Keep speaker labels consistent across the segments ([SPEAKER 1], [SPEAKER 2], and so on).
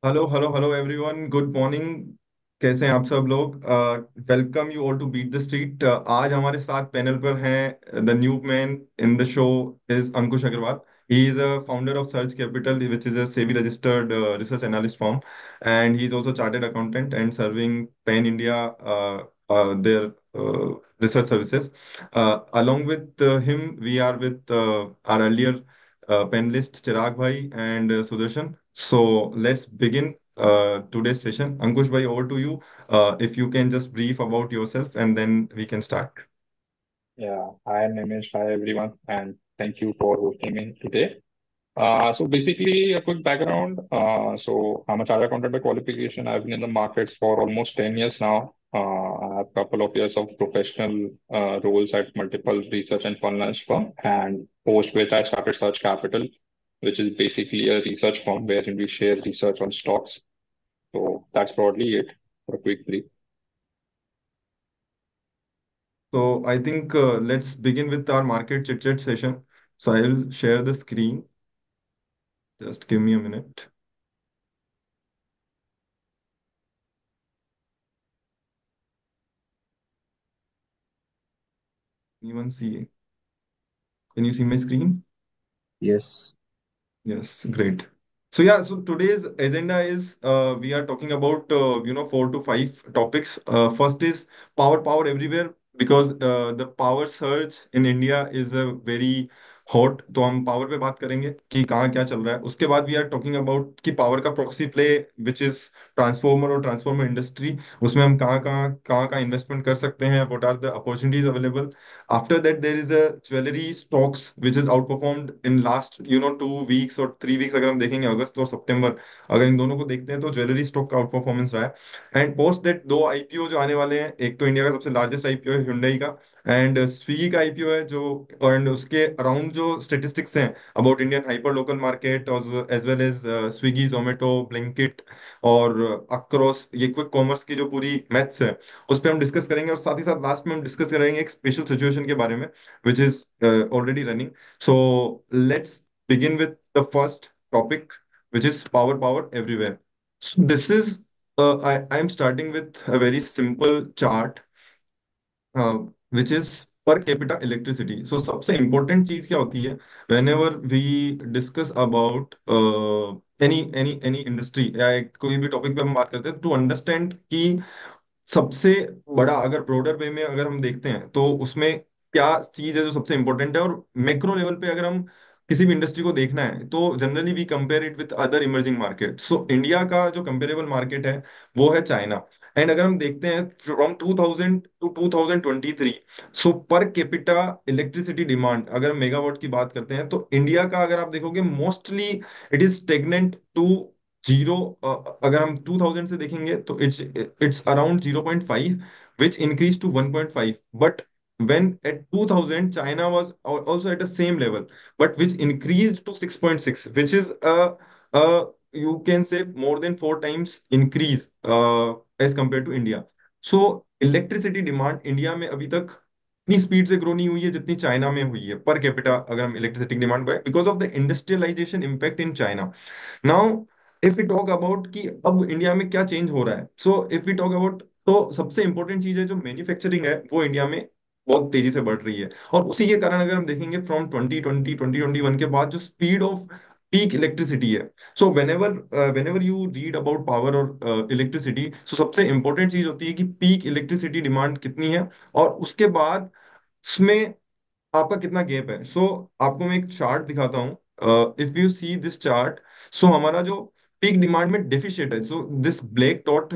[SPEAKER 1] Hello hello hello everyone, good morning. कैसे हैं आप सब लोग? Welcome you all to Beat the Street. आज हमारे साथ पैनल पर हैं the new man in the show is Ankush Agarwal. He is a founder of Search Capital, which is a SEBI registered research analyst firm, and he is also chartered accountant and serving Pan India their uh, research services. Along with him, we are with our earlier panelist Chirag Bhai and Sudarshan. So let's begin today's session. Ankush bhai, over to you. If you can just brief about yourself and then we can start.
[SPEAKER 2] Yeah, hi Nimish, hi everyone, and thank you for hosting me today. So basically, a quick background. So I'm a chartered accountant by qualification. I've been in the markets for almost 10 years now. I have a couple of years of professional roles at multiple research and finance firm, and post which I started Search Capital, which is basically a research firm wherein we share research on stocks. So that's broadly it for a quick brief.
[SPEAKER 1] So I think let's begin with our market chit chat session. So I will share the screen. Just give me a minute. Anyone see? Can you see my screen?
[SPEAKER 3] Yes.
[SPEAKER 1] Yes, great. So yeah, so today's agenda is we are talking about 4 to 5 topics. First is power everywhere, because the power surge in India is a very hot. तो हम power पे बात करेंगे कि कहाँ क्या चल रहा है। उसके बाद वी आर टॉकिंग अबाउट कि पावर का proxy play which is transformer और ट्रांसफॉर्मर इंडस्ट्री, उसमें हम कहाँ कहाँ इन्वेस्टमेंट कर सकते हैं, what are the opportunities available. After that, there is a jewelry stocks which is outperformed in last 2 weeks or 3 weeks. अगर हम देखेंगे अगस्त और सितंबर, अगर इन दोनों को देखते हैं तो ज्वेलरी स्टॉक का आउट परफॉर्मेंस रहा है. एंड पोस्ट दैट दो आईपीओ जो आने वाले हैं, एक तो इंडिया का सबसे लार्जेस्ट आईपीओ है Hyundai का, एंड स्विगी का आईपीओ है जो, एंड उसके अराउंड जो स्टेटिस्टिक्स हैं about Indian hyper local market और as well as Swiggy, Zomato, Blinkit और अक्रॉस ये क्विक कॉमर्स की जो पूरी मैथ्स है, उस पर हम डिस्कस करेंगे. और साथ ही साथ लास्ट में हम डिस्कस करेंगे एक स्पेशल सिचुएशन के बारे में which is already running. So let's begin with the first topic which is power everywhere. So this is I am starting with a very simple chart which is per capita electricity. So सबसे important चीज क्या होती है whenever we discuss about any industry या कोई भी topic पे हम बात करते हैं, टू अंडरस्टैंड कि सबसे बड़ा, अगर ब्रॉडर वे में अगर हम देखते हैं तो उसमें क्या चीज है जो सबसे इंपॉर्टेंट है. और मैक्रो लेवल पे अगर हम किसी भी इंडस्ट्री को देखना है तो generally we compare it with other emerging market. So India का जो कंपेरेबल मार्केट है वो है चाइना. एंड अगर हम देखते हैं from 2000 to 2023, so per capita electricity demand, अगर हम मेगावाट की बात करते हैं तो इंडिया का अगर आप देखोगे mostly it is stagnant to zero. अगर हम 2000 से देखेंगे तो it's around 0.5, which increase to 1.5. But when at 2000 China was also at the same level, but which increased to 6.6, which is a you can say more than 4 times increase as compared to India. So electricity demand India में अभी तक इतनी speed से grow नहीं हुई है जितनी China में हुई है पर कैपिटा, अगर हम इलेक्ट्रिसिटी डिमांड पर, because of the industrialisation impact in China. Now if we talk about कि अब इंडिया में क्या चेंज हो रहा है, so if we talk about, तो सबसे इंपॉर्टेंट चीज है जो मैन्युफैक्चरिंग है वो इंडिया में बहुत तेजी से बढ़ रही है. और उसी के कारण अगर हम देखेंगे फ्रॉम 2021 के बाद जो स्पीड ऑफ पीक इलेक्ट्रिसिटी है, so whenever you read about power और इलेक्ट्रिसिटी, सो सबसे इंपॉर्टेंट चीज होती है कि पीक इलेक्ट्रिसिटी डिमांड कितनी है और उसके बाद उसमें आपका कितना गैप है. सो आपको मैं एक चार्ट दिखाता हूँ. If you see this chart, so हमारा जो पीक डिमांड में डेफिशिट है, so this black dot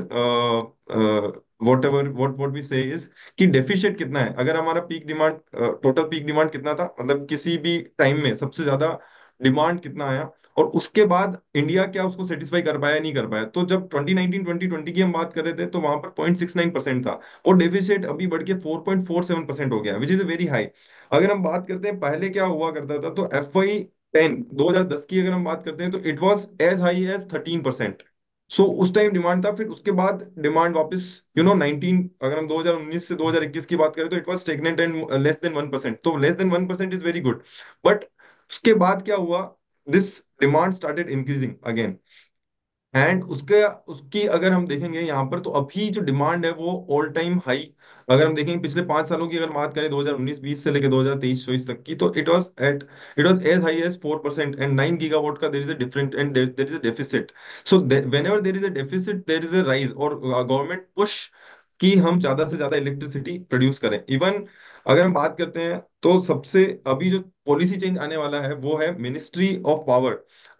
[SPEAKER 1] whatever what we say is कि डेफिशिट कितना है. अगर हमारा peak demand, total peak demand कितना था, मतलब किसी भी टाइम में सबसे ज्यादा डिमांड कितना आया, और उसके बाद इंडिया क्या उसको सेटिस्फाई कर पाया नहीं कर पाया. तो जब 2019 2020 की हम बात कर रहे थे तो वहां पर 0.69% था, और डेफिसिट अभी बढ़ के 4.47% हो गया, विच इज वेरी हाई. अगर हम बात करते हैं पहले क्या हुआ करता था, तो FY10 2010 की अगर हम बात करते हैं तो it was as high as 13%. So उस टाइम डिमांड था. फिर उसके बाद डिमांड वापस 19, अगर हम 2019 से 2021 की बात करें तो it was stagnant and less than 1%. तो less than 1% is very good. But उसके बाद क्या हुआ, this demand started increasing again. And उसके उसकी अगर हम देखेंगे यहाँ पर, तो अभी जो डिमांड है वो ऑल टाइम हाई। अगर हम देखेंगे पिछले 5 सालों की अगर बात करें, 2019-20 से लेकर 2023-24 तक की, तो it was as high as 4%, and 9 gigawatt का there is a different, and there is a deficit. So whenever there is a deficit there is a rise, और गवर्नमेंट पुश कि हम ज्यादा से ज्यादा इलेक्ट्रिसिटी प्रोड्यूस करें। Even अगर हम बात करते हैं, तो सबसे अभी जो पॉलिसी चेंज आने वाला है वो है, ministry of power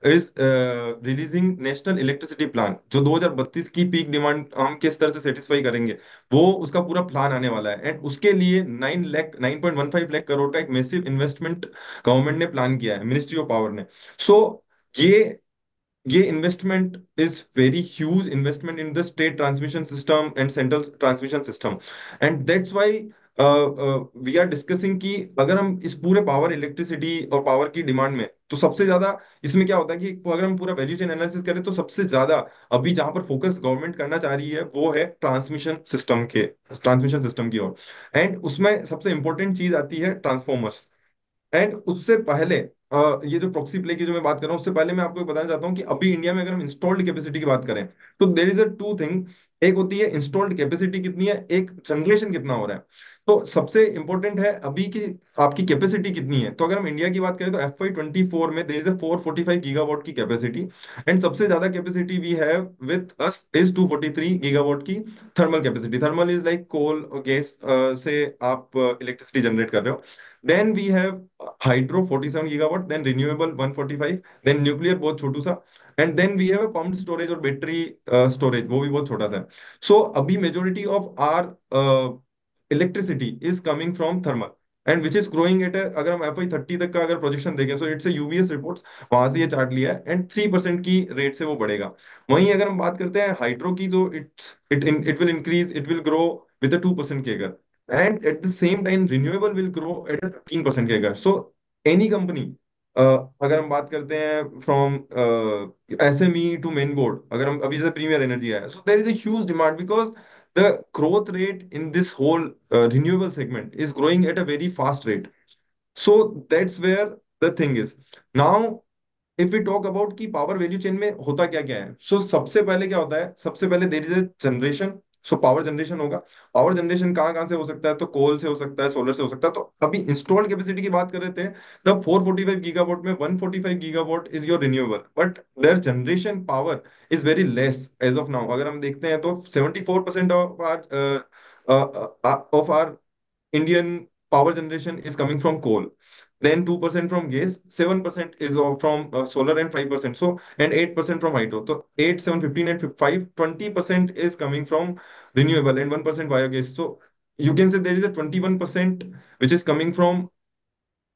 [SPEAKER 1] is releasing national electricity plan. जो 2032 की पीक डिमांड हम किस तरह से सेटिस्फाई करेंगे, वो उसका पूरा प्लान आने वाला है। एंड उसके लिए 9.15 लाख करोड़ का एक मैसिव इन्वेस्टमेंट गवर्नमेंट ने प्लान किया है, मिनिस्ट्री ऑफ पावर ने। सो ये ये investment is very huge investment in the state transmission system and central transmission system. And that's why we are discussing कि अगर हम इस पूरे पावर, इलेक्ट्रिसिटी और पावर की डिमांड में, तो सबसे ज्यादा इसमें क्या होता है कि अगर हम पूरा वैल्यू चेन एनालिसिस करें, तो सबसे ज्यादा अभी जहां पर फोकस गवर्नमेंट करना चाह रही है वो है ट्रांसमिशन सिस्टम की ओर। एंड उसमें सबसे इंपॉर्टेंट चीज आती है ट्रांसफॉर्मर्स। एंड उससे पहले ये जो प्रॉक्सी प्ले की जो मैं बात कर रहा हूँ, उससे पहले मैं आपको ये बताना चाहता हूँ कि अभी इंडिया में अगर हम इंस्टॉल्ड कैपेसिटी की बात करें, तो there is a two thing. एक होती है इंस्टॉल्ड कैपेसिटी कितनी है, एक जनरेशन कितना हो रहा है। तो सबसे इंपॉर्टेंट है अभी की आपकी कैपेसिटी कितनी है। तो अगर हम इंडिया की बात करें, तो FY 24 में देर इज अ 445 गीगावाट की कैपेसिटी। एंड सबसे ज्यादा capacity we have with us is 243 gigawatt की thermal capacity. Thermal is like coal और गैस से आप इलेक्ट्रिसिटी जनरेट कर रहे हो। Then we have hydro 47 gigawatt, then renewable 145, then nuclear बहुत छोटू सा, and then we have pumped storage और बैटरी स्टोरेज, वो भी बहुत छोटा सा है। सो अभी majority of our electricity is coming from thermal, and which is growing at, अगर हम FY 30 तक का अगर प्रोजेक्शन देखें, सो इट्स यूबीएस रिपोर्ट्स, वहां से ये चार्ट लिया है, एंड 3% की रेट से वो बढ़ेगा। वहीं अगर हम बात करते हैं हाइड्रो की, तो it will increase, it will grow with 2% के, and at the same time renewable will grow at a 15% CAGR. So any company, अगर हम बात करते हैं from SME to main board, अगर हम अभी जैसे प्रीमियर एनर्जी है, so there is a huge demand because the growth rate in this whole renewable segment is growing at a very fast rate. So that's where the thing is. Now if we talk about कि power value chain में होता क्या क्या है, सो सबसे पहले क्या होता है, सबसे पहले there is a generation. So power generation होगा। पावर जनरेशन कहाँ कहाँ से हो सकता है, तो कोल से हो सकता है, सोलर से हो सकता है। तो अभी इंस्टॉल्ड कैपेसिटी की बात कर रहे थे, तब 445 गीगावाट में 145 gigawatt is your renewable, but there generation power is very less as of now. अगर हम देखते हैं, तो 74% of our Indian power generation is coming from coal, then 2% from gas, 7% is from solar, and 5%. So, and 8% from hydro. So, 8, 7, 15, and 5, 20% is coming from renewable, and 1% biogas. So, you can say there is a 21% which is coming from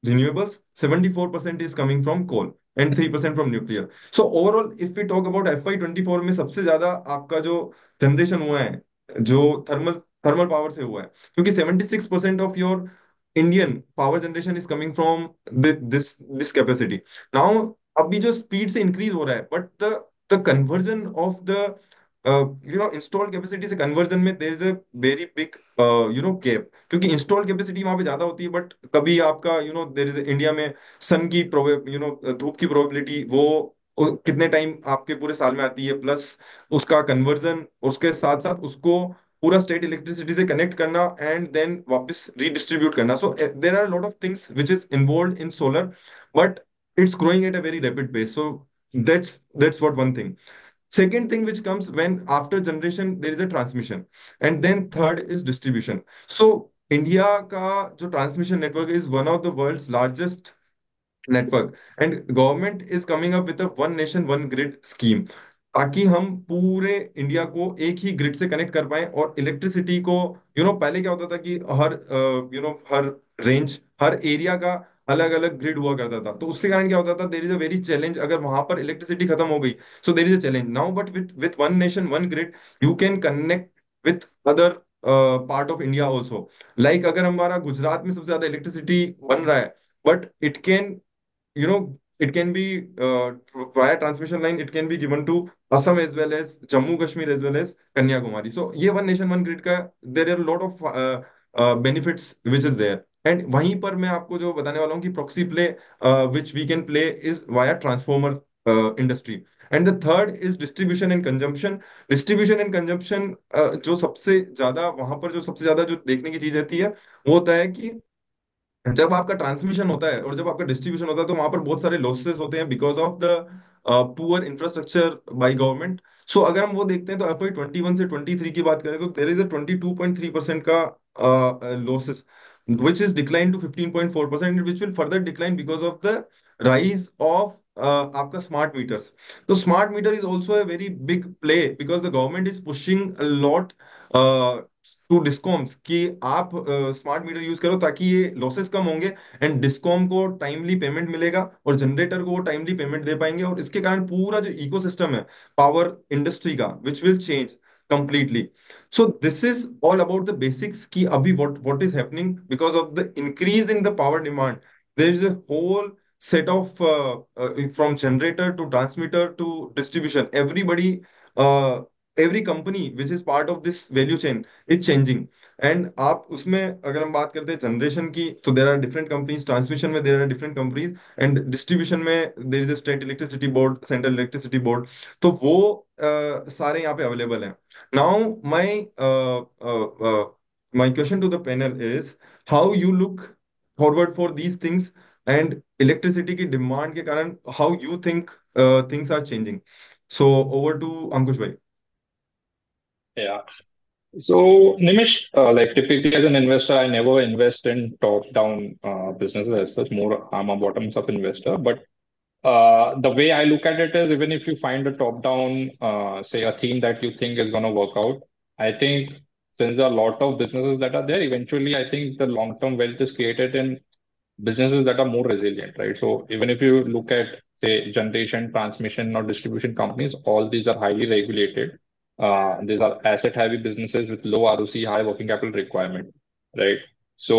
[SPEAKER 1] renewables, 74% is coming from coal, and 3% from nuclear. So overall, if we talk about FY 24 में सबसे ज्यादा आपका जो generation हुआ है, जो thermal thermal power से हुआ है, क्योंकि 76% of your Indian power generation is coming from this this capacity. Now अभी जो स्पीड से इंक्रीज हो रहा है, but the conversion of the installed capacity से कन्वर्जन में there is a very big gap, क्योंकि इंस्टॉल्ड कैपेसिटी वहां पे ज्यादा होती है, बट कभी आपका देर इज इंडिया में सन की धूप की प्रोबेबिलिटी वो कितने टाइम आपके पूरे साल में आती है, प्लस उसका कन्वर्जन, उसके साथ साथ उसको पूरा स्टेट इलेक्ट्रिसिटी से कनेक्ट करना, एंड देन वापस रीडिस्ट्रीब्यूट करना। So there are lot of things which is involve in solar, but it's growing at a very rapid pace. So that's what one thing. Second thing which comes when after generation there is a transmission, and then third is distribution. So India का जो transmission network is one of the world's largest network, and government is coming up with a one nation one grid scheme, ताकि हम पूरे India को एक ही grid से connect कर पाए, और इलेक्ट्रिसिटी को पहले क्या होता था कि हर रेंज, हर एरिया का अलग अलग ग्रिड हुआ करता था। तो उससे कारण क्या होता था, there is a very challenge अगर वहां पर इलेक्ट्रिसिटी खत्म हो गई। So there is a challenge now, but with one nation one grid you can connect with other part of India also. Like अगर हमारा गुजरात में सबसे ज्यादा इलेक्ट्रिसिटी बन रहा है, but it can you know it can be via transmission line, it can be given to Assam as well as Jammu Kashmir as well as Kanyakumari. So ये one nation one grid का there are a lot of benefits which is there. And वहीं पर मैं आपको जो बताने वाला हूँ कि proxy play which we can play is via transformer industry. And the third is distribution and consumption. Distribution and consumption जो सबसे ज्यादा वहां पर जो सबसे ज्यादा जो देखने की चीज रहती है वो होता है कि जब आपका ट्रांसमिशन होता है और जब आपका डिस्ट्रीब्यूशन होता है तो वहां पर बहुत सारे लॉसेस होते हैं because of the poor infrastructure by government. So अगर हम वो देखते हैं तो FY 21 से 23 की बात करें तो देर इज अ 22.3% का losses which is declined to 15.4% which will further decline because of the rise of आपका स्मार्ट मीटर्स। तो smart meter is also a very big play because the government is pushing a lot to discoms कि आप smart meter use करो ताकि ये losses कम होंगे and discom को timely payment मिलेगा और जनरेटर को वो टाइमली पेमेंट दे पाएंगे और इसके कारण पूरा जो इकोसिस्टम है पावर इंडस्ट्री का which will change completely. So this is all about the basics कि अभी what is happening because of the increase in the power demand. There is a whole set of from generator to transmitter to distribution. Uh, every company which is part of this value chain is changing. And आप उसमें अगर हम बात करते हैं generation की तो there are different companies, transmission में there are different companies and distribution में there is a state electricity board, central electricity board. तो वो सारे यहाँ पे अवेलेबल हैं। Now my question to the panel is how you look forward for these things and electricity की demand के कारण how you think things are changing. So over to Ankush भाई।
[SPEAKER 2] Yeah. So, Nimish, like typically as an investor, I never invest in top-down businesses as such. More, I'm a bottoms-up investor. But the way I look at it is, even if you find a top-down, say a theme that you think is going to work out, I think since there are a lot of businesses that are there, eventually I think the long-term wealth is created in businesses that are more resilient, right? So even if you look at, say, generation, transmission, or distribution companies, all these are highly regulated. These are asset-heavy businesses with low ROC, high working capital requirement, right? So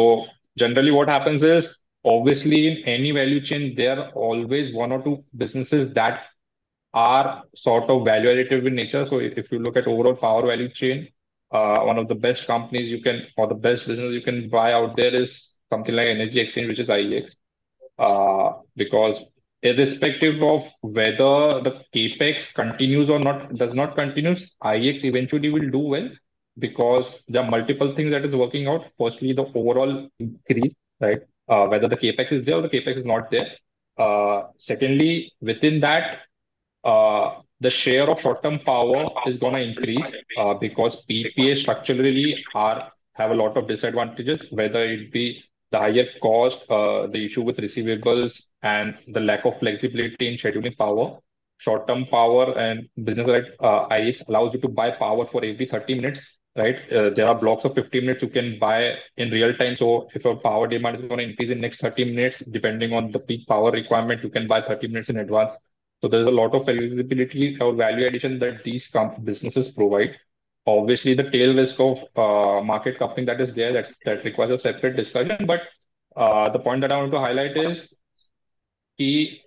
[SPEAKER 2] generally, what happens is, obviously, in any value chain, there are always one or two businesses that are sort of value additive in nature. So if you look at overall power value chain, one of the best companies you can, or the best business you can buy out there is something like Energy Exchange, which is IEX. Because irrespective of whether the capex continues or not, does not continues, IEX eventually will do well because there are multiple things that is working out. Firstly, the overall increase, right? Whether the capex is there or the capex is not there. Secondly, within that, the share of short-term power is going to increase because PPA structurally are have a lot of disadvantages, whether it be the higher cost, the issue with receivables, and the lack of flexibility in scheduling power. Short-term power and business like IX allows you to buy power for every 30 minutes, right? There are blocks of 50 minutes you can buy in real time. So if your power demand is going to increase in next 30 minutes, depending on the peak power requirement, you can buy 30 minutes in advance. So there's a lot of flexibility or value addition that these businesses provide. Obviously, the tail risk of market coupling that is there that requires a separate discussion. But the point that I want to highlight is key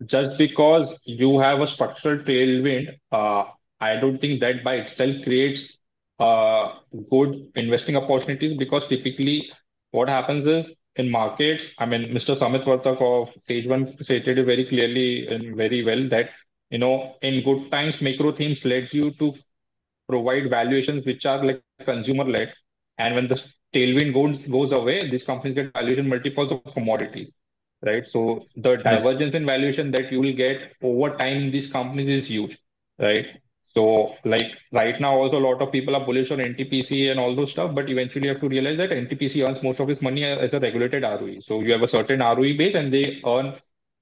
[SPEAKER 2] just because you have a structural tailwind, I don't think that by itself creates good investing opportunities because typically what happens is in markets, I mean, Mr. Samit Vartak of Stage One stated it very clearly and very well that, in good times, macro themes leads you to provide valuations which are like consumer led. And when the tailwind goes away, these companies get valuation multiples of commodities, right? So the
[SPEAKER 1] Yes.
[SPEAKER 2] divergence in valuation that you will get over time in these companies is huge, right? So like right now, also a lot of people are bullish on NTPC and all those stuff, but eventually you have to realize that NTPC earns most of its money as a regulated ROE. So you have a certain ROE base and they earn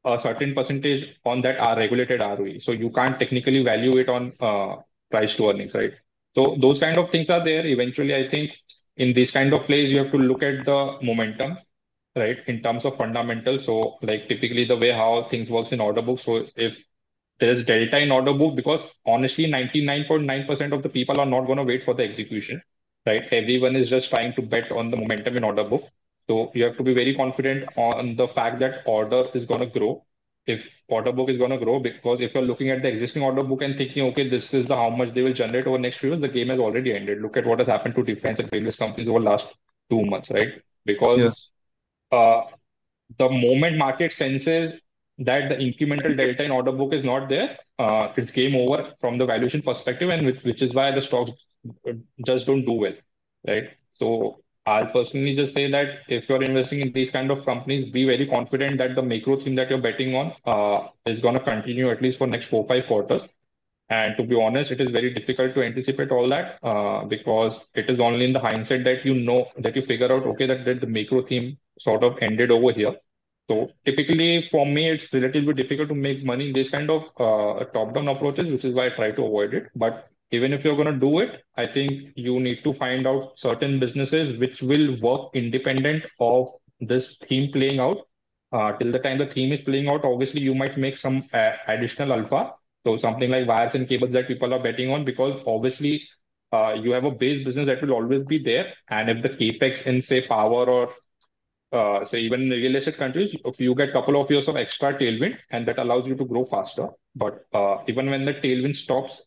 [SPEAKER 2] a certain percentage on that regulated ROE. So you can't technically value it on price to earnings, right? So those kind of things are there. Eventually, I think in these kind of plays, you have to look at the momentum, right, in terms of fundamentals. So like typically the way how things works in order book. So if there is delta in order book, because honestly, 99.9% of the people are not going to wait for the execution, right? Everyone is just trying to bet on the momentum in order book. So you have to be very confident on the fact that order is going to grow. If order book is going to grow, because if you're looking at the existing order book and thinking, okay, this is the how much they will generate over next few years, the game has already ended. Look at what has happened to defense and railways companies over last 2 months, right? Because
[SPEAKER 1] Yes.
[SPEAKER 2] uh, the moment market senses, that the incremental delta in order book is not there, it's game over from the valuation perspective, and which is why the stocks just don't do well, right? So I'll personally just say that if you're investing in these kind of companies, be very confident that the macro theme that you're betting on is going to continue at least for next 4 5 quarters. And to be honest, it is very difficult to anticipate all that because it is only in the hindsight that you know that you figure out, okay, that the macro theme sort of ended over here. So typically for me, it's relatively difficult to make money in this kind of top-down approaches, which is why I try to avoid it. But even if you're going to do it, I think you need to find out certain businesses which will work independent of this theme playing out. Till the time the theme is playing out, obviously you might make some additional alpha, so something like wires and cables that people are betting on, because obviously you have a base business that will always be there. And if the capex in say power or say even in real estate countries, if you get couple of years of extra tailwind, and that allows you to grow faster. But even when the tailwind stops,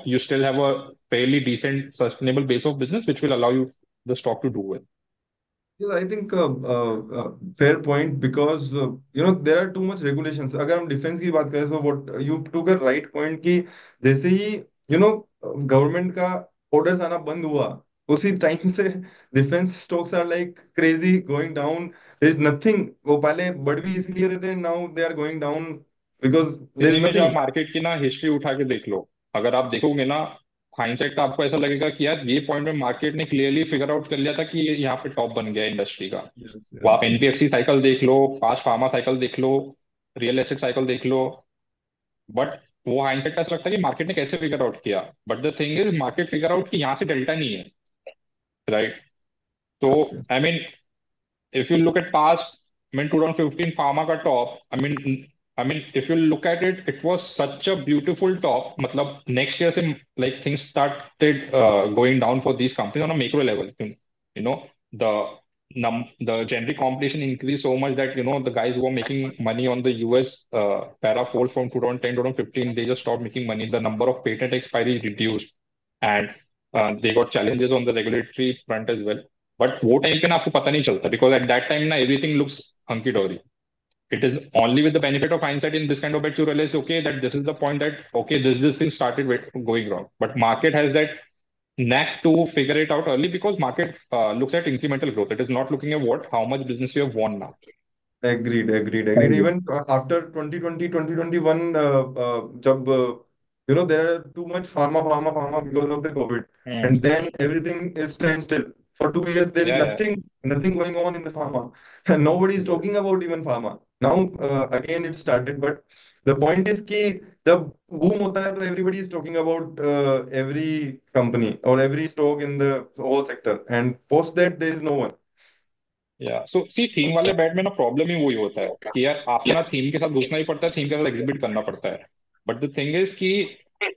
[SPEAKER 2] you still have a fairly decent sustainable base of business, which will allow you the stock to do well.
[SPEAKER 1] Yes, I think fair point because there are too much regulations. अगर हम defence की बात करें, so what you took a right point कि जैसे ही government का orders आना बंद हुआ, उसी टाइम से defence stocks are like crazy going down. There is nothing. वो पहले बढ़ भी इसलिए रहे थे, now they are going down because
[SPEAKER 2] The
[SPEAKER 1] there is
[SPEAKER 2] thing is, आप
[SPEAKER 1] नथिंग.
[SPEAKER 2] मार्केट की ना हिस्ट्री उठा के देख लो। अगर आप देखोगे ना हाइंडसाइट, तो आपको ऐसा लगेगा कि यार ये पॉइंट में मार्केट ने क्लियरली फिगर आउट कर लिया था कि ये यहाँ पे टॉप बन गया इंडस्ट्री का।
[SPEAKER 1] यस
[SPEAKER 2] वो आप
[SPEAKER 1] यस यस.
[SPEAKER 2] एनबीएफसी साइकिल देख लो, पास्ट फार्मा साइकिल देख लो, रियल एस्टेट साइकिल देख लो। बट वो हाइंडसाइट का ऐसा लगता है कि मार्केट ने कैसे फिगर आउट किया। But the thing is, market figure out कि यहाँ से डेल्टा नहीं है, राइट? तो
[SPEAKER 1] yes yes.
[SPEAKER 2] I mean, if you look at past, I mean 2015 pharma का top, I mean if you look at it, it was such a beautiful top. मतलब next year से like things started going down for these companies on a macro level. The the generic competition increased so much that the guys who were making money on the US para folds from 2010 2015, they just stopped making money. The number of patent expiry reduced, and they got challenges on the regulatory front as well. But वो time पे ना आपको पता नहीं चलता, because at that time ना everything looks hunky dory. It is only with the benefit of hindsight in this kind of bet you realise, okay, that this is the point, that okay this thing started going wrong. But market has that knack to figure it out early, because market looks at incremental growth. It is not looking at what how much business you have won now.
[SPEAKER 1] Agreed. Even after 2020, 2021, jab, there are too much pharma because of the COVID.
[SPEAKER 2] Hmm.
[SPEAKER 1] And then everything is standstill. For 2 years, there is
[SPEAKER 2] Yeah.
[SPEAKER 1] nothing going on in the pharma. And nobody is
[SPEAKER 2] Yeah.
[SPEAKER 1] talking about even pharma. Now, again, it started. But the point is कि जब boom होता है, तो everybody is talking about every company or every stock in the whole sector. And post that, there is no one.
[SPEAKER 2] या सो सी, theme वाले bat में ना problem ही वही होता है कि यार आपको ना थीम के साथ घुसना ही पड़ता है, थीम के साथ एग्जिबिट करना पड़ता है। बट द थिंग इज कि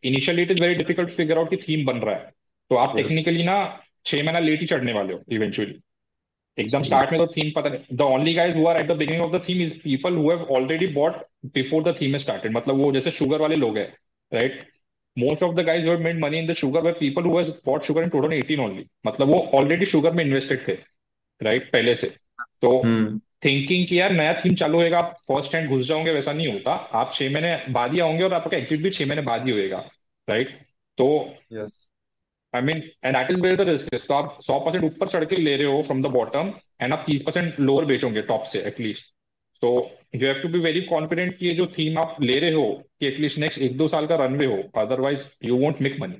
[SPEAKER 2] initially it is very difficult figure out कि थीम बन रहा है, तो आप
[SPEAKER 1] Yes.
[SPEAKER 2] टेक्निकली ना 6 महीना लेट ही चढ़ने वाले हो इवेंचुअली। एकदम स्टार्ट में तो थीम पता नहीं, the only guys who are at the beginning of the theme is people who have already bought before the theme started. मतलब वो जैसे शुगर वाले लोग हैं, right? Most of the guys who have made money in the sugar were people who have bought sugar in 2018 only. मतलब वो already sugar में invested थे, राइट, पहले से। तो
[SPEAKER 1] Hmm.
[SPEAKER 2] थिंकिंग कि यार नया थीम चालू होएगा, आप फर्स्ट हैंड घुस जाओगे, वैसा नहीं होता। आप 6 महीने बाद ही आओगे और आपका एग्जिट भी 6 महीने बाद ही होएगा, राइट? तो
[SPEAKER 1] Yes.
[SPEAKER 2] I mean, and that is where the risk is. तो आप 100% ऊपर चढ़ के ले रहे हो फ्रॉम द बॉटम, एंड आप 30% लोअर बेचोगे टॉप से एटलीस्ट। तो you have to be very confident कि ये जो थीम आप ले रहे हो कि एटलीस्ट नेक्स्ट 1 2 साल का रनवे हो, otherwise you won't make money.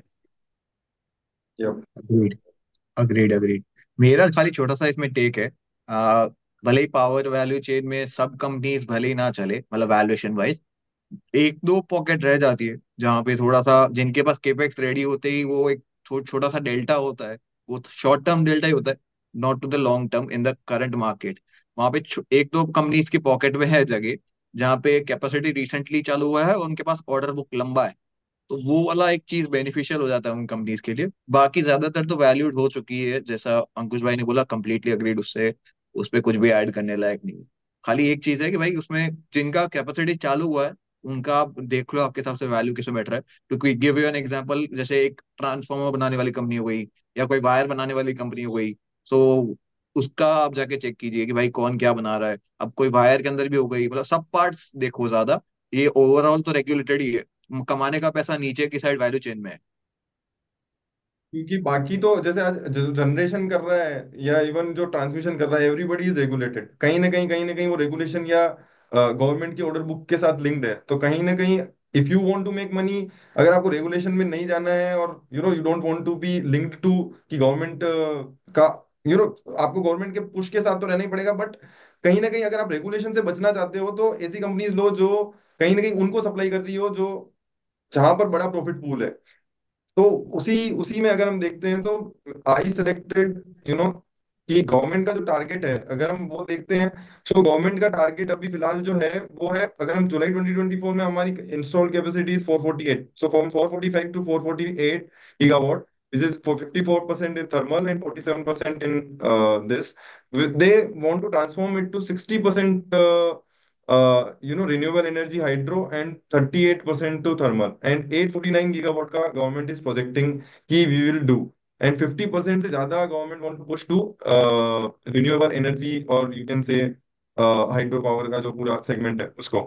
[SPEAKER 1] Yep.
[SPEAKER 3] Agreed agreed agreed. मेरा खाली छोटा सा इसमें टेक है। आ, भले ही पावर वैल्यू चेन में सब कंपनीज भले ही ना चले, मतलब वैल्यूएशन वाइज एक दो पॉकेट रह जाती है जहाँ पे थोड़ा सा जिनके पास केपेक्स रेडी होते ही वो एक छोटा सा डेल्टा होता है। वो शॉर्ट टर्म डेल्टा ही होता है, not to the long term in the current market. वहां पे एक दो कंपनीज की पॉकेट में है जगह जहाँ पे कैपेसिटी रिसेंटली चालू हुआ है और उनके पास ऑर्डर बुक लंबा है, तो वो वाला एक चीज बेनिफिशियल हो जाता है उन कंपनीज के लिए। बाकी ज्यादातर तो वैल्यूड हो चुकी है, जैसा अंकुश भाई ने बोला, कंप्लीटली अग्रीड उससे। उस पे कुछ भी ऐड करने लायक नहीं है। खाली एक चीज है कि भाई उसमें जिनका कैपेसिटी चालू हुआ है उनका आप देख लो आपके हिसाब से वैल्यू किसमें बैठ रहा है। क्योंकि गिव यू एन एग्जांपल, जैसे एक ट्रांसफार्मर बनाने वाली कंपनी हो गई या कोई वायर बनाने वाली कंपनी हो गई, सो उसका आप जाके चेक कीजिए कि भाई कौन क्या बना रहा है। अब कोई वायर के अंदर भी हो गई, मतलब सब पार्ट्स देखो ज्यादा। ये ओवरऑल तो रेगुलेटेड ही है, कमाने का पैसा नीचे की साइड वैल्यू चेन में है।
[SPEAKER 1] क्योंकि बाकी तो जैसे आज जो जनरेशन कर रहा है या इवन जो ट्रांसमिशन कर रहा है, एवरीबडी इज रेगुलेटेड, कहीं ना कहीं वो रेगुलेशन या गवर्नमेंट की ऑर्डर बुक के साथ लिंक्ड है। तो कहीं ना कहीं if you want to make money, अगर आपको रेगुलेशन में नहीं जाना है और you don't want to be linked to कि गवर्नमेंट का यू नो आपको गवर्नमेंट के पुश के साथ तो रहना ही पड़ेगा, बट कहीं ना कहीं अगर आप रेगुलेशन से बचना चाहते हो तो ऐसी कंपनीज लो जो कहीं ना कहीं उनको सप्लाई कर रही हो, जो जहां पर बड़ा प्रॉफिट पूल है। तो उसी उसी में अगर हम देखते हैं तो आई सिलेक्टेड कि गवर्नमेंट का जो टारगेट है अगर हम वो देखते हैं, सो गवर्नमेंट का टारगेट अभी फिलहाल जो है वो है, अगर हम जुलाई 2024 में हमारी install capacity is 448, so from 445 to 448 gigawatt, this is for 54% in thermal and 47% in this, they want to transform it to 60% renewable energy hydro and 38% to thermal, and 849 gigawatt का government is projecting कि we will do, and 50% से ज्यादा government want to push to renewable energy, और you can say hydro power का जो पूरा segment है उसको।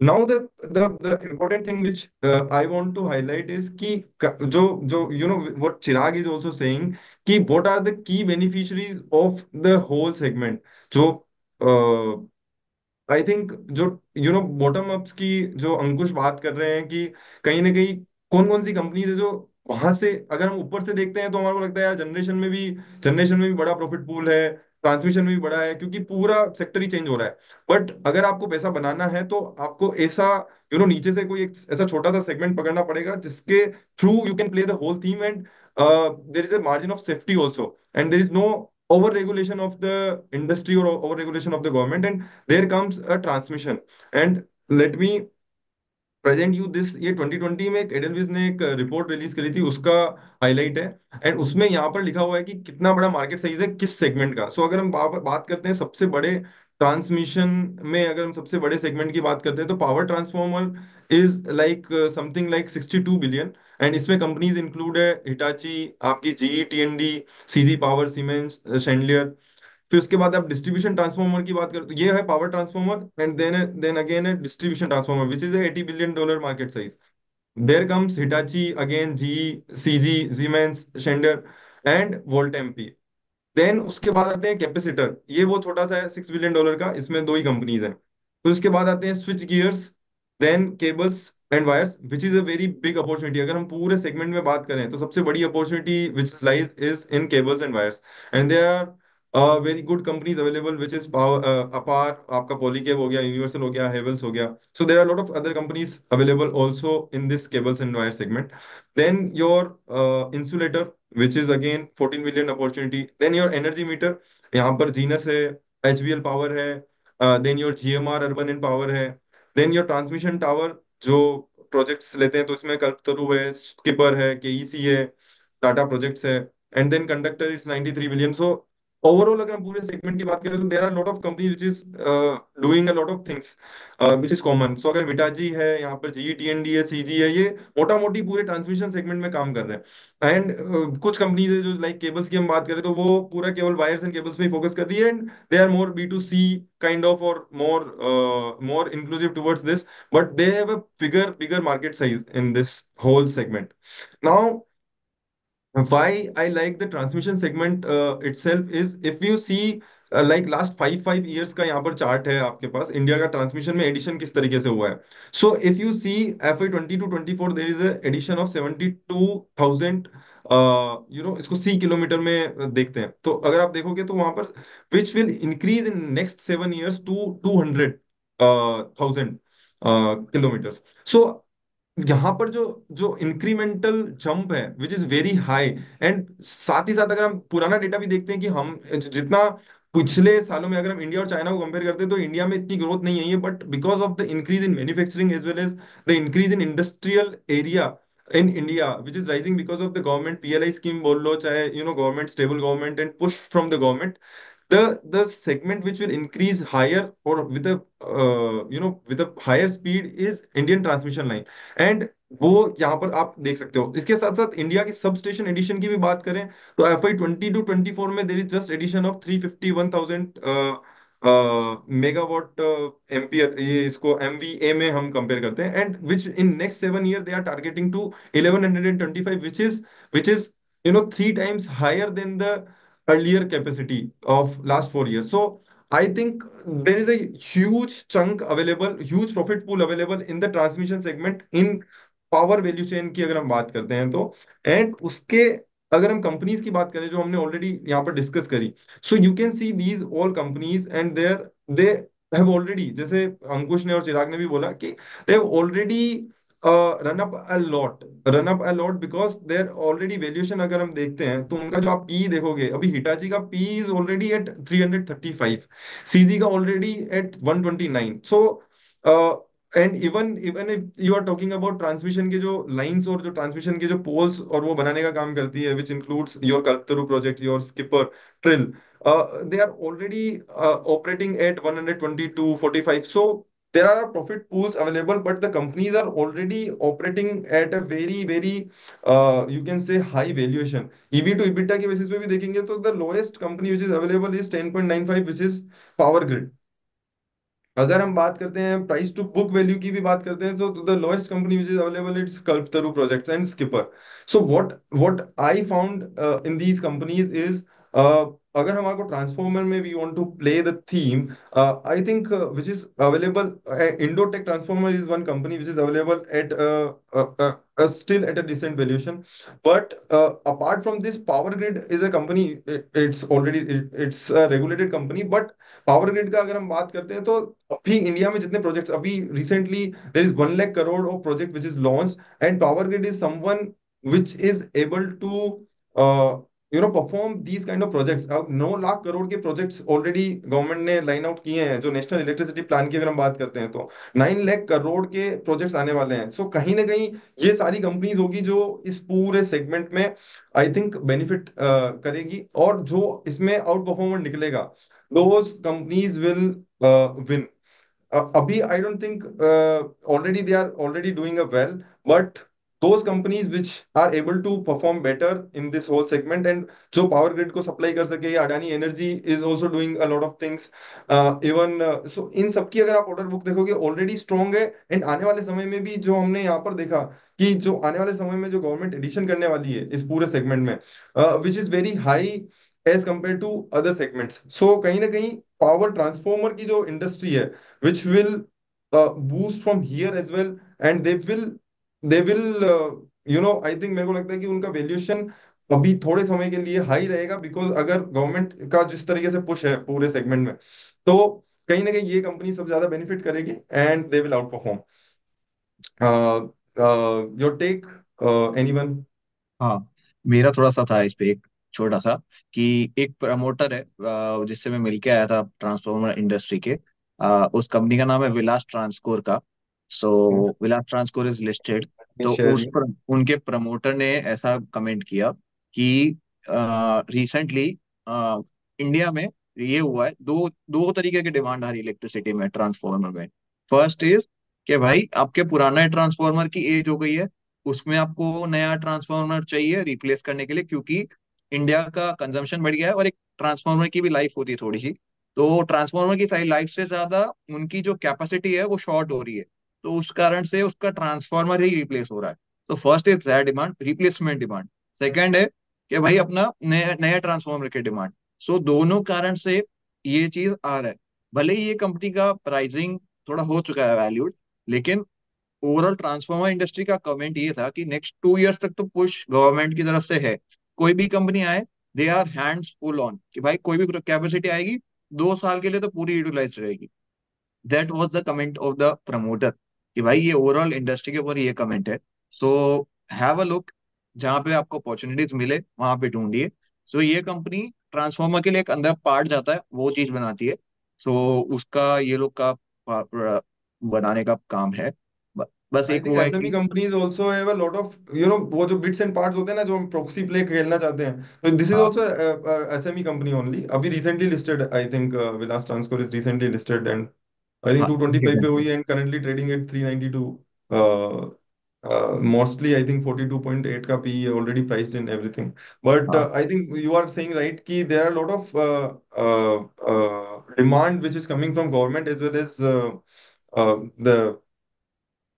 [SPEAKER 1] Now the important thing which I want to highlight is कि जो जो what Chirag is also saying कि what are the key beneficiaries of the whole segment, जो आई थिंक जो बॉटम अप्स की जो अंकुश बात कर रहे हैं कि कहीं ना कहीं कौन कौन सी कंपनीज है जो वहां से अगर हम ऊपर से देखते हैं तो हमारे को लगता है यार जनरेशन में भी बड़ा प्रॉफिट पूल है, ट्रांसमिशन में भी बड़ा है, क्योंकि पूरा सेक्टर ही चेंज हो रहा है। बट अगर आपको पैसा बनाना है तो आपको ऐसा नीचे से कोई एक ऐसा छोटा सा सेगमेंट पकड़ना पड़ेगा जिसके through you can play the whole theme, and there is a margin of safety also, and there is no over regulation of the industry or over regulation of the government, and there comes a transmission। and let me present you this, ये 2020 में एक एडलविस ने एक report release करी थी, उसका highlight है। And उसमें यहाँ पर लिखा हुआ है कि कितना बड़ा मार्केट साइज है किस सेगमेंट का। सो अगर हम बात करते हैं सबसे बड़े ट्रांसमिशन में, अगर हम सबसे बड़े सेगमेंट की बात करते हैं तो power transformer is like something like 62 billion, and इसमें कंपनीज इंक्लूड है हिटाची, आपकी GE, TND, CG power, Siemens, Schneider. फिर उसके बाद आप डिस्ट्रीब्यूशन ट्रांसफार्मर की बात करें तो ये है power transformer, and then again है distribution transformer which is $80 billion market size. There comes Hitachi again, GE, CG, Siemens, Schneider and Voltamp. Then उसके बाद आते हैं कैपेसिटर, ये वो छोटा सा है $6 बिलियन का, इसमें दो ही कंपनीज हैं। तो उसके बाद आते हैं switch gears, then cables and wires which is a very big opportunity. अगर हम पूरे सेगमेंट में बात करें तो सबसे बड़ी opportunity which lies is in cables and wires, and there are very good companies available which is power, Apar, आपका पॉलीकेब हो गया, यूनिवर्सल हो गया, हेवल्स हो गया। So there are a lot of other companies available also in this cables and wire segment. Then your insulator, which is again 14 million opportunity. Then your energy meter, यहाँ पर जीनस है, एचबीएल पावर है, then your GMR urban and power है। Then your transmission tower, जो projects लेते हैं तो इसमें कल्पतरु है, स्किपर है, केईसी है, टाटा प्रोजेक्ट्स है, and then conductor it's 93 billion. So overall अगर हम पूरे सेगमेंट की बात करें तो there are lot of company which is doing a lot of things which is common. So अगर मिटाजी है, यहाँ पर जीई, टीएनडी है, सीजी है, ये मोटा मोटी पूरे ट्रांसमिशन सेगमेंट में काम कर रहे हैं। एंड कुछ कंपनीज है जो लाइक केबल्स की हम बात करें तो वो पूरा केवल वायर्स एंड केबल्स पे ही फोकस कर रही है, and they are more B to C kind of, और more inclusive towards this, but they have a bigger market size in this whole segment. Now why I like the transmission segment itself is, if you see like last 5 years का यहाँ पर chart है आपके पास, India का transmission में addition किस तरीके से हुआ है। So if you see FY 20 to 24 there is addition of 72,000, इसको सी किलोमीटर में देखते हैं तो अगर आप देखोगे तो वहां पर which will increase in next 7 years to 200,000 kilometers. So यहाँ पर जो जो इंक्रीमेंटल जंप है which is very high. And साथ ही साथ अगर हम पुराना डेटा भी देखते हैं कि हम जितना पिछले सालों में, अगर हम इंडिया और चाइना को कंपेयर करते हैं तो इंडिया में इतनी ग्रोथ नहीं आई है, but because of the increase in manufacturing as well as the increase in industrial area in India which is rising because of the government PLI scheme बोल लो, चाहे government, stable government and push from the government, the segment which will increase higher or with a with a higher speed is Indian transmission line. And वो यहाँ पर आप देख सकते हो। इसके साथ साथ इंडिया की सब स्टेशन एडिशन की भी बात करें तो FY 2022-24 में there is just addition of 351,000 megawatt ampere, ये इसको MVA में हम कंपेयर करते हैं, and which in next 7 year they are targeting to 1125, which is 3 times higher than the earlier capacity of last 4 years. So I think there is a huge chunk available, huge profit pool available in the transmission segment in power value chain की अगर हम बात करते हैं तो। And उसके अगर हम कंपनीज की बात करें जो हमने ऑलरेडी यहाँ पर डिस्कस करी, so you can see these all companies and there they have already, जैसे अंकुश ने और चिराग ने भी बोला कि they have already run up a lot because there already valuation अगर हम देखते हैं तो उनका जो आप पी देखोगे, अभी हिटाची का PE is already at 335, CG का already at 129। So and even if you are talking about transmission के जो लाइंस और जो ट्रांसमिशन के जो पोल्स और वो बनाने का काम करती है, which includes your Kalpataru project, your Skipper, ट्रिल, they are already operating at 122 45, so there are profit pools available, but the companies are already operating at a very you can say high valuation। EV to EBITDA के basis पे भी देखेंगे तो the lowest company which is available is 10.95, which is Power Grid। अगर हम बात करते हैं प्राइस टू बुक वैल्यू की भी बात करते हैं तो the lowest company which is available it's Kalpataru Projects and Skipper. So what I found in these companies is, अगर हमारे को ट्रांसफॉर्मर में we want to play the theme, I think which is available, Indotech transformer is one company which is available at still at a decent valuation, but apart from this Power Grid is a company, it's a regulated company, but power grid का अगर हम बात करते हैं तो अभी India में जितने प्रोजेक्ट्स अभी recently there is 1 lakh crore of project which is launch, and power grid is someone which is able to perform these kind of projects. अब 9 लाख करोड़ के प्रोजेक्ट्स ऑलरेडी गवर्नमेंट ने लाइन आउट किए हैं, जो नेशनल इलेक्ट्रिसिटी प्लान की अगर हम बात करते हैं तो 9 लाख करोड़ के प्रोजेक्ट्स आने वाले हैं। सो कहीं ना कहीं ये सारी कंपनीज होगी जो इस पूरे सेगमेंट में आई थिंक बेनिफिट करेगी, और जो इसमें आउट परफॉर्मर निकलेगा those companies will win। अभी I don't think already they are already doing a well, but those companies which are able to perform better in this whole segment and जो power grid को supply कर सके, या Adani energy is also doing a lot of things, even so इन सबकी अगर आप order book देखोगे already strong है। एंड आने वाले समय में भी जो हमने यहाँ पर देखा कि जो आने वाले समय में जो गवर्नमेंट एडिशन करने वाली है इस पूरे सेगमेंट में, which is very high as compare to other segments. So कहीं ना कहीं पावर ट्रांसफॉर्मर की जो इंडस्ट्री है which will boost from here as well, and they will I think मेरे को लगता है कि उनका वैल्यूएशन अभी थोड़े समय के लिए हाई रहेगा, बिकॉज अगर गवर्नमेंट का जिस तरीके से पुश है पूरे सेगमेंट में, तो कहीं ना कहीं ये कंपनी सबसे ज्यादा बेनिफिट करेगी and they will outperform. Your take, anyone?
[SPEAKER 3] हाँ, मेरा थोड़ा सा था इस पे एक छोटा सा, कि एक प्रमोटर है जिससे मैं मिलके आया था ट्रांसफॉर्मर इंडस्ट्री के। उस कंपनी का नाम है विलास ट्रांसकोर का। सो विलास ट्रांसकोर इज लिस्टेड। तो
[SPEAKER 1] शेयर यू।
[SPEAKER 3] उनके प्रमोटर ने ऐसा कमेंट किया कि रिसेंटली इंडिया में ये हुआ है, दो दो तरीके की डिमांड आ रही है इलेक्ट्रिसिटी में, ट्रांसफॉर्मर में। फर्स्ट इज कि भाई आपके पुराना ट्रांसफॉर्मर की एज हो गई है, उसमें आपको नया ट्रांसफार्मर चाहिए रिप्लेस करने के लिए, क्योंकि इंडिया का कंजम्पशन बढ़ गया है और एक ट्रांसफार्मर की भी लाइफ होती है थोड़ी सी। तो ट्रांसफार्मर की सारी लाइफ से ज्यादा उनकी जो कैपेसिटी है वो शॉर्ट हो रही है, तो उस कारण से उसका ट्रांसफार्मर ही रिप्लेस हो रहा है। तो first is that demand, replacement demand. Second है कि भाई अपना नया नया ट्रांसफार्मर की डिमांड। सो दोनों कारण से ये चीज आ रहा है। भले ही ये कंपनी का प्राइसिंग थोड़ा हो चुका है वैल्यूड, लेकिन ओवरऑल ट्रांसफार्मर इंडस्ट्री का कमेंट ये था कि नेक्स्ट 2 इयर्स तक तो पुश गवर्नमेंट की तरफ से है। कोई भी कंपनी आए, they are hands full on कि भाई कोई भी कैपेसिटी आएगी 2 साल के लिए तो पूरी यूटिलाइज रहेगी। That was the comment of the promoter, कि भाई ये ओवरऑल इंडस्ट्री के ऊपर ये कमेंट है। सो हैव अ लुक, जहाँ पे आपको अपॉर्चुनिटीज मिले वहां पे ढूंढिए। सो ये कंपनी ट्रांसफार्मर के लिए एक अंदर पार्ट जाता है, वो चीज बनाती है। सो उसका ये लोग का बनाने का काम है। बस
[SPEAKER 1] आई
[SPEAKER 3] एक
[SPEAKER 1] थिंक
[SPEAKER 3] वो है
[SPEAKER 1] एसएमई
[SPEAKER 3] कि
[SPEAKER 1] companies also have a lot of वो जो बिट्स एंड पार्ट्स होते हैं ना, जो हम प्रॉक्सी प्ले खेलना चाहते हैं, तो दिस इज
[SPEAKER 3] हाँ
[SPEAKER 1] ऑल्सो एसएमई कंपनी ओनली, अभी recently listed, I think Vilas Transcore is recently listed, and I think
[SPEAKER 3] हाँ
[SPEAKER 1] 225 पे हुई है and currently trading at 392, mostly I think 42.8 का PE already priced in everything, but
[SPEAKER 3] हाँ
[SPEAKER 1] I think you are saying right कि there are lot of demand which is coming from government as well as the,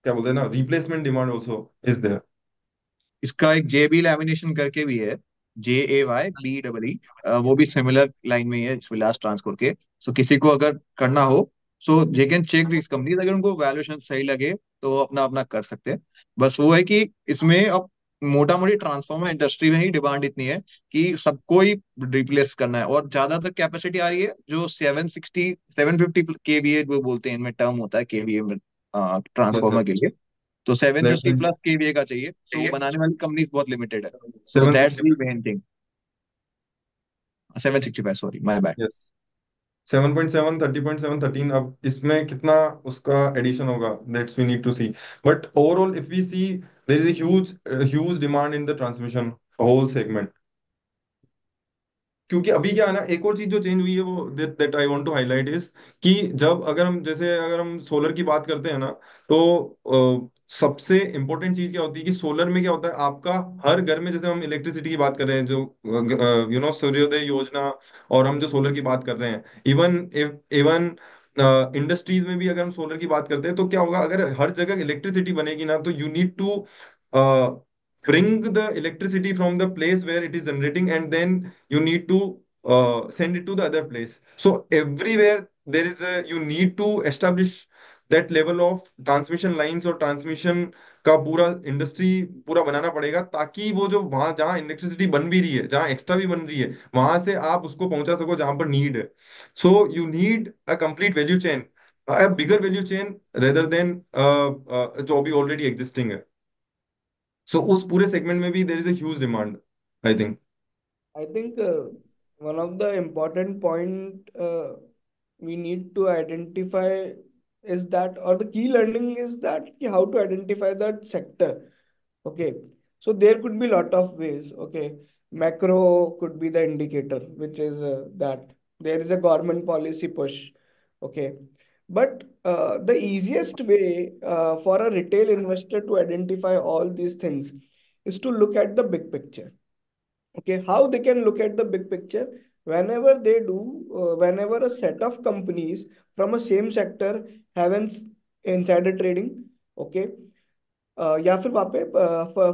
[SPEAKER 1] क्या बोलते हैं ना, replacement demand also is there.
[SPEAKER 3] इसका एक जेबी lamination करके भी है, JAYBEE, वो भी सिमिलर लाइन में ही है विलास ट्रांसकोर के। सो किसी को अगर करना हो, so they can check this companies, अगर उनको वैल्यूएशन सही लगे तो वो अपना अपना कर सकते हैं। बस वो है कि इसमें अब मोटा मोटी ट्रांसफॉर्मर इंडस्ट्री में ही डिमांड इतनी है कि सबको ही रिप्लेस करना है, और ज्यादातर कैपेसिटी आ रही है जो 750 केवीए वो बोलते हैं, इनमें टर्म होता है केवीए में
[SPEAKER 1] यस
[SPEAKER 3] ट्रांसफॉर्मर के लिए। तो
[SPEAKER 1] दैट्स
[SPEAKER 3] 750 प्लस केवीए का चाहिए, तो वो बनाने वाली कंपनीज बहुत लिमिटेड है। तो that's
[SPEAKER 1] 760,
[SPEAKER 3] the main thing. 765, sorry my bad.
[SPEAKER 1] Yes 7.7, 30.7, 13, अब इसमें कितना उसका एडिशन होगा, that's we need to see, but overall if we see there is a huge demand in the transmission whole segment. क्योंकि अभी क्या है ना, एक और चीज जो चेंज हुई है वो that I want to highlight is कि जब अगर हम सोलर की बात करते हैं ना, तो सबसे इंपॉर्टेंट चीज क्या होती है कि सोलर में क्या होता है, आपका हर घर में, जैसे हम इलेक्ट्रिसिटी की बात कर रहे हैं, जो सूर्योदय योजना, और हम जो सोलर की बात कर रहे हैं, इवन इवन इंडस्ट्रीज में भी अगर हम सोलर की बात करते हैं, तो क्या होगा, अगर हर जगह इलेक्ट्रिसिटी बनेगी ना, तो you need to bring the electricity from the place where it is generating, and then you need to send it to the other place. So everywhere there is a, you need to establish that level of transmission lines और transmission का पूरा industry पूरा बनाना पड़ेगा, ताकि वो जो वहां जहाँ इलेक्ट्रिसिटी बन भी रही है, जहाँ एक्स्ट्रा भी बन रही है, वहां से आप उसको पहुंचा सको जहां पर नीड है। सो you need a complete value chain, a bigger value chain rather than जो अभी ऑलरेडी एग्जिस्टिंग है। सो उस पूरे सेगमेंट में भी देर is a huge demand, I think.
[SPEAKER 4] I think one of the important point we need to identify is that, or the key learning is that how to identify that sector. Okay, so there could be lot of ways. Okay, macro could be the indicator, which is that there is a government policy push. Okay, but the easiest way for a retail investor to identify all these things is to look at the big picture. Okay, how they can look at the big picture? Whenever a set of companies from a same sector have an insider trading, okay, या फिर वहाँ पे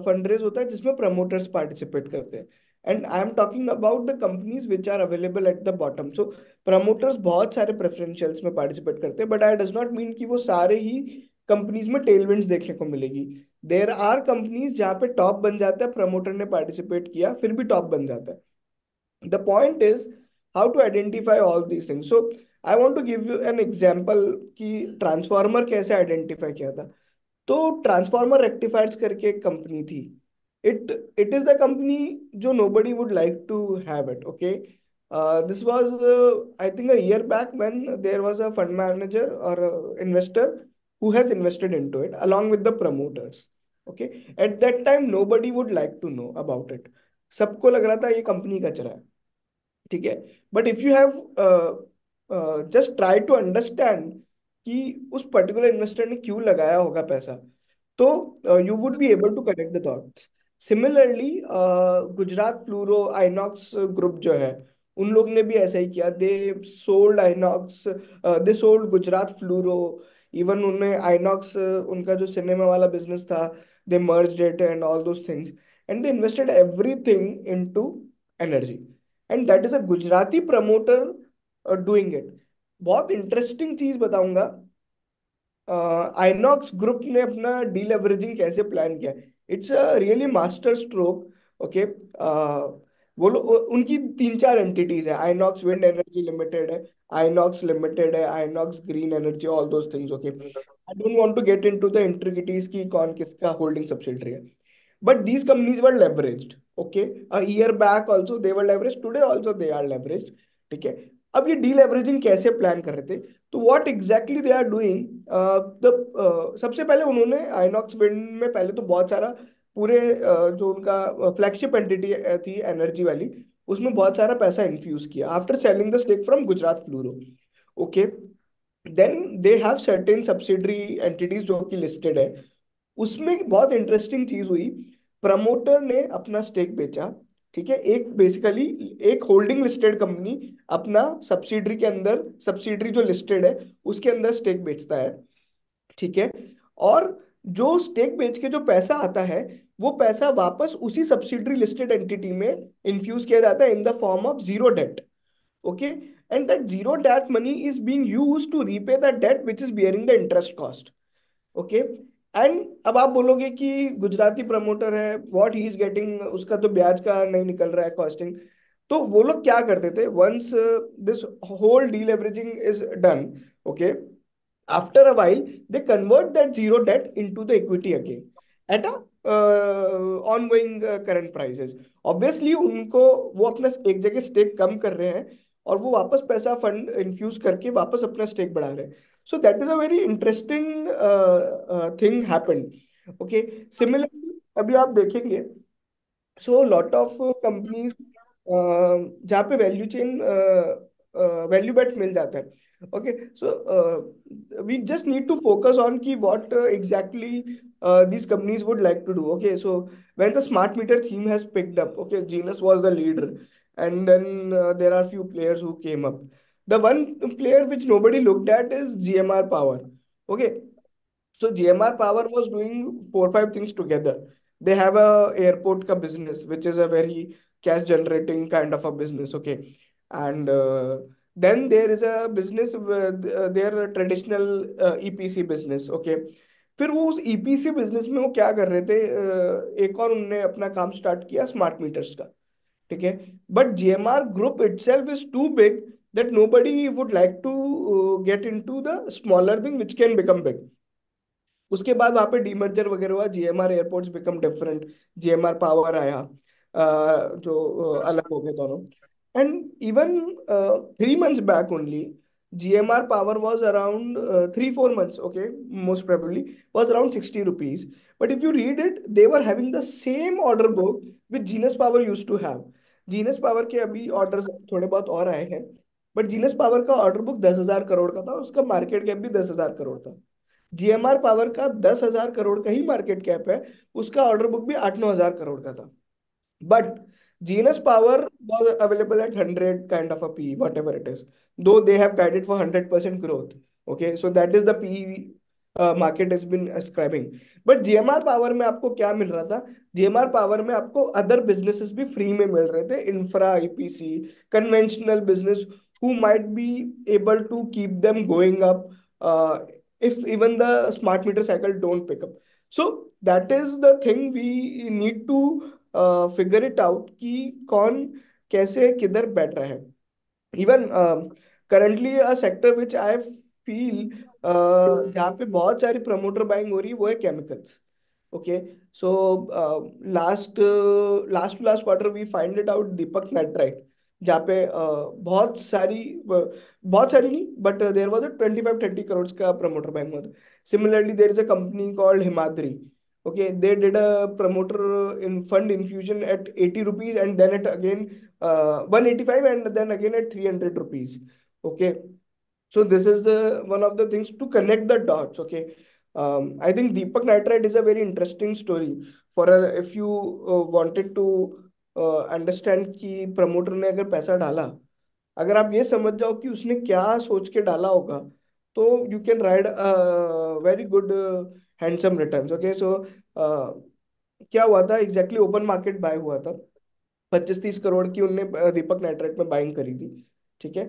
[SPEAKER 4] fund raise होता है जिसमें promoters participate करते हैं, and I am talking about the companies which are available at the bottom. So promoters बहुत सारे प्रेफरेंशियल्स में पार्टिसिपेट करते हैं, but I does not mean कि वो सारे ही कंपनीज में टेलविंड्स देखने को मिलेगी। देर आर कंपनीज जहाँ पे टॉप बन जाता है, प्रमोटर ने पार्टिसिपेट किया फिर भी टॉप बन जाता है। The point is how to identify all these things. So I want to give you an example कि ट्रांसफार्मर कैसे आइडेंटिफाई किया था। तो ट्रांसफार्मर रेक्टिफायर्स करके एक कंपनी थी। It it is the company जो nobody would like to have it. Okay, this was I think a year back when there was a fund manager और investor who has invested into it along with the promoters. Okay, at that time nobody would like to know about it, सबको लग रहा था ये company कचरा है। ठीक है, but if you have just try to understand कि उस पर्टिकुलर इन्वेस्टर ने क्यों लगाया होगा पैसा, तो you would be able to connect the dots. Similarly Gujarat fluoro Inox group जो है, उन लोग ने भी ऐसा ही किया। They sold Inox, they sold Gujarat fluoro. Even उन्हें आइनॉक्स, उनका जो सिनेमा वाला बिजनेस था, they merged it and all those things, and they invested everything into energy, and that is a Gujarati promoter doing it. बहुत इंटरेस्टिंग चीज बताऊंगा, आइनॉक्स ग्रुप ने अपना डीलेवरेजिंग कैसे प्लान किया। It's a really master stroke. Okay, वो लोग, उनकी तीन चार एंटिटीज है। आइनॉक्स विंड एनर्जी लिमिटेड है, आइनॉक्स लिमिटेड है, Inox green energy, all those things. Okay, I don't want to get into the intricacies की कौन किसका होल्डिंग सब्सिडरी है, but these companies were leveraged. Okay, a year back also they were leveraged, today also they are leveraged. ठीक है, अब ये deleveraging कैसे plan कर रहे थे? तो what exactly they are doing, the सबसे पहले उन्होंने आइनॉक्स विंड में पहले तो बहुत सारा पूरे जो उनका फ्लैगशिप एंटिटी थी एनर्जी वाली, उसमें बहुत सारा पैसा इन्फ्यूज किया after selling the stake from Gujarat Fluoro. Okay, then they have certain subsidiary entities जो कि लिस्टेड है। उसमें बहुत इंटरेस्टिंग चीज हुई, प्रमोटर ने अपना स्टेक बेचा। ठीक है, एक बेसिकली एक होल्डिंग लिस्टेड कंपनी अपना सब्सिडरी के अंदर, सब्सिडरी जो लिस्टेड है उसके अंदर स्टेक बेचता है। ठीक है, और जो स्टेक बेच के जो पैसा आता है, वो पैसा वापस उसी सब्सिडरी लिस्टेड एंटिटी में इन्फ्यूज किया जाता है in the form of zero debt. Okay, and that zero debt money is being used to repay the debt which is bearing the interest cost. Okay, and अब आप बोलोगे कि Gujarati promoter है, what he is getting, उसका तो ब्याज का नहीं निकल रहा है कॉस्टिंग। तो वो लोग क्या करते थे, once this whole deleveraging is done, okay, after a while they convert that zero debt into the equity again at a ongoing current prices। obviously उनको, वो अपना एक जगह स्टेक कम कर रहे हैं और वो वापस पैसा फंड इन्फ्यूज करके वापस अपना स्टेक बढ़ा रहे हैं। So that is a very interesting thing happened. Okay, similarly अभी आप देखेंगे, सो लॉट ऑफ कंपनीज जहाँ पे वैल्यू चेन वैल्यू बेट मिल जाता है। Okay, so we just need to focus on की what exactly these companies would like to do। Okay, so when the smart meter theme has picked up, okay, Genus was the leader, and then there are few players who came up. The one player which nobody looked at is GMR Power। Okay, so GMR Power was doing four five things together. They have a airport ka business, which is a very cash generating kind of a business. Okay, and then there is a business with their traditional EPC business। Okay, फिर वो उस EPC business में वो क्या कर रहे थे, एक और उनने अपना काम स्टार्ट किया स्मार्ट मीटर्स का। ठीक है, but GMR group itself is too big that nobody would like to get into the smaller thing which can become big. उसके बाद वहां पे डीमर्जर वगैरह हुआ, GMR airports become different, GMR power आया, जो अलग हो गए दोनों। And even 3 months back only GMR power was around 3 4 months, okay, most probably was around 60 rupees। But if you read it, they were having the same order book which Genus Power used to have। Genus Power के अभी orders थोड़े बहुत और आए हैं, but Genus Power का order book 10,000 crore का था, उसका मार्केट कैप भी 10,000 करोड़ था। GMR पावर का 10,000 करोड़ का ही मार्केट कैप है, उसका ऑर्डर बुक भी 8 9 हजार करोड़ का था। But Genus Power was available at 100 kind of a PE, whatever it is. Though they have guided for 100% growth. Okay, so that is the PE market has been ascribing. But GMR Power में आपको क्या मिल रहा था? GMR Power में आपको other businesses भी free में मिल रहे थे, infra, EPC, conventional business, who might be able to keep them going up if even the smart meter cycle don't pick up। So that is the thing we need to figure it out कि कौन कैसे किधर बैठ रहा है। Even currently a sector which I feel जहाँ पे बहुत सारी प्रमोटर बाइंग हो रही है वो है chemicals. Okay, so last to last quarter we find it out Deepak Nitrite, जहाँ पे बहुत सारी नहीं, but there was a 25 30 crore का प्रमोटर बाइंग हुआ था। Similarly there is a company called Himadri. Okay, they did a promoter in fund infusion at 80 rupees and then it again 185 and then again at 300 rupees। Okay, so this is the one of the things to connect the dots। Okay, I think Deepak Nitrite is a very interesting story for if you wanted to understand कि promoter ने अगर पैसा डाला, अगर आप ये समझ जाओ कि उसने क्या सोच के डाला होगा, तो you can ride very good handsome returns. Okay, so क्या हुआ था एग्जैक्टली, ओपन मार्केट बाय हुआ था, 25 30 करोड़ की उनने दीपक नाइट्राइट में बाइंग करी थी। ठीक है,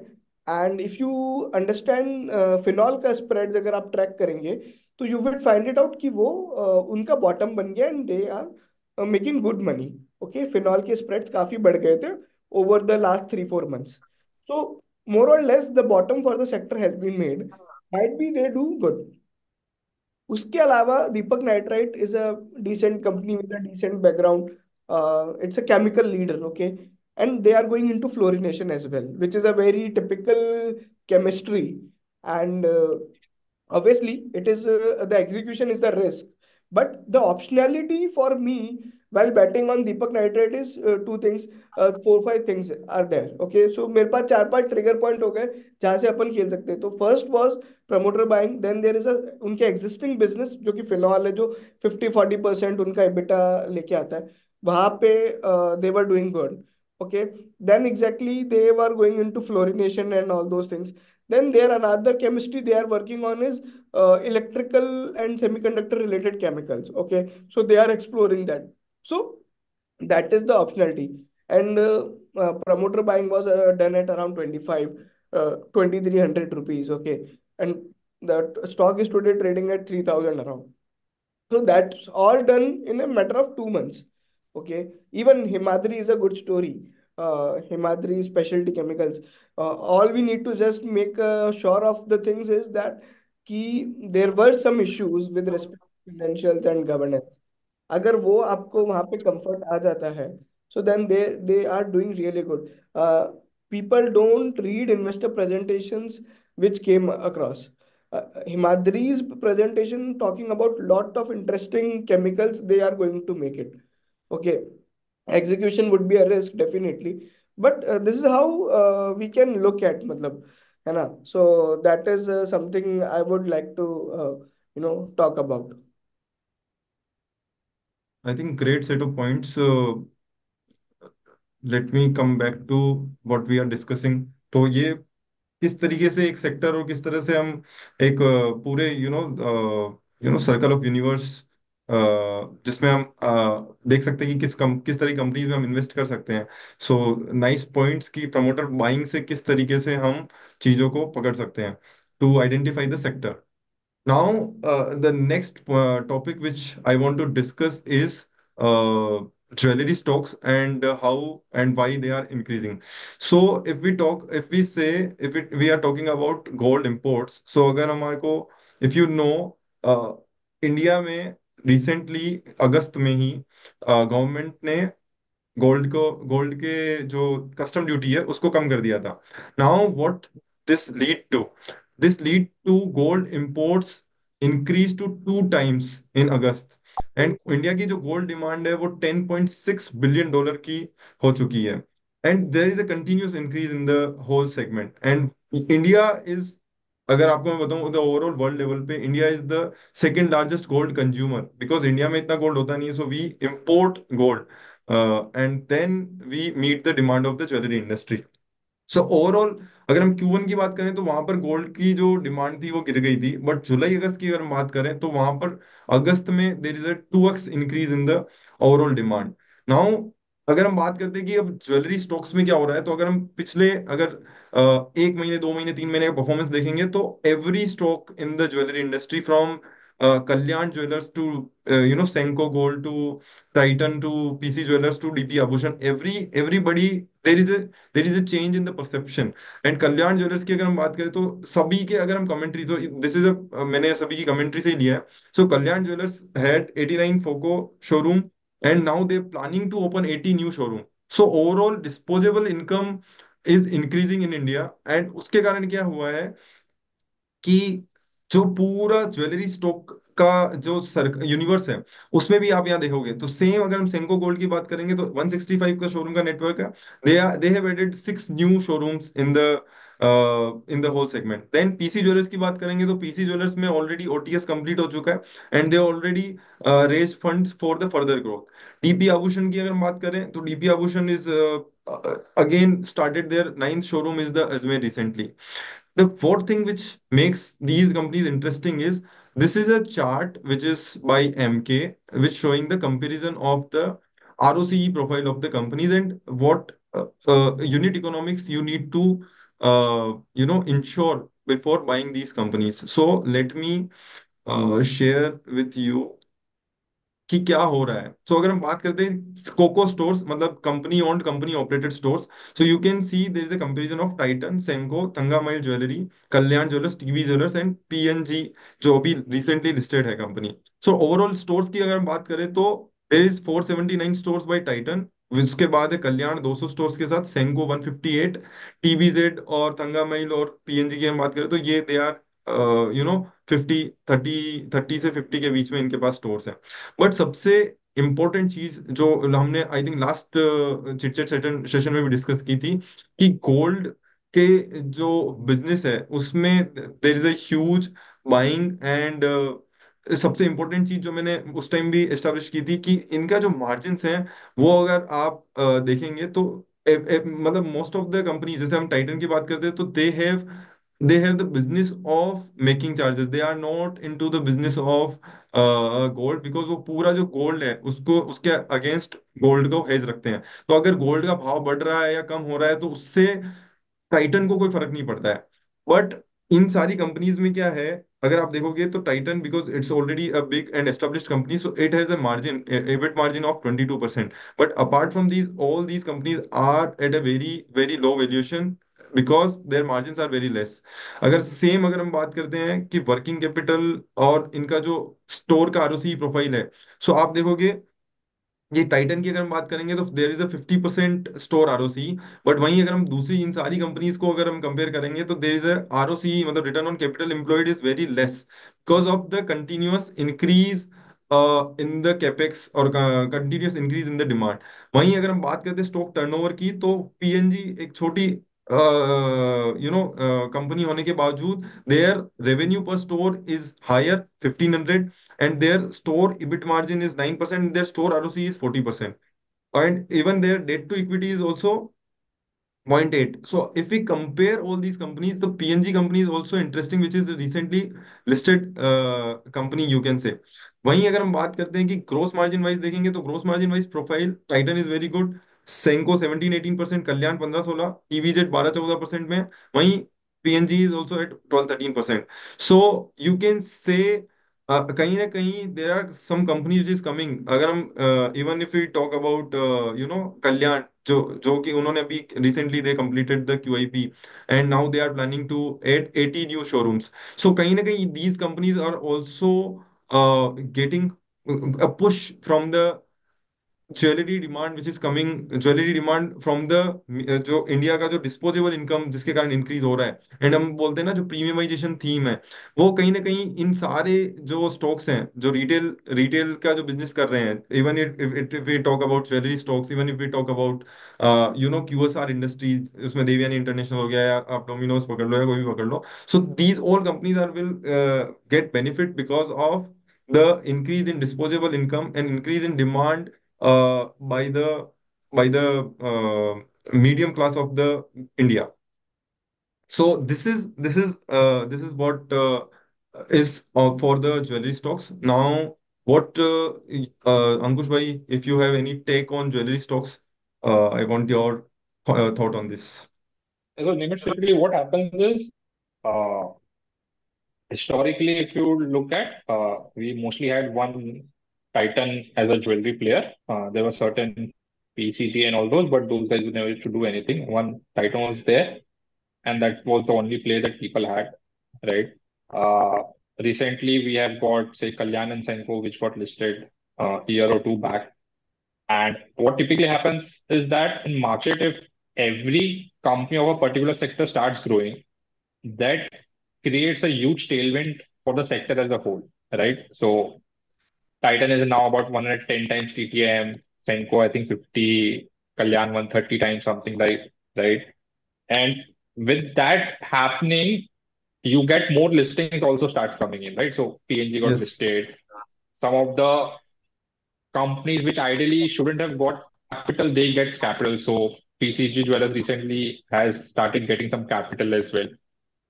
[SPEAKER 4] and if you understand phenol का स्प्रेड अगर आप ट्रैक करेंगे, तो you will find it out कि वो उनका बॉटम बन गया and they are making good money. Okay, phenol के स्प्रेड्स काफी बढ़ गए थे over the last 3 4 months। So more or less the bottom for the sector has been made, might be they do good। उसके अलावा Deepak nitrite is a decent company with a decent background, it's a chemical leader. Okay, and they are going into fluorination as well, which is a very typical chemistry. And obviously it is the execution is the risk, but the optionality for me while betting on Deepak Nitrite is two things, four five things are there. Okay, so मेरे पास चार पांच trigger point हो गए जहां से अपन खेल सकते हैं. तो first was promoter buying, then there is a उनके एग्जिस्टिंग बिजनेस जो कि फिनॉल है, जो 50-40% उनका एबिटा लेके आता है, वहां पे they were doing good. Okay, then exactly they were going into fluorination and all those things. Then there another chemistry they are working on is electrical and semiconductor related chemicals. Okay, so they are exploring that. So that is the optionality. And promoter buying was done at around 2300 rupees. Okay, and the stock is today trading at 3000 around. So that's all done in a matter of 2 months. Okay. Even Himadri is a good story. Himadri specialty chemicals. All we need to just make sure of the things is that there were some issues with respect to financials and governance. अगर वो आपको वहां पे comfort आ जाता है, so then they are doing really good. People don't read investor presentations which came across. Himadri's presentation talking about lot of interesting chemicals, they are going to make it. Okay, execution would be a risk definitely, but this is how we can look at matlab, है ना. So that is something I would like to talk about.
[SPEAKER 1] I think great set of points. Let me come back to what we are discussing. तो ये किस तरीके से एक sector और किस तरह से हम एक पूरे सर्कल ऑफ यूनिवर्स जिसमें हम देख सकते हैं कि किस तरह की कंपनीज में हम इन्वेस्ट कर सकते हैं. सो नाइस पॉइंट्स की प्रमोटर बाइंग से किस तरीके से हम चीजों को पकड़ सकते हैं to identify the sector. Now, the next topic which I want to discuss is jewelry stocks and how and why they are increasing. So, if we say, we are talking about gold imports. So, अगर हमारे को, if you know, India में recently अगस्त में ही government ने gold के जो custom duty है उसको कम कर दिया था. Now what this lead to this lead to gold imports increase to 2 times in August. And India की जो गोल्ड डिमांड है वो $10.6 billion की हो चुकी है. And there is a continuous increase in the whole segment. And India is, अगर आपको मैं बताऊं, द ओवरऑल वर्ल्ड लेवल पे India is the second largest gold consumer, because India में इतना गोल्ड होता नहीं है, so we import gold and then we meet the demand of the jewelry industry. So overall अगर हम Q1 की बात करें तो वहां पर गोल्ड की जो डिमांड थी वो गिर गई थी, बट जुलाई अगस्त की अगर हम बात करें तो वहां पर अगस्त में there is a 2x increase in the overall demand. Now अगर हम बात करते हैं कि अब ज्वेलरी स्टॉक्स में क्या हो रहा है, तो अगर हम पिछले अगर 1 महीने 2 महीने 3 महीने का परफॉर्मेंस देखेंगे तो every stock in the jewellery industry from Kalyan Jewelers to Senco Gold to Titan to PC Jewelers to DP Abhushan, everybody there is a change in the perception. And Kalyan jewellers की अगर हम बात करें तो सभी के अगर हम कमेंट्री, तो दिस इज अ मैंने सभी की कमेंट्री से ही लिया है. So Kalyan jewellers had 89 FOCO showroom and now they planning to open 80 new showroom. So overall disposable income is increasing in India. And उसके कारण क्या हुआ है कि जो पूरा ज्वेलरी स्टॉक का जो यूनिवर्स है उसमें भी आप यहाँ देखोगे तो सेम, अगर हम सेंको गोल्ड की बात करेंगे तो 165 का शोरूम का नेटवर्क है. They have added 6 new showrooms in the whole segment. Then PC jewellers की बात करेंगे तो पीसी ज्वेलर्स में ऑलरेडी ओटीएस कंप्लीट हो चुका है and they already raise funds for the further growth. DP Aabhushan की अगर हम बात करें तो DP Aabhushan is again started their ninth showroom is the Ajmer recently. The fourth thing which makes these companies interesting is this is a chart which is by MK, which showing the comparison of the ROCE profile of the companies and what unit economics you need to ensure before buying these companies. So let me share with you कि क्या हो रहा है. सो अगर हम बात करते हैं कोको स्टोर्स, मतलब company owned company operated stores, so you can see there is a comparison of Titan, Senco, Thangamayil jewellery, Kalyan jewellers, TV jewellers and PNG जो अभी रिसेंटली लिस्टेड है कंपनी. सो ओवरऑल स्टोर्स की अगर हम बात करें तो there is 479 stores by Titan, उसके बाद है कल्याण 200 स्टोर्स के साथ, सेंको 158, टीबीजेड और थंगामैल और पीएनजी की हम बात करें तो ये दे आर 50, 30 से 50 के बीच में इनके पास स्टोर्स हैं। बट सबसे इम्पोर्टेंट चीज जो हमने I think last chit chat session session में भी डिस्कस की थी कि गोल्ड के जो बिजनेस है उसमें देर is a huge buying and सबसे इम्पोर्टेंट चीज जो मैंने उस टाइम भी एस्टेब्लिश की थी कि इनका जो मार्जिन्स हैं वो अगर आप देखेंगे तो मतलब मोस्ट ऑफ द कंपनी, जैसे हम टाइटन की बात करते हैं तो they have the business of making charges, they are not into the business of gold, because वो पूरा जो गोल्ड है उसको उसके अगेंस्ट गोल्ड को हेज रखते हैं। तो अगर गोल्ड का भाव बढ़ रहा है या कम हो रहा है तो उससे टाइटन को कोई फर्क नहीं पड़ता है। बट इन सारी कंपनीज में क्या है, अगर आप देखोगे तो Titan, because it's already a big and established company, so it has a margin, EBIT margin of 22%। But apart from these, all these companies are at a very very low valuation because their margins are very less. अगर हम बात करते हैं कि working capital और इनका जो store का आरओसी प्रोफाइल है, सो आप देखोगे ये टाइटन की अगर हम बात करेंगे तो there is a 50% store ROC. But वहीं अगर हम दूसरी इन सारी कंपनीज को अगर हम कंपेयर करेंगे तो देर इज अ आरओसी, मतलब return on capital employed, is very less because of the continuous increase in the capex और continuous increase in the demand. वहीं अगर हम बात करते हैं स्टॉक टर्नओवर की तो पीएनजी एक छोटी कंपनी होने के बावजूद their revenue per store is higher 1500, and their store EBIT margin is 9%, their store ROC is 40%, and even their debt to equity is also 0.8. So if we compare all these companies, the PNG company is also interesting, which is a recently listed company you can say. वहीं अगर हम बात करते हैं कि gross margin wise देखेंगे तो gross margin wise profile Titan is very good, Senco 17-18%, Kalyan 15-16, TBZ 12-14% में, वहीं PNG is also at 12-13%। So you can say कहीं ना कहीं there are some company which is coming. अगर हम even if we talk about Kalyan, जो कि उन्होंने अभी recently they completed the QIP and now they are planning to add 80 new showrooms. So कहीं ना कहीं these companies are also getting a push from the jewellery demand which is coming, jewellery demand from the जो India का जो disposable income जिसके कारण increase हो रहा है। एंड हम बोलते हैं ना जो प्रीमियमाइजेशन थीम है, वो कहीं ना कहीं इन सारे जो स्टॉक्स हैं जो रिटेल रिटेल का जो बिजनेस कर रहे हैं, even if we talk about jewellery stocks, even if we talk about QSR industries, उसमें देवयानी इंटरनेशनल हो गया या आप डोमिनोज पकड़ लो या कोई भी पकड़ लो, so these all companies are will get benefit because of the increase in disposable income and increase in demand by the medium class of the India. So this is what is for the jewelry stocks. Now, what Ankush bhai, if you have any take on jewelry stocks, I want your thought on this.
[SPEAKER 2] So, Nimish, typically what happens is, uh, historically, if you look at, we mostly had one Titan as a jewelry player. There were certain PCG and all those, but those guys never used to do anything. One Titan was there, and that was the only play that people had, right? Uh, Recently, we have got, say, Kalyan and Senko, which got listed a year or two back. And what typically happens is that in market, if every company of a particular sector starts growing, that creates a huge tailwind for the sector as a whole, right? So Titan is now about 110 times TTM, Senko, I think 50, Kalyan 130 times, something like, right? And with that happening, you get more listings also starts coming in, right? So PNG got
[SPEAKER 1] Yes.
[SPEAKER 2] listed. Some of the companies which ideally shouldn't have got capital, they get capital. So PCG Jewelers recently has started getting some capital as well.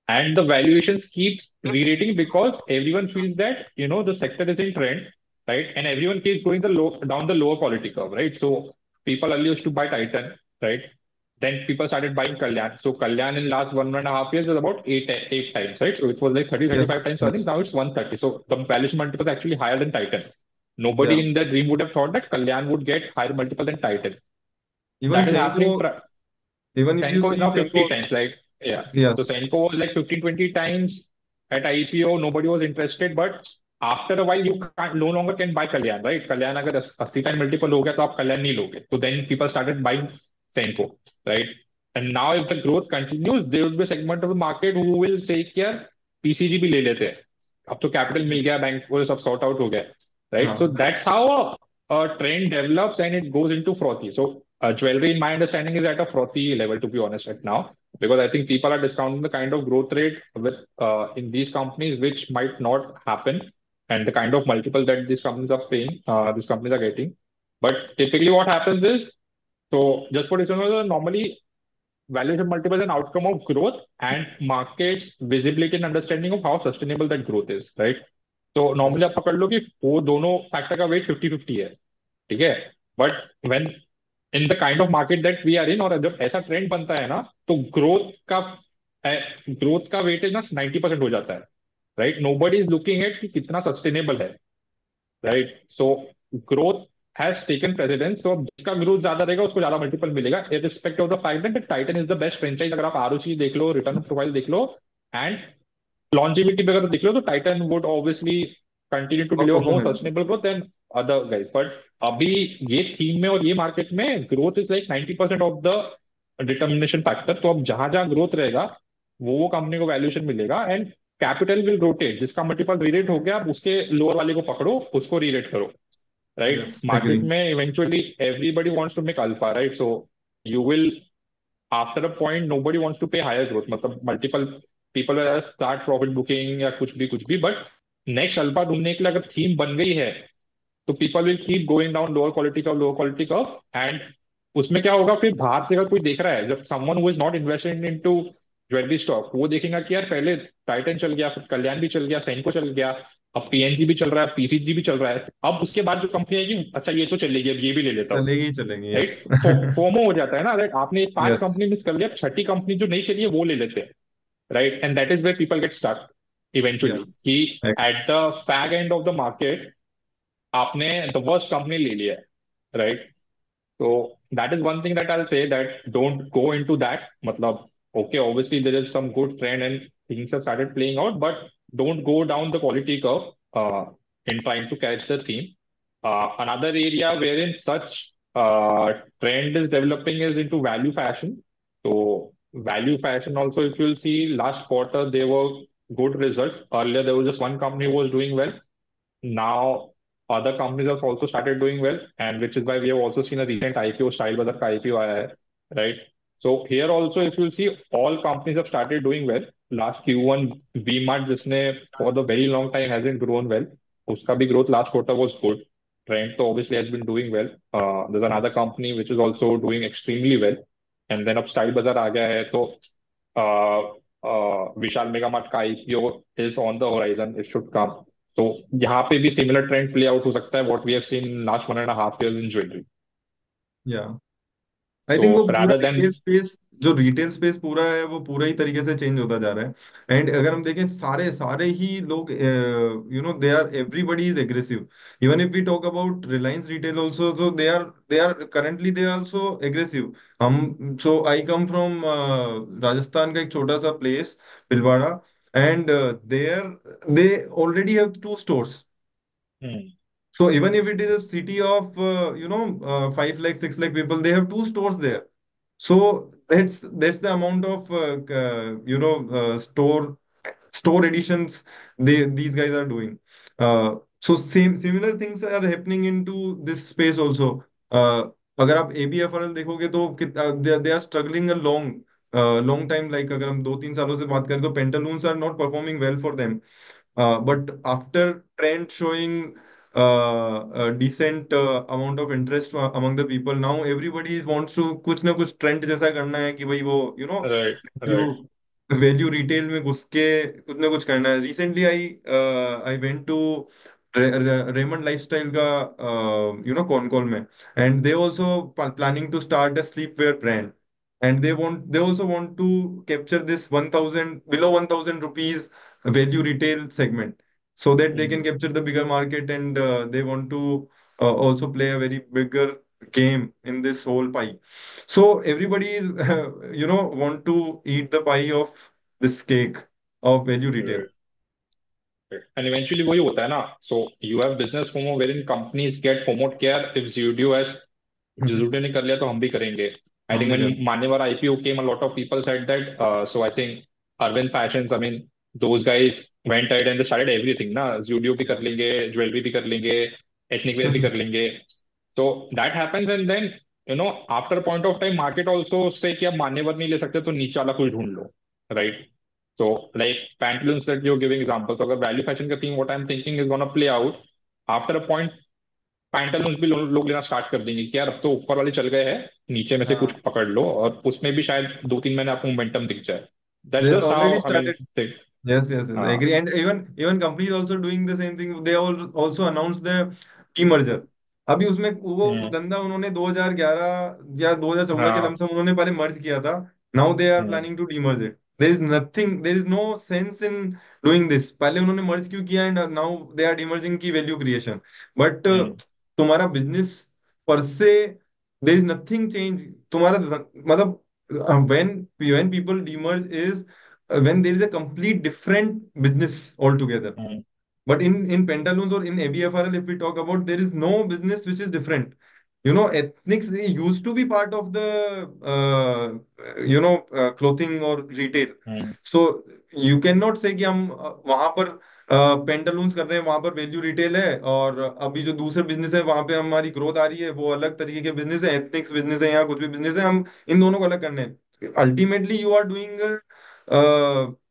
[SPEAKER 2] And the valuations keeps re-rating because everyone feels that, the sector is in trend, right? And everyone keeps going down the lower quality curve, right? So people earlier used to buy Titan, right? Then people started buying Kalyan. So Kalyan in last 1.5 years is about eight times, right? So it was like 30, 35
[SPEAKER 1] Yes.
[SPEAKER 2] times earnings.
[SPEAKER 1] Yes.
[SPEAKER 2] Now it's 130. So the valuation multiple is actually higher than Titan. Nobody
[SPEAKER 1] Yeah.
[SPEAKER 2] in their dream would have thought that Kalyan would get higher multiple than Titan.
[SPEAKER 1] Even
[SPEAKER 2] That is happening.
[SPEAKER 1] Senko, even if you
[SPEAKER 2] Senko is
[SPEAKER 1] see
[SPEAKER 2] now 50
[SPEAKER 1] Senko,
[SPEAKER 2] times, like, yeah. So
[SPEAKER 1] yes.
[SPEAKER 2] Senko was like 15, 20 times at IPO. Nobody was interested. But after a while you can't no longer can buy Kalyan, right? Kalyan अगर 80 time multiple हो गया तो आप Kalyan नहीं लोगे. So then people started buying Senko, right? And now if the growth continues, there will be a segment of the market who will say कि यार PCG भी ले लेते हैं. अब तो कैपिटल मिल गया, बैंक को सब सॉर्ट आउट हो गया, right? So
[SPEAKER 1] हाँ
[SPEAKER 2] that's how a trend develops and it goes into frothy. So jewelry, in my understanding, is at a frothy level, to be honest, right now, because I think people are discounting the kind of growth rate with in these companies, which might not happen, and the kind of multiple that these companies are paying, these companies are getting. But typically, what happens is, so just for example, normally valuation multiple is an outcome of growth and markets visibility and understanding of how sustainable that growth is, right? तो normally आप
[SPEAKER 1] yes
[SPEAKER 2] पकड़ लो कि वो दोनों factor का wait 50-50 है, ठीक है. But when in the kind of market that we are in, और जब ऐसा ट्रेंड बनता है ना, तो ग्रोथ का वेटेज ना 90% हो जाता है, right. Nobody is looking at कि कितना सस्टेनेबल है, right. So growth has taken precedence. तो अब जिसका ग्रोथ ज्यादा रहेगा उसको ज्यादा मल्टीपल मिलेगा, irrespective of the fact that Titan is the best franchise. अगर आप आरओसी देख लो, रिटर्न प्रोफाइल देख लो, एंड longevity पे अगर देख लो, तो Titan would obviously continue to deliver more
[SPEAKER 1] performing
[SPEAKER 2] sustainable growth then other guys. But अभी ये थीम में और ये मार्केट में growth is like 90% of the determination factor. तो अब जहां जहां ग्रोथ रहेगा वो कंपनी को वैल्यूएशन मिलेगा, एंड कैपिटल विल रोटेट. जिसका मल्टीपल रीरेट हो गया, आप उसके लोअर वाले को पकड़ो, उसको रीरेट करो, राइट.
[SPEAKER 1] yes
[SPEAKER 2] मार्केट
[SPEAKER 1] agree
[SPEAKER 2] में eventually everybody wants to make alpha, right. So you will after a point nobody wants to pay higher growth. मतलब multiple people start profit booking या कुछ भी बट नेक्स्ट अल्फा ढूंढने के लिए अगर theme बन गई है, तो people will keep going down lower quality curve. And उसमें क्या होगा, फिर बाहर से अगर कोई देख रहा है, जब someone who is not invested into jewellery stock, वो देखेगा कि यार पहले टाइटन चल गया, फिर कल्याण भी चल गया, सेंको चल गया, अब पीएनजी भी चल रहा है, पीसीजी भी चल रहा है, अब उसके बाद जो कंपनी आएगी, अच्छा ये तो चलेगी, अब ये भी ले लेता हूँ,
[SPEAKER 1] चलेंगे
[SPEAKER 2] राइट.
[SPEAKER 1] यस
[SPEAKER 2] फोमो हो जाता है ना, राइट. आपने पांच
[SPEAKER 1] यस
[SPEAKER 2] कंपनी मिस कर लिया, छठी कंपनी जो नहीं चली है वो ले लेते हैं, right. And that is where people get stuck eventually,
[SPEAKER 1] yes
[SPEAKER 2] कि at the fag end of the market आपने द वर्स्ट कंपनी ले लिया है, right. So that is one thing that I'll say, that don't go into that. Matlab, okay, obviously there is some good trend and things have started playing out, but don't go down the quality curve in trying to catch the theme. Another area wherein such trend is developing is into value fashion. So value fashion also, if you'll see last quarter, there were good results. Earlier, there was just one company who was doing well. Now, other companies have also started doing well, and which is why we have also seen a recent IPO, Style Bazaar का IPO आया है, right? So here also, if you see, all companies have started doing well. Last Q1, V-Mart, जिसने for the very long time hasn't grown well, उसका भी growth last quarter was good. Trend तो obviously has been doing well. There's another
[SPEAKER 1] yes
[SPEAKER 2] company which is also doing extremely well, and then अब Style Bazaar आ गया है, तो विशाल mega mart का IPO is on the horizon. It should come. तो यहाँ पे भी सिमिलर ट्रेंड प्ले आउट हो सकता है, what we have seen last 1.5 years in jewellery.
[SPEAKER 1] या आई
[SPEAKER 2] सो
[SPEAKER 1] थिंक वो पूरा
[SPEAKER 2] रादर देन
[SPEAKER 1] रिटेल स्पेस, जो रिटेल स्पेस पूरा है वो पूरा ही तरीके से चेंज होता जा रहा है. एंड अगर हम देखें सारे सारे ही लोग they are everybody is aggressive. Even if we talk about Reliance retail also, so they are currently they are also aggressive. Hmm so I come from Rajasthan का एक छोटा सा place Bhilwara, and they already have 2 stores. So even if it is a city of 5 lakh 6 lakh people, they have 2 stores there. So that's the amount of store additions these guys are doing. So similar things are happening into this space also. अगर आप ABFRL देखोगे तो they are struggling a long time. Like अगर हम 2-3 सालों से बात करें तो Pantaloons are not performing well for them. But after trend showing a decent amount of interest among the people, now everybody wants to कुछ ना कुछ ट्रेंड जैसा करना है कि भाई वो
[SPEAKER 2] right
[SPEAKER 1] value
[SPEAKER 2] right
[SPEAKER 1] value retail में घुस के कुछ ना कुछ करना है. Recently I went to Raymond lifestyle का कॉन कॉल में, and they also planning to start a sleepwear brand. And they also want to capture this 1000 below 1000 rupees value retail segment, so that they can capture the bigger market, and they want to also play a very bigger game in this whole pie. So everybody is want to eat the pie of this cake of value retail.
[SPEAKER 2] Right. And eventually वही होता है ना. So you have business FOMO wherein companies get FOMOed care if Zudio has. Zudio ने कर लिया तो हम भी करेंगे. आई
[SPEAKER 1] हम
[SPEAKER 2] थिंक
[SPEAKER 1] भी
[SPEAKER 2] व्हेन
[SPEAKER 1] कर
[SPEAKER 2] Manyavar IPO came a lot of people said that. So I think Arvind fashions, I mean those guys went ahead and they started everything ना. ज़ूडियो भी कर लेंगे, ज्वेलरी भी कर लेंगे, एथनिक वेयर भी कर लेंगे. So that happens, and then after a point of time market also say कि आप मान्यवर नहीं ले सकते तो नीचे वाला कोई ढूंढ लो, right? So like pantaloons that you're giving example, तो अगर value fashion का theme what I'm thinking is gonna play out after a point. Pantaloons भी लोग लेना स्टार्ट कर देंगे कि यार अब तो ऊपर वाले चल गए हैं, नीचे में से कुछ
[SPEAKER 1] हाँ,
[SPEAKER 2] पकड़ लो, और उसमें भी शायद 2-3 महीने आपको मोमेंटम दिख जाए. That's
[SPEAKER 1] they
[SPEAKER 2] just
[SPEAKER 1] already
[SPEAKER 2] how I mean
[SPEAKER 1] started.
[SPEAKER 2] Think.
[SPEAKER 1] Yes, yes, yes. I
[SPEAKER 2] हाँ.
[SPEAKER 1] agree. And even companies also doing the same thing. They all also announced the key merger. अभी उसमें वो
[SPEAKER 2] हम्म.
[SPEAKER 1] धंधा उन्होंने 2011 या 2014 के
[SPEAKER 2] हाँ.
[SPEAKER 1] लमसम उन्होंने पहले मर्ज किया था. Now they are
[SPEAKER 2] hmm.
[SPEAKER 1] planning to demerge it. There is nothing, there is no sense in doing this. पहले उन्होंने मर्ज क्यों किया and now they are demerging की value creation. But
[SPEAKER 2] हम्म.
[SPEAKER 1] तुम्हारा business per se there is nothing change. तुम्हारा मतलब when people demerge is when there is a complete different business altogether.
[SPEAKER 2] Hmm.
[SPEAKER 1] But in Pantaloons or in ABFRL, if we talk about, there is no business which is different. Ethnics used to be part of the clothing or retail.
[SPEAKER 2] Hmm.
[SPEAKER 1] So you cannot say कि हम वहां पर Pantaloons कर रहे हैं, वहां पर value retail है, और अभी जो दूसरे बिजनेस है वहां पे हमारी ग्रोथ आ रही है, वो अलग तरीके के बिजनेस है, एथनिक्स बिजनेस है या कुछ भी बिजनेस है, हम इन दोनों को अलग करने हैं. Ultimately you are doing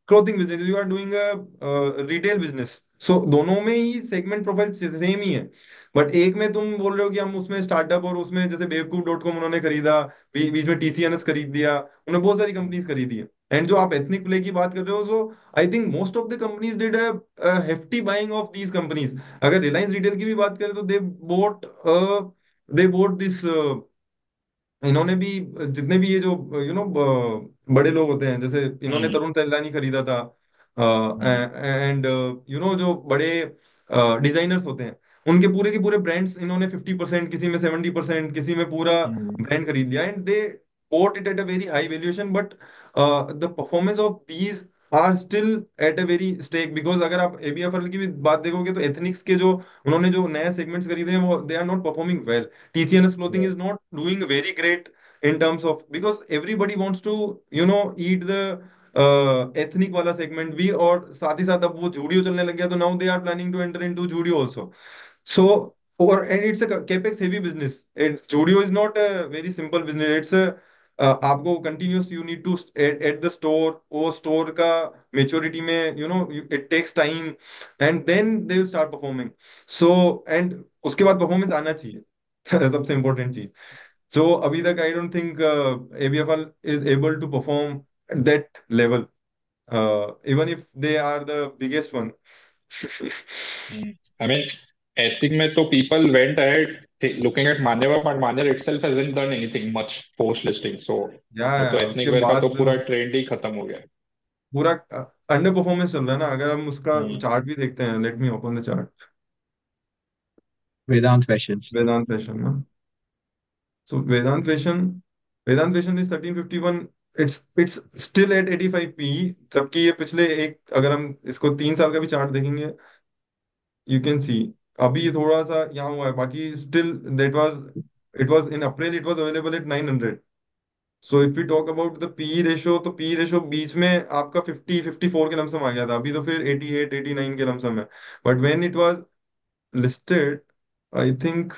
[SPEAKER 1] clothing business, you are doing retail business. So दोनों में ही सेगमेंट प्रोफाइल सेम ही है. बट एक में तुम बोल रहे हो कि हम उसमें स्टार्टअप, और उसमें जैसे बेवकूफ.com उन्होंने खरीदा, बीच में TCNS खरीद दिया, उन्होंने बहुत सारी कंपनीज खरीदी है. एंड जो आप एथनिक प्ले की बात कर रहे हो, so I think most of the companies did a hefty buying of these companies. अगर रिलायंस रिटेल की भी बात करें तो दे बोट दिस. इन्होंने भी जितने भी ये जो बड़े लोग होते हैं, जैसे इन्होंने
[SPEAKER 2] हम्म.
[SPEAKER 1] तरुण तैलानी खरीदा था.
[SPEAKER 2] हम्म.
[SPEAKER 1] एंड जो बड़े डिजाइनर्स होते हैं, उनके पूरे के पूरे ब्रांड्स इन्होंने 50%, किसी में 70%, किसी में पूरा
[SPEAKER 2] हम्म.
[SPEAKER 1] ब्रांड खरीद लिया. And they bought it at a very high valuation, but the performance of these are still at a very stake. Because अगर आप ABFRL की भी बात देखोगे तो एथनिक्स के जो उन्होंने जो नए सेगमेंट्स खरीदे हैं, वो they are not performing well. TCNS clothing is not doing very great in terms of, because everybody wants to eat the ethnic वाला segment भी, और साथ ही साथ अब वो जूडियो चलने लग गया, तो now they are planning to enter into Judio also. So and it's a capex heavy business. Judio is not a very simple business. It's a आपको continuous you need to at the store, वो store का maturity में it takes time, and then they will start performing. So and उसके बाद performance आना चाहिए. सबसे important चीज. So अभी तक I don't think ABFL is able to perform at that level, even if they are the biggest one.
[SPEAKER 2] I mean, ethic में तो people went ahead looking at Manyavar, but Manyavar itself hasn't done anything much post listing. So वो तो
[SPEAKER 1] उसके
[SPEAKER 2] ethnic wear का
[SPEAKER 1] बाद
[SPEAKER 2] तो पूरा trend ही खत्म हो गया.
[SPEAKER 1] पूरा अंडर परफॉर्मेंस चल रहा है ना. अगर हम उसका
[SPEAKER 2] हम्म.
[SPEAKER 1] चार्ट भी देखते हैं, let me open the chart.
[SPEAKER 3] Vedant fashion.
[SPEAKER 1] Vedant fashion ना. So Vedant fashion is 1351. It's still at 85 PE, जबकि ये पिछले एक, अगर हम इसको 3 साल का भी चार्ट देखेंगे, यू कैन सी अभी ये थोड़ा सा यहाँ हुआ है, बाकी still that was, it was in April, it was available at 900. So if you talk about the P ratio, तो पी रेशो बीच में आपका 50-54 के लमसम आ गया था, अभी तो फिर 88-89 के लमसम है. But when it was listed, I think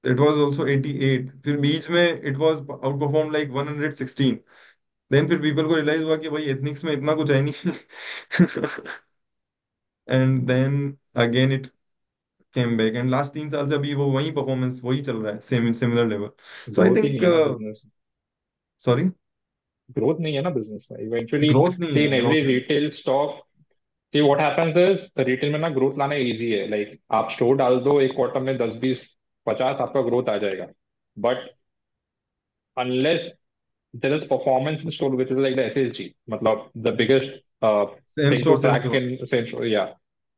[SPEAKER 1] it was also 88. फिर बीच में it was outperform like 116. Then फिर पीपल को रियलाइज हुआ कि भाई एथनिक्स में इतना कुछ है नहीं. And then again it came back, and last 3 साल से अभी वो वही परफॉर्मेंस वही चल रहा है, सेम सिमिलर लेवल. सो आई
[SPEAKER 2] ग्रोथ ही नहीं
[SPEAKER 1] थिंक,
[SPEAKER 2] है ना बिजनेस.
[SPEAKER 1] सॉरी,
[SPEAKER 2] ग्रोथ नहीं है ना बिजनेस में इवेंचुअली.
[SPEAKER 1] ग्रोथ नहीं
[SPEAKER 2] सी
[SPEAKER 1] है,
[SPEAKER 2] इन
[SPEAKER 1] ग्रोथ
[SPEAKER 2] एवरी
[SPEAKER 1] नहीं है.
[SPEAKER 2] Retail stock, see what happens is retail में ना ग्रोथ लाना इजी है. लाइक आप स्टोर डाल दो एक क्वार्टर में 10-20-50 आपका ग्रोथ आ जाएगा. But unless there is performance in store which is like the SSG, matlab the biggest
[SPEAKER 1] same
[SPEAKER 2] thing to
[SPEAKER 1] store sales
[SPEAKER 2] track
[SPEAKER 1] growth.
[SPEAKER 2] in same store, yeah.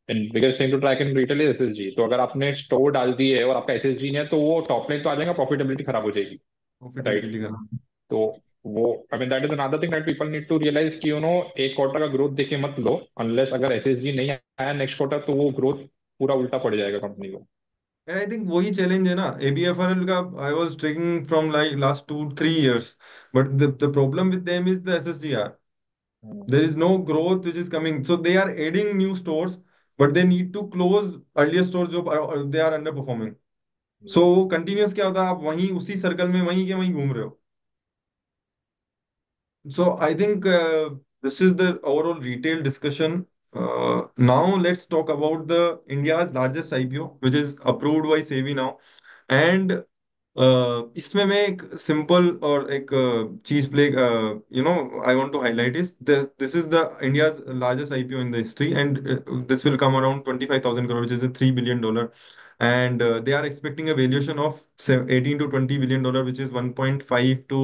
[SPEAKER 2] And biggest thing to track in retail is SSG. तो अगर आपने store डाल दी है और आपका SSG नहीं है तो वो टॉप लाइन तो आ जाएगा, प्रॉफिटेबिलिटी खराब हो जाएगी. राइट.
[SPEAKER 1] प्रॉफिटेबिलिटी का.
[SPEAKER 2] तो वो I mean that is another thing that people need to realise कि एक क्वार्टर का ग्रोथ देख के मत लो, अनलेस अगर एसएसजी नहीं आया नेक्स्ट क्वार्टर तो वो ग्रोथ पूरा उल्टा पड़ जाएगा कंपनी को।
[SPEAKER 1] एंड आई थिंक वही चैलेंज है ना एबीएफआरएल का। I was tracking from like last 2 3 years, but the problem with them is the SSGR.
[SPEAKER 2] Hmm,
[SPEAKER 1] There is no growth which is coming, so they are adding new stores, but they need to close earlier stores जो they are underperforming. So
[SPEAKER 2] hmm,
[SPEAKER 1] continuous क्या होता है, आप वहीं उसी circle में वहीं के वहीं घूम रहे हो. So I think this is the overall retail discussion. Now let's talk about the India's largest IPO, which is approved by SEBI now. And इसमें मैं एक सिंपल और एक चीज play I want to highlight is this is the India's largest IPO in the history and this will come around 25,000 crore, which is a $3 billion. And they are expecting a valuation of 18 to 20 billion dollar, which is 1.5 to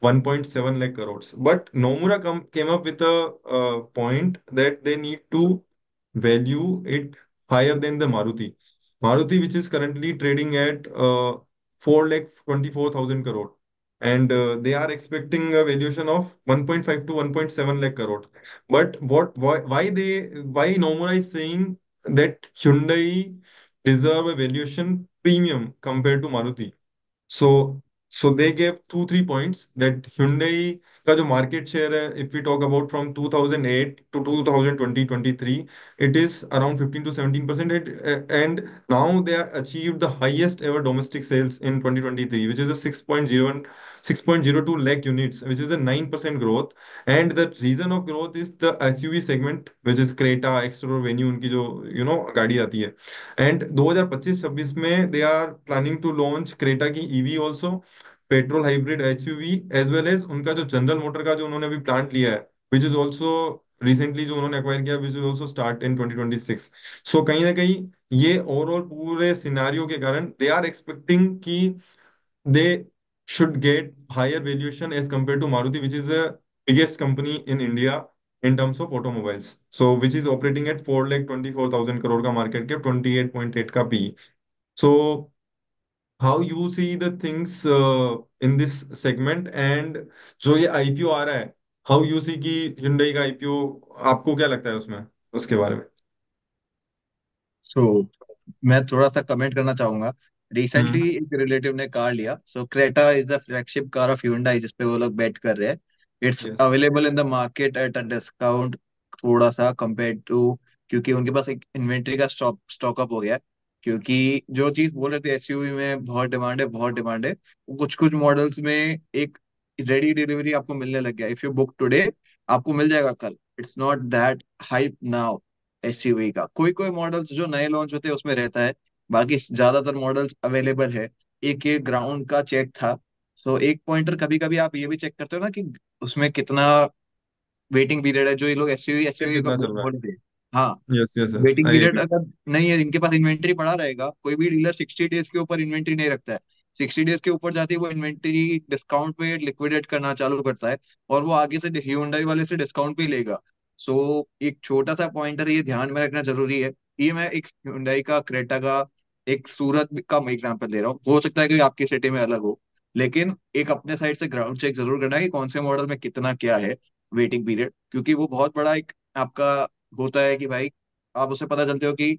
[SPEAKER 1] 1.7 lakh crores. But Nomura came up with a point that they need to value it higher than the Maruti, which is currently trading at 4 lakh 24,000 crore. And they are expecting a valuation of 1.5 to 1.7 lakh crore. But why Nomura is saying that Hyundai deserve a valuation premium compared to Maruti? So so they gave 2 3 points that Hyundai का जो market share है, if we talk about from 2008 to 2020-23, it is around 15 to 17%. And now they are achieved the highest ever domestic sales in 2023, which is a 6.02 lakh units, which is a 9% growth. And the reason of growth is the SUV segment, which is Creta, Extra, Venue, उनकी जो गाड़ी आती है. And 2025-26 में they are planning to launch Creta की EV also, petrol hybrid SUV, as well as उनका जो general motor का जो उन्होंने अभी प्लांट लिया है, विच इज ऑल्सो रिसेंटली जो उन्होंने एक्वायर किया, विच इज ऑल्सो स्टार्ट इन 2026. सो कहीं ना कहीं ये ओवरऑल पूरे सिनारियो के कारण दे आर एक्सपेक्टिंग कि दे should get higher valuation as compared to Maruti, which is the biggest company in India in terms of automobiles. So, which is operating at 4 lakh 24,000 crore का market cap, 28.8 का P. So, how you see the things in this segment, and जो ये IPO आ रहा है, how you see कि Hyundai का IPO, आपको क्या लगता है उसमें, उसके बारे में?
[SPEAKER 3] सो मैं थोड़ा सा कमेंट करना चाहूंगा। Recently
[SPEAKER 1] hmm.
[SPEAKER 3] एक रिलेटिव ने कार लिया, so Creta is the flagship car of Hyundai जिसपे वो लोग बेट कर रहे हैं। It's
[SPEAKER 1] Yes.
[SPEAKER 3] Available in the market at a discount, थोड़ा सा कंपेयर टू, क्योंकि उनके पास एक इन्वेंट्री का स्टॉक अप हो गया है। क्योंकि जो चीज बोल रहे थे एसयूवी में बहुत डिमांड है, बहुत डिमांड है, कुछ कुछ मॉडल्स में एक रेडी डिलीवरी आपको मिलने लग गया। इफ यू बुक टुडे आपको मिल जाएगा कल। It's not that hype now. SUV का कोई कोई मॉडल्स जो नए लॉन्च होते हैं उसमें रहता है, बाकी ज्यादातर मॉडल्स अवेलेबल है। एक ये ग्राउंड का चेक था। सो एक पॉइंटर कभी कभी आप ये भी चेक करते हो ना कि उसमें कितना वेटिंग पीरियड है। जो ये लोग एसयूवी एसयूवी का
[SPEAKER 1] कितना चल रहा
[SPEAKER 3] बोल रहे थे, हाँ,
[SPEAKER 1] है? Yes yes yes,
[SPEAKER 3] waiting
[SPEAKER 1] I
[SPEAKER 3] period
[SPEAKER 1] agree.
[SPEAKER 3] अगर नहीं है, इनके पास इन्वेंट्री पड़ा रहेगा। कोई भी डीलर 60 डेज के ऊपर इन्वेंट्री नहीं रखता है। 60 डेज के ऊपर जाती है वो इन्वेंट्री डिस्काउंट पे लिक्विडेट करना चालू करता है, और वो आगे से Hyundai वाले से डिस्काउंट पे ही लेगा। सो एक छोटा सा पॉइंटर ये ध्यान में रखना जरूरी है। ये मैं एक Hyundai का, क्रेटा का, एक सूरत का एग्जांपल दे रहा हूँ। हो सकता है कि आपकी सिटी में अलग हो, लेकिन एक अपने साइड से ग्राउंड चेक जरूर करना है कि कौन से मॉडल में कितना क्या है वेटिंग पीरियड, क्योंकि वो बहुत बड़ा एक आपका होता है कि भाई आप उससे पता चलते हो कि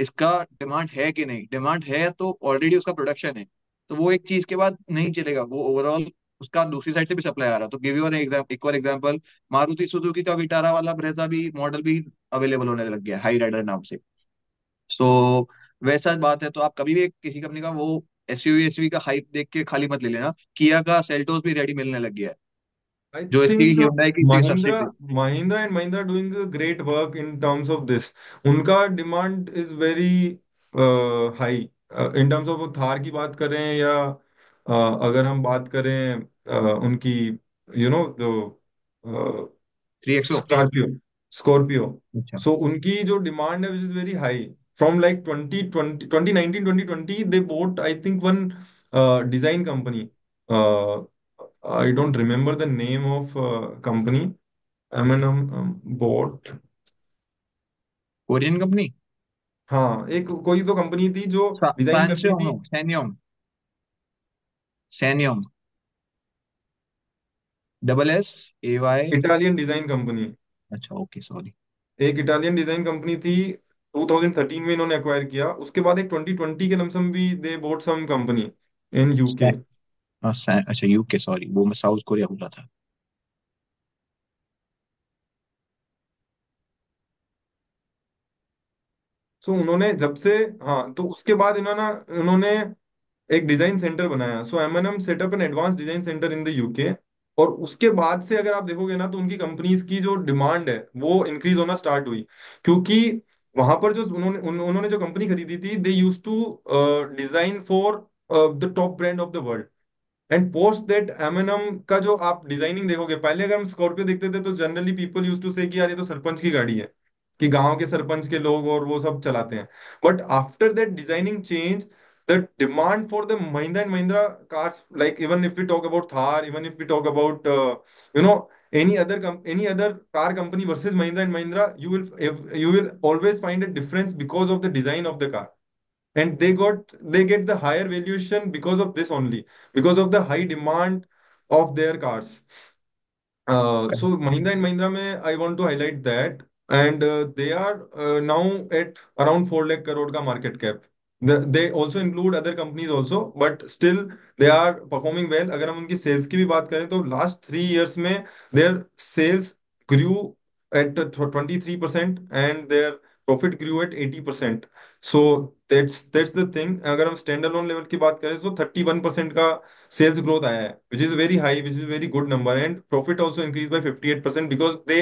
[SPEAKER 3] इसका डिमांड है कि नहीं। डिमांड है तो ऑलरेडी उसका प्रोडक्शन है, तो वो एक चीज के बाद नहीं चलेगा, वो ओवरऑल उसका दूसरी साइड से भी सप्लाई आ रहा है। तो गिव यू एक और एग्जांपल, मारुति सुजुकी का विटारा वाला ब्रेजा भी मॉडल भी अवेलेबल होने लग गया हाई राइडर नाम से। सो वैसा बात है, तो आप कभी भी किसी कंपनी का वो एसयूवी एसयूवी का हाइप देख के खाली मत ले लेना। किया का सेल्टोस भी रेडी मिलने लग गया है,
[SPEAKER 1] I
[SPEAKER 3] जो इसकी
[SPEAKER 1] think
[SPEAKER 3] Hyundai की
[SPEAKER 1] Mahindra,
[SPEAKER 3] subsidy.
[SPEAKER 1] Mahindra and Mahindra doing a great work in terms of this. उनका demand is very high. In terms of वो थार की बात करें या अगर हम बात करें उनकी जो
[SPEAKER 3] थ्री एक्सो।
[SPEAKER 1] स्कॉर्पियो स्कॉर्पियो
[SPEAKER 3] अच्छा।
[SPEAKER 1] सो उनकी जो डिमांड है which is very high from like 2020 2019 2020 they both I think one design company. I don't remember the name of company. Bought.
[SPEAKER 3] Korean company.
[SPEAKER 1] हाँ, एक कोई तो कंपनी थी जो डिजाइन करती थी.
[SPEAKER 3] SsangYong. SsangYong. Double S A Y.
[SPEAKER 1] Italian design company.
[SPEAKER 3] अच्छा okay sorry.
[SPEAKER 1] एक इटालियन डिजाइन कंपनी थी, 2013 में इन्होंने एक्वायर किया। उसके बाद एक 2020 के लमसम भी they bought some company in UK.
[SPEAKER 3] अच्छा यूके, सॉरी वो मैं साउथ कोरिया बोला था।
[SPEAKER 1] सो उन्होंने जब से, हाँ, तो उसके बाद इन्होंने उन्होंने एक डिजाइन सेंटर बनाया। So M set up an advance design centre in the UK. और उसके बाद से अगर आप देखोगे ना, तो उनकी कंपनीज की जो डिमांड है वो इंक्रीज होना स्टार्ट हुई। क्योंकि वहां पर जो उन्होंने जो कंपनी खरीदी थी, they use to design for the top brand of the world. And post that M का जो आप डिजाइनिंग देखोगे, पहले अगर हम स्कॉर्पियो देखते थे तो जनरली पीपल यूज टू से कि यार ये तो सरपंच की गाड़ी है, कि गांव के सरपंच के लोग और वो सब चलाते हैं। But after that designing change, the demand for the Mahindra and Mahindra cars, like even if we talk about Thar, even if we talk about you know any other car company versus Mahindra and Mahindra, you will always find a difference because of the design of the car. And they get the higher valuation because of this only, because of the high demand of their cars. So Mahindra and Mahindra mein, I want to highlight that, and they are now at around 4 lakh crore ka market cap. They also include other companies also, but still they are performing well. अगर हम उनकी sales की भी बात करें तो last 3 years में their sales grew at 23% and their profit grew at 80%. So that's the thing. अगर हम स्टैंड अलोन लेवल की बात करें तो 31% का sales growth आया है, which is very high, which is very good number, and profit also increased by 58% because they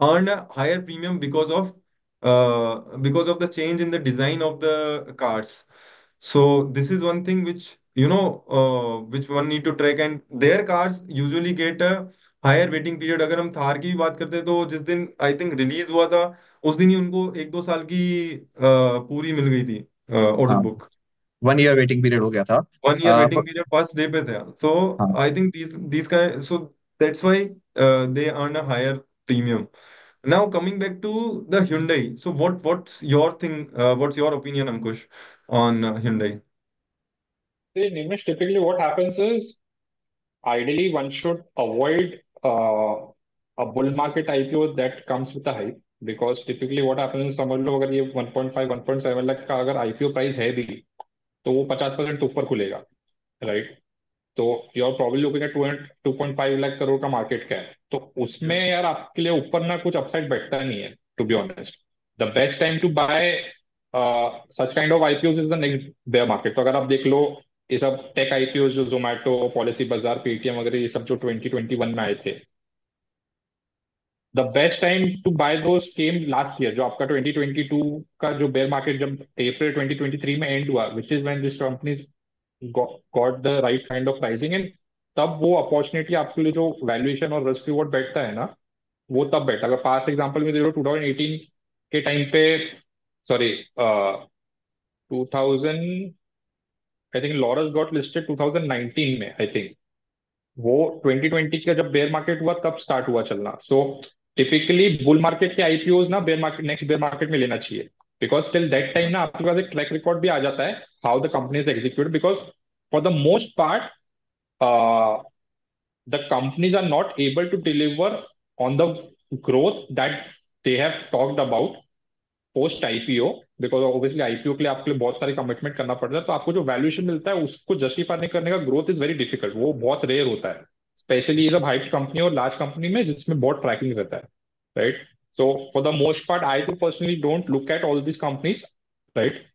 [SPEAKER 1] earn a higher premium because of the change in the design of the cars. So this is one thing which which one need to track, and their cars usually get a higher waiting period. अगर हम थार की भी बात करते हैं तो जिस दिन आई थिंक रिलीज हुआ था, उस दिन ही उनको 1-2 साल की पूरी मिल गई थी ऑर्डर
[SPEAKER 3] हाँ,
[SPEAKER 1] बुक।
[SPEAKER 3] 1 ईयर वेटिंग पीरियड हो गया था।
[SPEAKER 1] 1 year
[SPEAKER 3] पर
[SPEAKER 1] वेटिंग पीरियड फर्स्ट डे पे थे। सो
[SPEAKER 3] हाँ,
[SPEAKER 1] I think these kind, so that's why they earn a higher premium. Now coming back to the Hyundai, so what's your opinion, Ankush, on Hyundai?
[SPEAKER 2] See, Nimish, typically what happens is ideally one should avoid a bull market IPO that comes with a hype, because typically what happens is, समझ लो अगर ये 1.5 1.7 लाख का अगर IPO price है भी, तो वो 50% ऊपर खुलेगा, राइट? तो you are probably looking at 2.5 lakh crore का मार्केट कैप, तो उसमें
[SPEAKER 1] Yes.
[SPEAKER 2] यार आपके लिए ऊपर ना कुछ अपसाइड बैठता नहीं है, to be honest. The best time to buy such kind of IPO is the next bear market. तो अगर आप देख लो, ये सब टेक आईपीओ जो जोमेटो, पॉलिसी बाजार, पेटीएम वगैरह, ये सब जो 2021 में आए थे, the best time to buy those came last year, जो आपका 2022 का जो बेयर मार्केट जब अप्रैल 2023 में एंड हुआ, which is when this companies got the right kind of pricing. And तब वो अपॉर्चुनिटी आपके लिए जो वैल्यूएशन और रिस्क रिवॉर्ड बैठता है ना, वो तब बैठा। अगर पास्ट एग्जांपल में देखो, 2018 के टाइम पे, sorry 2000, I think Laurus got listed 2019 में, आई थिंक वो 2020 का जब बेयर मार्केट हुआ तब स्टार्ट हुआ चलना। सो टिपिकली बुल मार्केट के आईपीओज ना bear market, next bear market में लेना चाहिए, बिकॉज टिल दैट टाइम ना आपके पास एक ट्रैक रिकॉर्ड भी आ जाता है how the company is execute, because for the most part the companies are not able to deliver on the growth that they have talked about post IPO, because obviously IPO के लिए आपके लिए बहुत सारी commitment करना पड़ता है, तो आपको जो वैल्यूएशन मिलता है उसको जस्टिफाई नहीं करने का ग्रोथ इज वेरी डिफिकल्ट, वो बहुत रेयर होता है, स्पेशली ये सब हाइट कंपनी और लार्ज कंपनी में जिसमें बहुत ट्रैकिंग रहता है, right? So for the most part I too personally don't look at all this companies, right?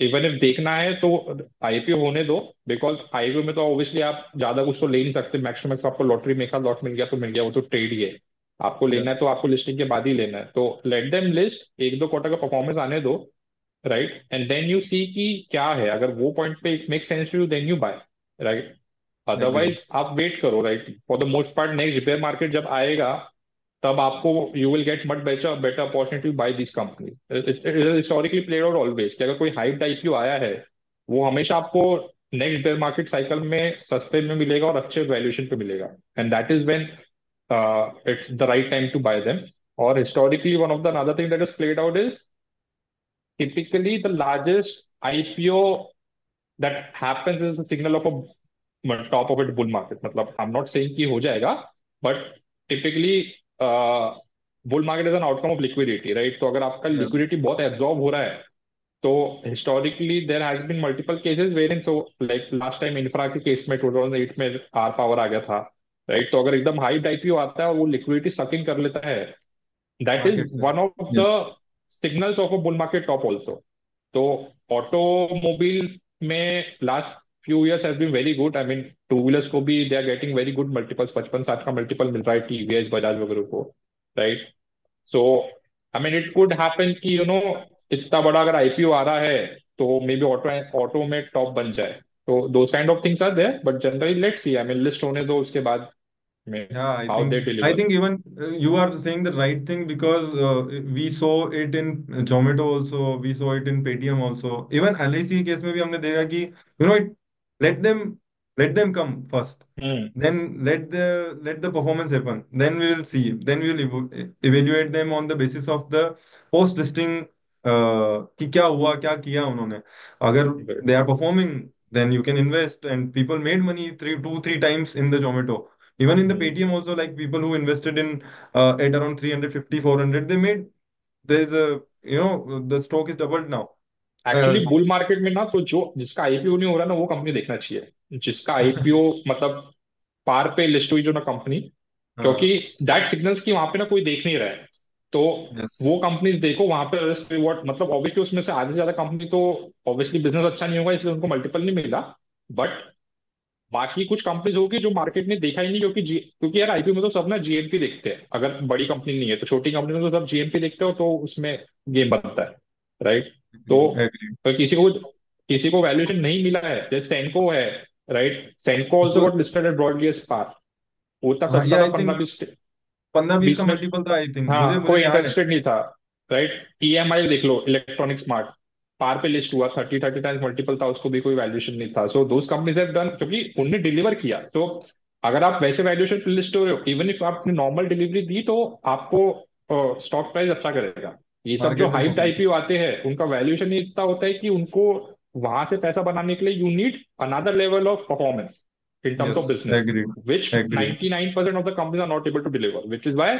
[SPEAKER 2] Even if देखना है तो आईपीओ होने दो, बिकॉज आईपीओ में तो ऑब्वियसली आप ज्यादा कुछ तो ले नहीं सकते, मैक्सिमम आपको लॉटरी में एक लॉट मिल गया तो मिल गया, वो तो ट्रेड ही है। आपको लेना है
[SPEAKER 1] Yes.
[SPEAKER 2] तो आपको लिस्टिंग के बाद ही लेना है, तो लेट देम लिस्ट, 1-2 क्वार्टर का परफॉर्मेंस आने दो, right? And then you see कि क्या है, अगर वो पॉइंट पे it make sense to you then you buy, right?
[SPEAKER 1] Agree.
[SPEAKER 2] Otherwise आप वेट करो, right? For the most part next repair market जब आएगा, तब आपको you will get much better better opportunity to buy this company. Historically played out always कि अगर कोई hyped IPO आया है, वो हमेशा आपको नेक्स्ट बेयर मार्केट साइकिल में सस्ते में मिलेगा और अच्छे वैल्यूएशन पे मिलेगा, and that is when it's the right time to buy them. Or historically, one of the another thing that has played out is typically the largest IPO that happens is a signal of a top of it bull market. मतलब I'm not saying कि हो जाएगा, but typically bull market is an outcome of liquidity, right? तो अगर आपका
[SPEAKER 1] Yeah.
[SPEAKER 2] Liquidity बहुत absorb हो रहा है, तो historically there has been multiple cases where in, so like last time infra के केस में 2008 में आर पावर आ गया था, राइट? तो अगर एकदम हाई आईपीओ आता है और वो लिक्विडिटी सकिंग कर लेता है, that is
[SPEAKER 1] Market sell.
[SPEAKER 2] One of the
[SPEAKER 1] Yes.
[SPEAKER 2] Signals of a bull market top also. तो ऑटोमोबाइल में last few years has been very good. I mean two wheelers को भी they are getting very good multiples, 55-60 का multiple मिल रहा है TVS Bajaj वगैरह को, right? So I mean it could happen कि इतना बड़ा अगर आईपीओ आ रहा है तो मे बी ऑटो ऑटो में टॉप बन जाए. तो दो kind of things are there, but generally let's see, I mean list होने दो उसके बाद में
[SPEAKER 1] Yeah,
[SPEAKER 2] how they
[SPEAKER 1] I
[SPEAKER 2] deliver.
[SPEAKER 1] think even you are saying the right thing because we saw it in Zomato also, we saw it in Paytm also. Even LIC case में भी हमने देखा कि it let them let them come first.
[SPEAKER 2] Hmm.
[SPEAKER 1] Then let the performance happen. Then we will see. Then we will evaluate them on the basis of the post listing कि क्या हुआ क्या किया उन्होंने. अगर they are performing, then you can invest and people made money 3 times in the Zomato. Even in the Paytm also, like people who invested in at around 350, 400, they made, there is a, the stock is doubled now.
[SPEAKER 2] Actually
[SPEAKER 1] Uh,
[SPEAKER 2] bull market में ना, तो जो जिसका IPO नहीं हो रहा ना, वो कंपनी देखना चाहिए. जिसका आईपीओ मतलब पार पे लिस्ट हुई जो ना कंपनी, क्योंकि दैट सिग्नल्स की वहां पे ना कोई देख नहीं रहा है. तो वो
[SPEAKER 1] yes,
[SPEAKER 2] कंपनीज देखो वहां पे रिस्क रिवॉर्ड, मतलब ऑब्वियसली उसमें से आधे से ज्यादा कंपनी तो ऑब्वियसली बिजनेस अच्छा नहीं होगा इसलिए उनको मल्टीपल नहीं मिला. बट बाकी कुछ कंपनीज होगी जो मार्केट ने देखा ही नहीं, क्योंकि यार आईपीओ में तो सब ना जीएनपी देखते हैं. अगर बड़ी कंपनी नहीं है तो छोटी कंपनी में तो सब जीएनपी देखते हो, तो उसमें गेम बनता है, राइट? तो
[SPEAKER 1] agree.
[SPEAKER 2] तो किसी को वैल्यूएशन नहीं मिला है, जैसे सेंको है, राइट? सेंको ऑल्सो
[SPEAKER 1] उसको,
[SPEAKER 2] got listed at broadly as par. वो इतना
[SPEAKER 1] हाँ, ये
[SPEAKER 2] सस्ता था,
[SPEAKER 1] आई
[SPEAKER 2] पंद्रह
[SPEAKER 1] थिंक
[SPEAKER 2] बीस
[SPEAKER 1] 15-20 का
[SPEAKER 2] बीस में.
[SPEAKER 1] मल्टीपल था, आई थिंक, मुझे
[SPEAKER 2] हाँ,
[SPEAKER 1] मुझे
[SPEAKER 2] कोई
[SPEAKER 1] ध्यान है.
[SPEAKER 2] इंटरेस्टेड नहीं था, राइट? ईएमआई देख लो, इलेक्ट्रॉनिक स्मार्ट पार पे लिस्ट हुआ, 30 टाइम्स मल्टीपल था, उसको भी कोई वैल्यूएशन नहीं था. सो दोस कंपनीज हैव डन, क्योंकि उनने डिलीवर किया. सो अगर आप वैसे वैल्यूएशन पे लिस्ट हो रहे हो, इवन इफ आपने नॉर्मल डिलीवरी दी, तो आपको स्टॉक प्राइस अच्छा करेगा. ये सब जो
[SPEAKER 1] मार्केट में
[SPEAKER 2] हाइप्ड
[SPEAKER 1] परफॉर्म.
[SPEAKER 2] आईपीओ आते हैं, उनका वैल्यूएशन इतना होता है कि उनको वहां से पैसा बनाने के लिए you need another level of performance in terms
[SPEAKER 1] yes,
[SPEAKER 2] of business,
[SPEAKER 1] agreed,
[SPEAKER 2] which
[SPEAKER 1] agreed.
[SPEAKER 2] 99% of the companies are not able to deliver, which is why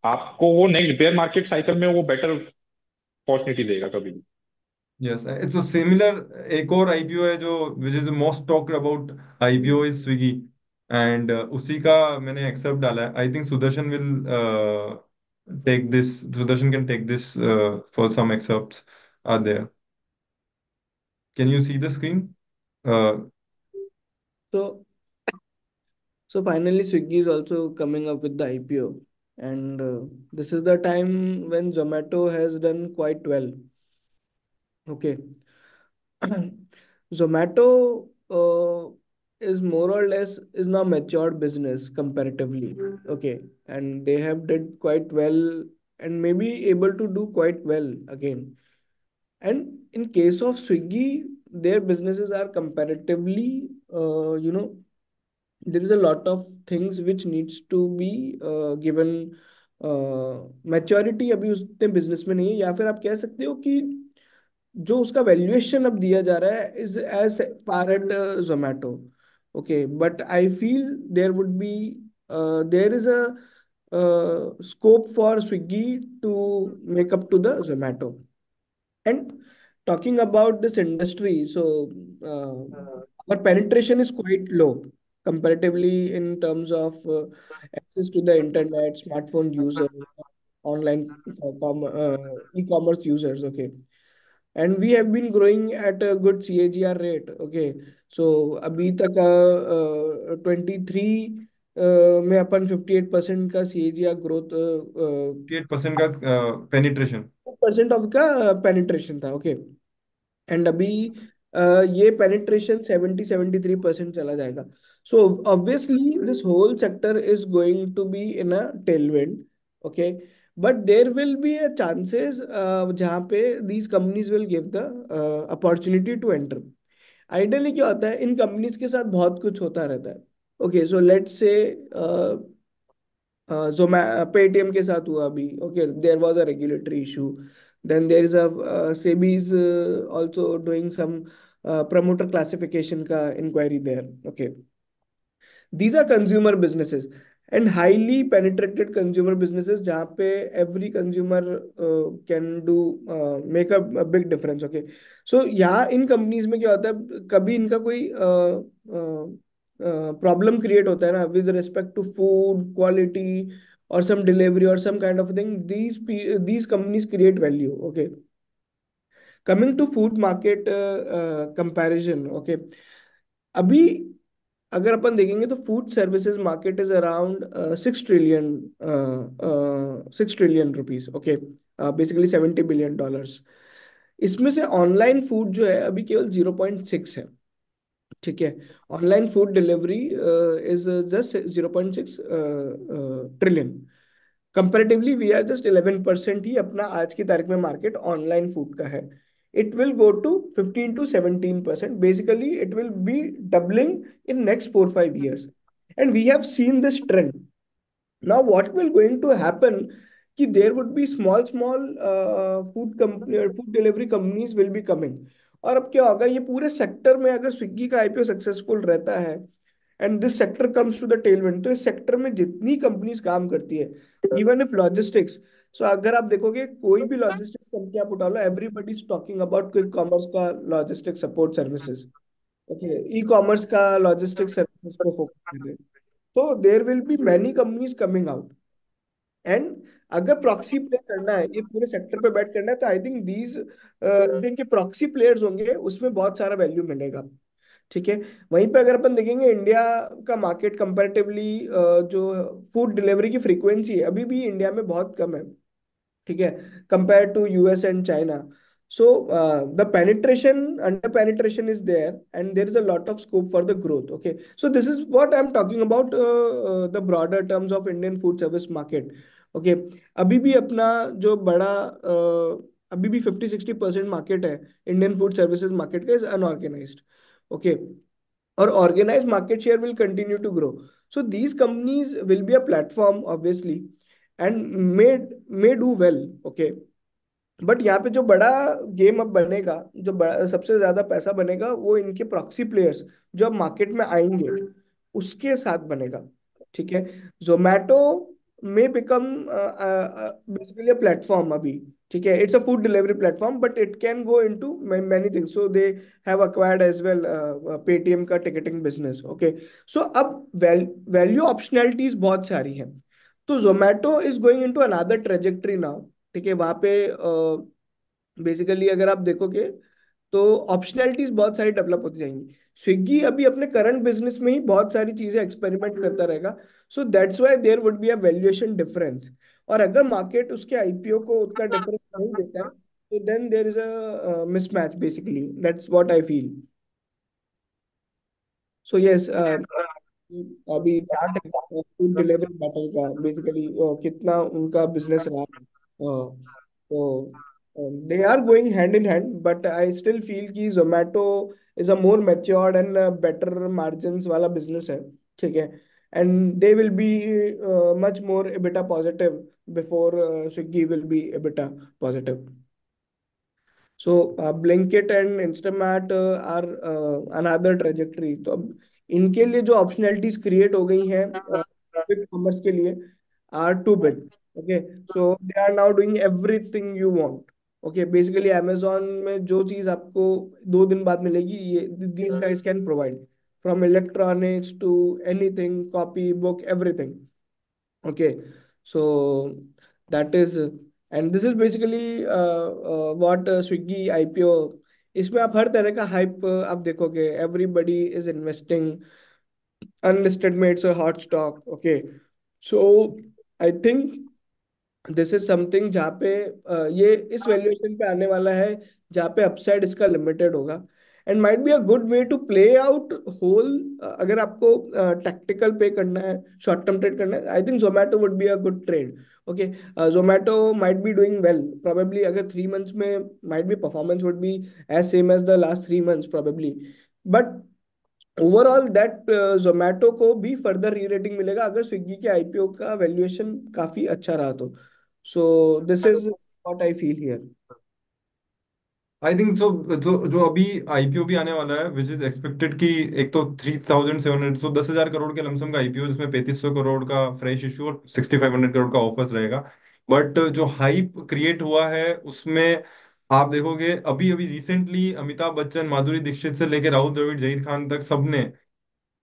[SPEAKER 2] आपको वो नेक्स्ट बेयर मार्केट साइकिल में वो बेटर अपॉर्चुनिटी देगा कभी भी.
[SPEAKER 1] Yes, it's similar. एक और IPO है जो which is most talked about IPO is Swiggy. And उसी का मैंने एक्सेप्ट डाला है. I think Sudarshan will take this. Sudarshan can take this for some excerpts are there. Can you see the screen? Uh,
[SPEAKER 4] So, so finally, Swiggy is also coming up with the IPO, and this is the time when Zomato has done quite well. Okay, Zomato is more or less is now matured business comparatively. Okay, and they have did quite well and maybe able to do quite well again. And in case of Swiggy, their businesses are comparatively, there is a lot of things which needs to be given maturity अभी उसने business में नहीं है, या फिर आप कह सकते हो कि जो उसका वैल्यूएशन अब दिया जा रहा है is as per at Zomato. Okay, but I feel there would be there is a scope for Swiggy to make up to the Zomato. And talking about this industry, so our penetration is quite low comparatively in terms of access to the internet, smartphone users, online e-commerce users. Okay, and we have been growing at a good CAGR rate. Okay, so अभी तक 23 में अपन 58% का CAGR growth
[SPEAKER 1] 8% का penetration.
[SPEAKER 4] Percent of का penetration था. Okay, and अभी ये penetration 73% चला जाएगा. So obviously this whole sector is going to be in a tailwind. Okay, but there will be a chances जहाँ पे these companies will give the opportunity to enter. Ideally क्या होता है, इन companies के साथ बहुत कुछ होता रहता है. ओके, सो लेट्स से जोमै पेटीएम के साथ हुआ अभी. Okay, there was a regulatory issue. Then there is a SEBI is also doing some promoter classification का inquiry there. Okay, these are consumer businesses, and highly penetrated consumer businesses जहाँ पे every consumer can do make a big difference. Okay, so यहाँ इन companies में क्या होता है, कभी इनका कोई प्रॉब्लम क्रिएट होता है ना with respect to food quality और सम डिलीवरी और some kind of thing, these companies create value। Okay, coming to food market comparison. Okay, अभी अगर अपन देखेंगे तो food services market is around 6 trillion rupees. Okay, basically $70 billion. इसमें से online food जो है अभी केवल 0.6 है। ठीक है, online food delivery is just 0.6 trillion. Comparatively we are just 11% ही अपना आज की तारीख में मार्केट ऑनलाइन फूड का है। It will go to 15 to 17%। Basically it will be doubling in next 4-5 years, and we have seen this trend. Now what will going to happen कि there would be small food delivery companies will be coming। और अब क्या होगा, ये पूरे sector में अगर Swiggy का आईपीओ सक्सेसफुल रहता है and this sector comes to the tailwind, तो इस सेक्टर में जितनी कंपनीज काम करती है, इवन इफ लॉजिस्टिक्स, सो अगर आप देखोगे कोई भी लॉजिस्टिक्स कंपनी आप उठा लो, everybody is talking about quick commerce का logistics support services. Okay, e commerce का लॉजिस्टिक्स सर्विसेज पे फोकस कर रहे हैं। तो there will be many companies coming out, and अगर प्रॉक्सी प्ले करना है, ये पूरे सेक्टर पे बैट करना है, तो आई थिंक दीज जिनके प्रॉक्सी प्लेयर्स होंगे उसमें बहुत सारा वैल्यू मिलेगा। ठीक है, वहीं पे अगर अपन देखेंगे इंडिया का मार्केट कंपैरेटिवली, जो फूड डिलीवरी की फ्रीक्वेंसी है अभी भी इंडिया में बहुत कम है। ठीक है, compare to US and China. So the penetration, under penetration is there, and there is a lot of scope for the growth। Okay, so this is what I'm talking about, the broader terms of Indian food service market। Okay, अभी भी अपना जो बड़ा अभी भी 50-60% market है Indian food services market का is unorganised. Okay, और organized market share will continue to grow। So these companies will be a platform obviously and may do well। Okay, but यहाँ पे जो बड़ा गेम अब बनेगा, जो बड़ा सबसे ज्यादा पैसा बनेगा, वो इनके प्रॉक्सी प्लेयर्स जो अब मार्केट में आएंगे उसके साथ बनेगा। ठीक है, जोमैटो में बिकम बेसिकली अ प्लेटफॉर्म अभी। ठीक है, it's a food delivery platform but it can go into many things. So they have acquired as well Paytm का टिकटिंग बिजनेस। ओके, सो अब वैल्यू ऑप्शनैलिटीज बहुत सारी हैं। तो Zomato is going into another trajectory now. ठीक है, वहां पे बेसिकली अगर आप देखोगे तो ऑप्शनैलिटीज बहुत सारी डेवलप होती जाएंगी। स्विगी अभी अपने करंट बिजनेस में ही बहुत सारी चीजें एक्सपेरिमेंट करता रहेगा। So that's why there would be a valuation difference. और अगर मार्केट उसके आईपीओ को उतना डिफरेंस नहीं देता है, तो then there is a mismatch, basically that's what I feel. So yes, अभी चार्ट फूड डिलीवरी बैटल का बेसिकली कितना उनका बिजनेस रहा है। तो they are going hand in hand, but I still feel कि Zomato is a more matured and better margins वाला business है। ठीक है, and they will be much more EBITDA positive before Swiggy will be EBITDA positive. So Blinkit and Instamart are another trajectory. तो अब इनके लिए जो अपॉर्चुनिटीज क्रिएट हो गई हैं क्विक कॉमर्स के लिए are too big. Okay, so they are now doing everything you want. Okay, basically Amazon में जो चीज आपको 2 दिन बाद मिलेगी, ये these guys can provide, from electronics to anything, copy book everything. Okay, so that is, and this is basically what Swiggy IPO, इसमें आप हर तरह का हाइप आप देखोगे, एवरीबडी इज इन्वेस्टिंग, अनलिस्टेड में it's a hot stock. Okay, so I think this is something जहाँ पे ये इस वैल्यूएशन पे आने वाला है जहाँ पे अपसाइड इसका लिमिटेड होगा, and might be a good way to play out whole. अगर आपको टैक्टिकल पे करना है, शॉर्ट टर्म ट्रेड करना है, I think Zomato would be a good trade. Okay, Zomato might be doing well probably, अगर 3 months में might be performance would be as same as the last 3 months probably, but overall that Zomato को भी further री rating मिलेगा अगर Swiggy के IPO का valuation काफी अच्छा रहा तो। सो this is what I feel here.
[SPEAKER 1] I think so. जो अभी आईपीओ भी आने वाला है विच इज एक्सपेक्टेड कि एक तो 3,700, सो 10,000 करोड़ के लमसम का आईपीओ, जिसमें 3,500 करोड़ का फ्रेश इशू और 6,500 करोड़ का ऑफर्स रहेगा। बट जो हाइप क्रिएट हुआ है उसमें आप देखोगे, अभी अभी रिसेंटली अमिताभ बच्चन, माधुरी दीक्षित से लेकर राहुल द्रविड़, जहीर खान तक सबने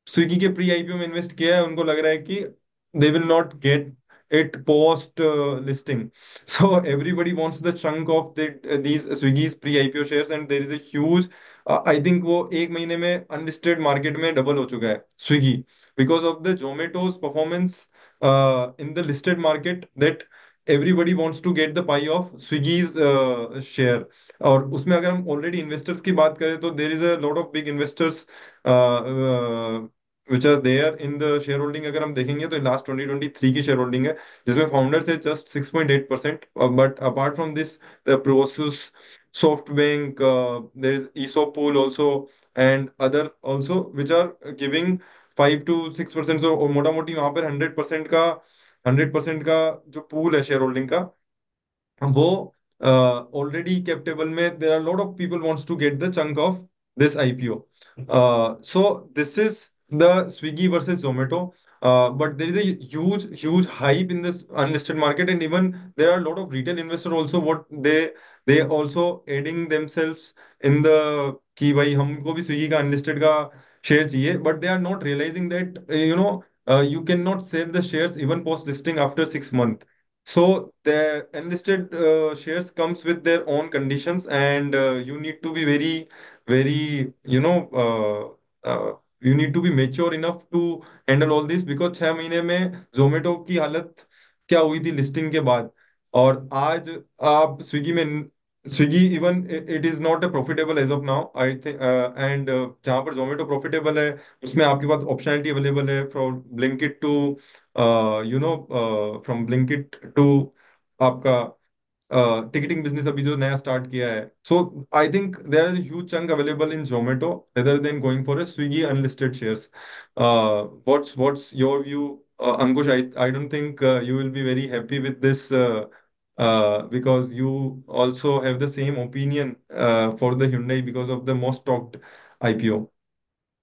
[SPEAKER 1] स्विगी के प्री आईपीओ में इन्वेस्ट किया है। उनको लग रहा है कि they will not get it post listing. So everybody wants the chunk of these Swiggy's pre-IPO shares, and there is a huge, I think वो एक महीने में अनलिस्टेड मार्केट में डबल हो चुका है Swiggy, because of the Zomato's performance in the listed market, that everybody wants to get the pie of Swiggy's share। और उसमें अगर हम ऑलरेडी इन्वेस्टर्स की बात करें तो there is a lot of big investors which are there in the share holding. अगर हम देखेंगे तो लास्ट 2023 की शेयर होल्डिंग है, जिसमें फाउंडर्स है just 6.8%। But apart from this, the process, SoftBank, there is ESOP pool also, and other also which are giving 5 to 6%। so मोटा मोटी वहां पर 100% का जो पूल है शेयर होल्डिंग का, वो ऑलरेडी कैप्टेबल में there are lot of people wants to get the chunk of this IPO. So this is the Swiggy versus Zomato. But there is a huge hype in this unlisted market, and even there are a lot of retail investor also, what they also adding themselves in the कि भाई हमको भी Swiggy का unlisted का share चाहिए। But they are not realising that you cannot sell the shares even post listing after 6 months। So the enlisted shares comes with their own conditions, and you need to be very, you need to be mature enough to handle all this, because 6 महीने में जोमेटो की हालत क्या हुई थी listing के बाद। और आज आप स्विगी में, Swiggy even it is not a profitable as of now I think. And जहाँ पर जोमेटो प्रॉफिटेबल है, उसमें आपके पास ऑप्शनलिटी अवेलेबल है from Blinkit to, from Blinkit to आपका टिकटिंग बिजनेस अभी जो नया स्टार्ट किया है। So I think there is huge chunk available in Zomato rather than going for a Swiggy unlisted shares. What's your view, Ankush? I don't think you will be very happy with this, because you also have the same opinion for the Hyundai because of the most talked IPO.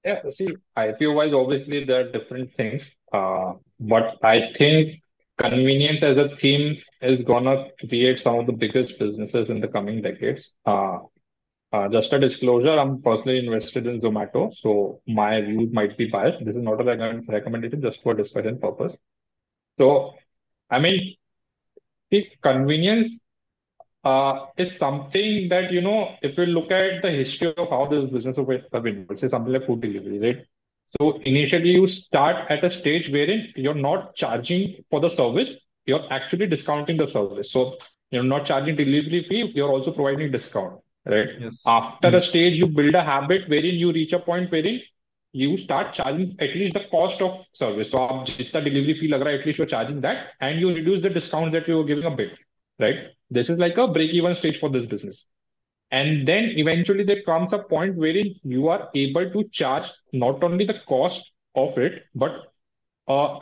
[SPEAKER 2] Yeah, see, IPO wise, obviously there are different things. But I think convenience as a theme is gonna create some of the biggest businesses in the coming decades. Just a disclosure, I'm personally invested in Zomato, so my views might be biased. This is not a recommendation, just for discussion purpose. So, I mean, the convenience is something that, if you look at the history of how this business have been, let's say something like food delivery, right? So initially you start at a stage wherein you're not charging for the service, you're actually discounting the service. So you're not charging delivery fee, you're also providing discount, right?
[SPEAKER 1] Yes,
[SPEAKER 2] After a
[SPEAKER 1] yes,
[SPEAKER 2] stage, you build a habit wherein you reach a point wherein you start charging at least the cost of service. So आप जितना delivery fee लग रहा है, at least you're charging that, and you reduce the discount that you're giving a bit, right? This is like a break-even stage for this business. And then eventually there comes a point wherein you are able to charge not only the cost of it, but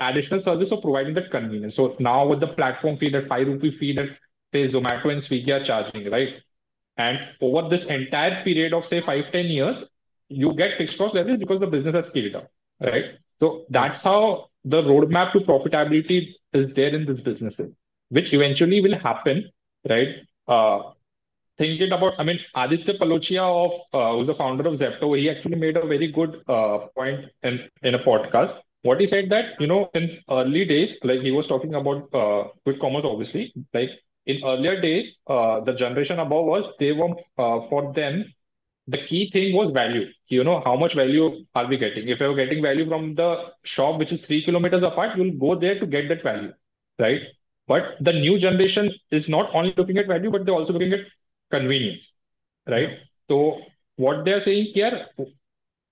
[SPEAKER 2] additional service of providing that convenience. So now with the platform fee, that 5 rupee fee that say Zomato and Swiggy are charging, right? And over this entire period of say 5, 10 years, you get fixed cost leverage because the business has scaled up, right? So that's
[SPEAKER 1] yes.
[SPEAKER 2] how the roadmap to profitability is there in this business, which eventually will happen, right? Thinking about, I mean, Aditya Palochia who's the founder of Zepto, he actually made a very good point in a podcast. What he said that, in early days, like he was talking about quick commerce, obviously, like in earlier days, the generation above us, they were, for them, the key thing was value. How much value are we getting? If you're getting value from the shop, which is 3 kilometers apart, you'll go there to get that value, right? But the new generation is not only looking at value, but they're also looking at convenience,
[SPEAKER 1] Yeah,
[SPEAKER 2] right? So what they're saying here,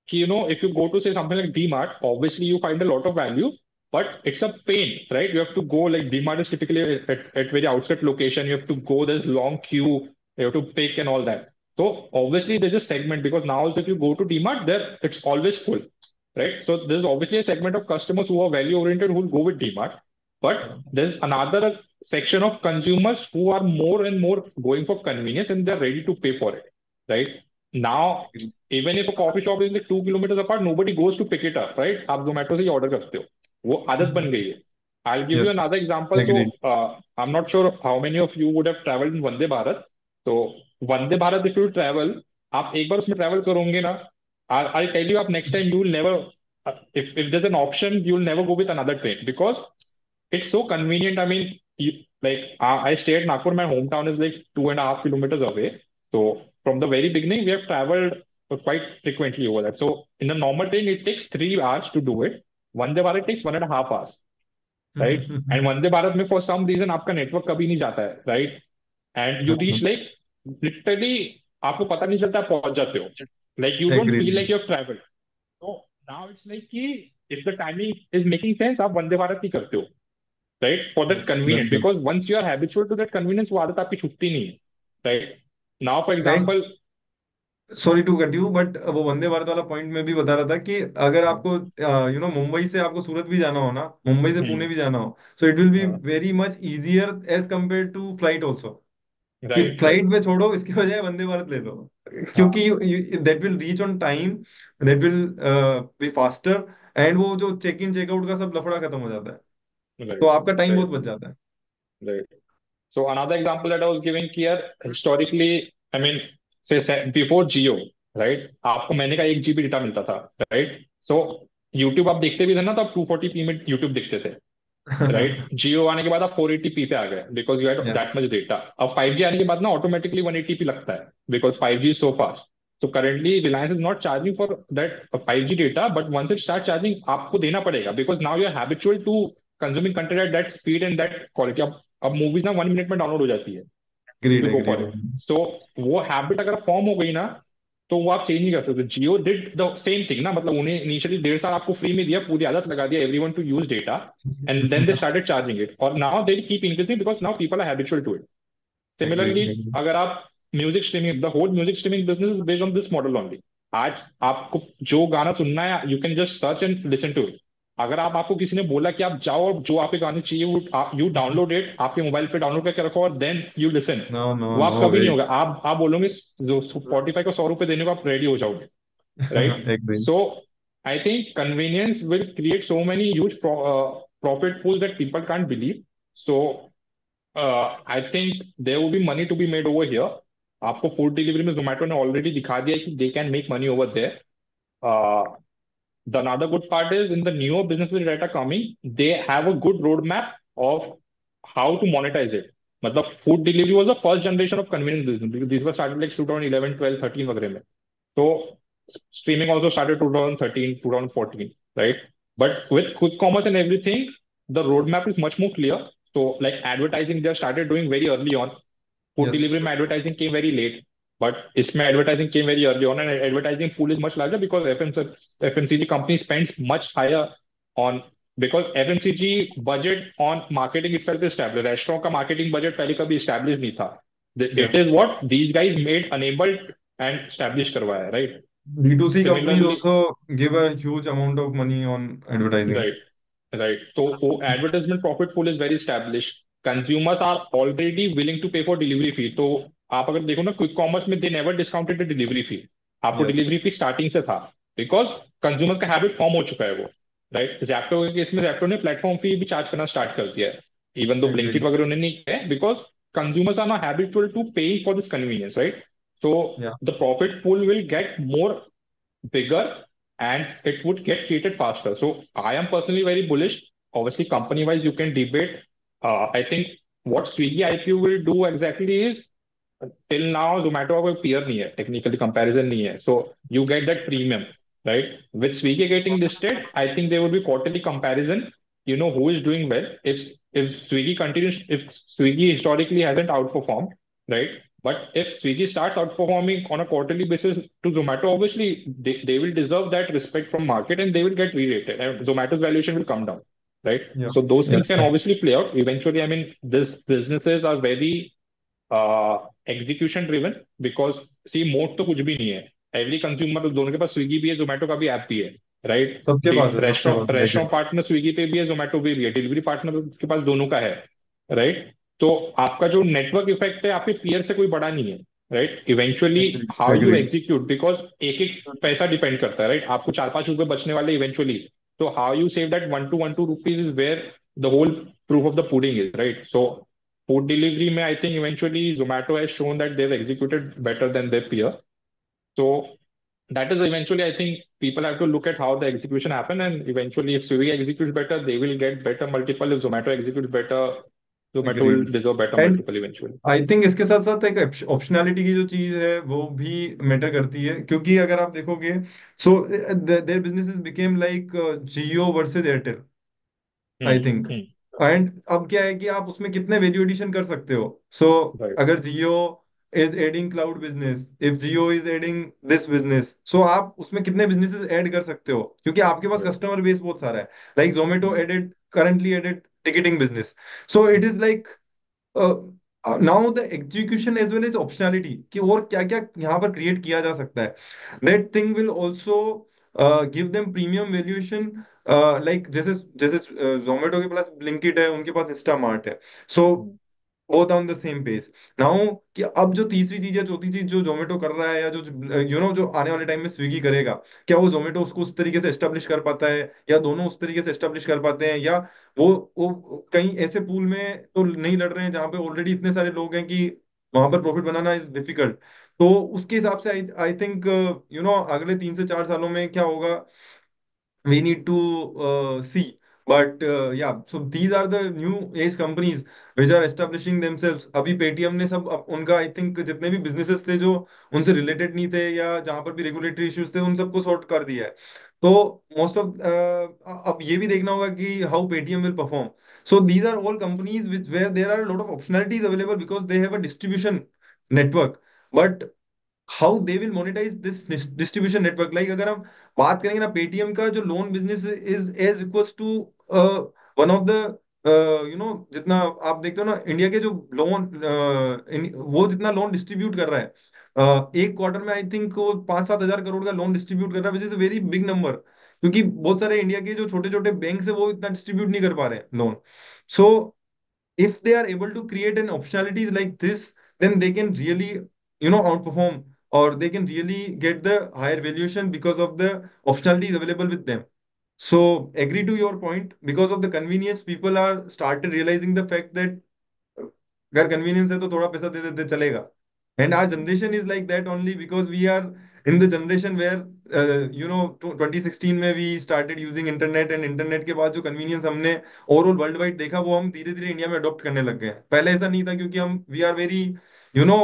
[SPEAKER 2] if you go to say something like DMart, obviously you find a lot of value, but it's a pain, right? You have to go, like DMart is typically at very outset location. You have to go, there's long queue, you have to pick and all that. So obviously there's a segment, because now also if you go to DMart, there it's always full, right? So there's obviously a segment of customers who are value oriented who will go with DMart, but
[SPEAKER 1] yeah,
[SPEAKER 2] there's another section of consumers who are more and more going for convenience and they're ready to pay for it. right? Now, even if a coffee shop is like 2 kilometers apart, nobody goes to pick it up, right? आप जोमेटो से ही order करते हो, वो आदत बन गई है. I'll give you another
[SPEAKER 1] Yes,
[SPEAKER 2] example. So,
[SPEAKER 1] agreed.
[SPEAKER 2] I'm not sure how many of you would have traveled in Vande Bharat. So, Vande Bharat, if you travel, आप एक बार उसमें travel करोगे ना, I'll tell you, आप next time you will never, if there's an option, you will never go with another train because it's so convenient. I mean, I stay at Nagpur. My hometown is like 2.5 kilometers away. So from the very beginning, we have traveled quite frequently over that. So in a normal train, it takes 3 hours to do it. Vande Bharat takes 1.5 hours, right? And Vande Bharat में for some reason आपका network कभी नहीं जाता है, right? And you reach like literally आपको पता नहीं चलता, आप पहुंच जाते हो. Like you don't feel
[SPEAKER 1] Agreed.
[SPEAKER 2] like you have traveled. So now it's like कि if the timing is making sense, आप वंदे भारत ही करते हो, right? For that
[SPEAKER 1] Yes,
[SPEAKER 2] convenience,
[SPEAKER 1] yes, yes.
[SPEAKER 2] because once you are habitual to that convenience, वो आदत आपकी छूटती नहीं है, right? Now, for
[SPEAKER 1] And
[SPEAKER 2] example,
[SPEAKER 1] sorry to cut you, but वो वंदे भारत वाला पॉइंट में भी बता रहा था कि अगर आपको मुंबई से आपको सूरत भी जाना हो ना, मुंबई से पुणे भी जाना हो, so it will be very much easier as compare to flight also. कि
[SPEAKER 2] right, right,
[SPEAKER 1] फ्लाइट में छोड़ो, इसके बजाय वंदे भारत ले लो,
[SPEAKER 2] हाँ,
[SPEAKER 1] क्योंकि that will reach on time, that will be faster, and वो जो चेक इन चेकआउट का सब लफड़ा खत्म हो जाता है, तो
[SPEAKER 2] right,
[SPEAKER 1] आपका टाइम
[SPEAKER 2] right,
[SPEAKER 1] बहुत बच जाता है.
[SPEAKER 2] right. So another example that I was giving here, historically, I mean, say before Jio, right? आपको महीने का 1 GB डेटा मिलता था, right? So YouTube आप देखते भी थे ना, तो आप 240p में YouTube देखते थे, राइट? जियो आने के बाद आप 480p पे आ गए because you had
[SPEAKER 1] yes.
[SPEAKER 2] That much data. अब 5G आने के बाद ना ऑटोमेटिकली 180p लगता है because 5G is so fast. So currently Reliance is not charging for that 5G data, but once it start charging आपको देना पड़ेगा because now you are habitual to consuming content at that speed and that quality. अब movies ना 1 minute में download हो जाती है, you
[SPEAKER 1] agreed,
[SPEAKER 2] will go for
[SPEAKER 1] agreed.
[SPEAKER 2] It. So वो हैबिट अगर फॉर्म हो गई ना, तो वो आप चेंज नहीं कर सकते. जियो डिड द सेम थिंग ना, मतलब उन्हें इनिशियली 1.5 साल आपको फ्री में दिया, पूरी आदत लगा दिया everyone to use data, and then they started charging it, or now they keep increasing because now people are habitual to it.
[SPEAKER 1] Agreed,
[SPEAKER 2] Similarly,
[SPEAKER 1] agreed.
[SPEAKER 2] अगर आप music streaming, the whole music streaming business is based on this model only. आज आपको जो गाना सुनना है, you can just search and listen to it. अगर आपको किसी ने बोला कि आप जाओ और जो आपके गाने चाहिए वो यू डाउनलोड इट, आपके मोबाइल पे डाउनलोड करके रखो और then you listen,
[SPEAKER 1] no, no,
[SPEAKER 2] वो आप
[SPEAKER 1] नो
[SPEAKER 2] कभी
[SPEAKER 1] वे.
[SPEAKER 2] नहीं होगा. आप बोलोगे जो Spotify को 100 रुपए देने को आप रेडी हो जाओगे, right?
[SPEAKER 1] Agreed.
[SPEAKER 2] So I think convenience will create so many huge profit pools that people can't believe. So I think there will be money to be made over here. आपको food delivery में जोमेटो ने already दिखा दिया है कि they can make money over there. The another good part is in the newer businesses that are coming, they have a good roadmap of how to monetize it. मतलब food delivery was the first generation of convenience business because these were started like 2011, 12, 13 वगैरह में. So streaming also started 2013, 2014, right? But with quick commerce and everything, the roadmap is much more clear. So like advertising, they started doing very early on. Food delivery
[SPEAKER 1] yes.
[SPEAKER 2] में advertising came very late, but इसमें advertising came very early on, and advertising pool is much larger because FMCG company spends much higher on, because FMCG budget on marketing itself is established. Restaurant का marketing budget पहले कभी established नहीं था. It is
[SPEAKER 1] yes.
[SPEAKER 2] what these guys made enabled and established करवाया, right?
[SPEAKER 1] B2C companies
[SPEAKER 2] Similarly,
[SPEAKER 1] also give a huge amount of money on advertising.
[SPEAKER 2] right. Right. So advertisement profit pool is very established. Consumers are already willing to pay for delivery fee. तो आप अगर देखो ना quick commerce में, they never discounted the delivery fee. आपको delivery
[SPEAKER 1] Yes.
[SPEAKER 2] फी starting से था because consumers का हैबिट फॉर्म हो चुका है वो, राइट? जैप्टो के केस में जैप्टो ने प्लेटफॉर्म फी भी चार्ज करना स्टार्ट कर दिया है, इवन दो ब्लिंकिट
[SPEAKER 1] Agreed.
[SPEAKER 2] वगैरह उन्होंने नहीं किया है because consumers are now habitual to paying for this convenience, right? So
[SPEAKER 1] Yeah.
[SPEAKER 2] the profit pool will get more bigger and it would get created faster. So I am personally very bullish. Obviously, company wise, you can debate. I think what Swiggy IPO will do exactly is, till now Zomato का कोई peer नहीं है, technically comparison नहीं है. So you get that premium, right? With Swiggy getting listed, I think there will be quarterly comparison. You know who is doing well. If Swiggy continues, if Swiggy historically hasn't outperformed, right? But if Swiggy starts outperforming on a quarterly basis to Zomato, obviously they will deserve that respect from market and they will get re-rated and Zomato's valuation will come down, right?
[SPEAKER 1] Yeah.
[SPEAKER 2] So those
[SPEAKER 1] Yeah.
[SPEAKER 2] things can obviously play out. Eventually, I mean, these businesses are very execution driven because सी मोड तो कुछ भी नहीं है. Every consumer, दोनों के पास Swiggy भी है, जोमेटो का भी ऐप भी है, राइट?
[SPEAKER 1] सबके पास है, सबके
[SPEAKER 2] रेस्टोरेंट
[SPEAKER 1] पास.
[SPEAKER 2] Restaurant
[SPEAKER 1] Agreed.
[SPEAKER 2] पार्टनर स्विगी पे भी है, जोमेटो पे भी है, डिलीवरी पार्टनर के पास दोनों का है, राइट? तो आपका जो नेटवर्क इफेक्ट है आपके पीयर से कोई बड़ा नहीं है, right? Eventually
[SPEAKER 1] Agreed.
[SPEAKER 2] How you
[SPEAKER 1] Agreed.
[SPEAKER 2] Execute, because एक एक पैसा डिपेंड करता है, राइट? आपको 4-5 रुपए बचने वाले इवेंचुअली, तो how you save that 1 to 1 2 rupees is where the whole proof of the pudding is, right? So food delivery में I think eventually Zomato has shown that they have executed better than their peer. So that is eventually, I think people have to look at how the execution happen, and eventually if Swiggy executes better, they will get better multiple. If Zomato executes better, Zomato will
[SPEAKER 1] Agreed.
[SPEAKER 2] deserve better
[SPEAKER 1] and
[SPEAKER 2] multiple eventually.
[SPEAKER 1] I think इसके साथ साथ एक optionality की जो चीज है वो भी मैटर करती है, क्योंकि अगर आप देखोगे, so their businesses became like Jio versus Airtel, I
[SPEAKER 2] Hmm.
[SPEAKER 1] Think.
[SPEAKER 2] Hmm.
[SPEAKER 1] And अब क्या है कि आप उसमें कितने वैल्यू एडिशन कर सकते हो. So
[SPEAKER 2] Right.
[SPEAKER 1] अगर Jio is adding cloud business, if Jio is adding this business, so आप उसमें कितने बिजनेसेस ऐड कर सकते हो, क्योंकि आपके पास
[SPEAKER 2] Right.
[SPEAKER 1] कस्टमर बेस बहुत सारा है. Like Zomato
[SPEAKER 2] Hmm.
[SPEAKER 1] Added, currently added ticketing business. So it is like now the execution as well as optionality कि और क्या क्या यहाँ पर क्रिएट किया जा सकता है. That thing will also give them premium valuation. Like जैसे जैसे जोमेटो के पास ब्लिंकिट है, उनके पास इंस्टामार्ट है. सो
[SPEAKER 2] Hmm.
[SPEAKER 1] Both on the same page now. कि अब जो तीसरी चीज या चौथी चीज जो जोमेटो कर रहा है, या जो जो आने वाले टाइम में स्विगी करेगा, क्या वो जोमेटो उसको उस तरीके से एस्टेब्लिश कर पाता है, या दोनों उस तरीके से एस्टेब्लिश कर पाते हैं, या वो वो कहीं ऐसे पूल में तो नहीं लड़ रहे हैं जहां पे ऑलरेडी इतने सारे लोग हैं कि वहां पर प्रॉफिट बनाना इज डिफिकल्ट. तो उसके हिसाब से आई आई थिंक अगले 3 से 4 सालों में क्या होगा, we need to see. But yeah, so these are the new age companies which are establishing themselves. अभी पेटीएम ने सब उनका आई थिंक जितने भी बिजनेसेस थे जो उनसे रिलेटेड नहीं थे, या जहां पर भी रेगुलेटरी इश्यूज थे, उन सबको सॉर्ट कर दिया है. तो मोस्ट ऑफ अब ये भी देखना होगा कि how Paytm will perform. So these are all companies which where there are lot of optionalities available because they have a distribution network. But how they will monetize this distribution network, like अगर हम बात करेंगे ना, Paytm का जो loan business is as equals to one of the जितना आप देखते हो ना, इंडिया के जो लोन वो जितना लोन डिस्ट्रीब्यूट कर रहा है एक क्वार्टर में, आई थिंक वो 5-7 हजार करोड़ का लोन डिस्ट्रीब्यूट कर रहा है, which is a very big number. क्योंकि बहुत सारे इंडिया के जो छोटे छोटे बैंक है वो इतना डिस्ट्रीब्यूट नहीं कर पा रहे हैं loan. So if they are able to create an optionalities like this, then they can really outperform, or they can really get the higher valuation because of the optionalities available with them. So agree to your point, because of the convenience people are started realizing the fact that अगर convenience है तो थोड़ा पैसा दे देते चलेगा. And our generation is like that only because we are in the generation where 2016 में we started using internet, and internet के बाद जो कन्वीनियंस हमने ओवरऑल वर्ल्ड वाइड देखा वो हम धीरे धीरे इंडिया में अडॉप्ट करने लग गए हैं. पहले ऐसा नहीं था, क्योंकि हम we are very you know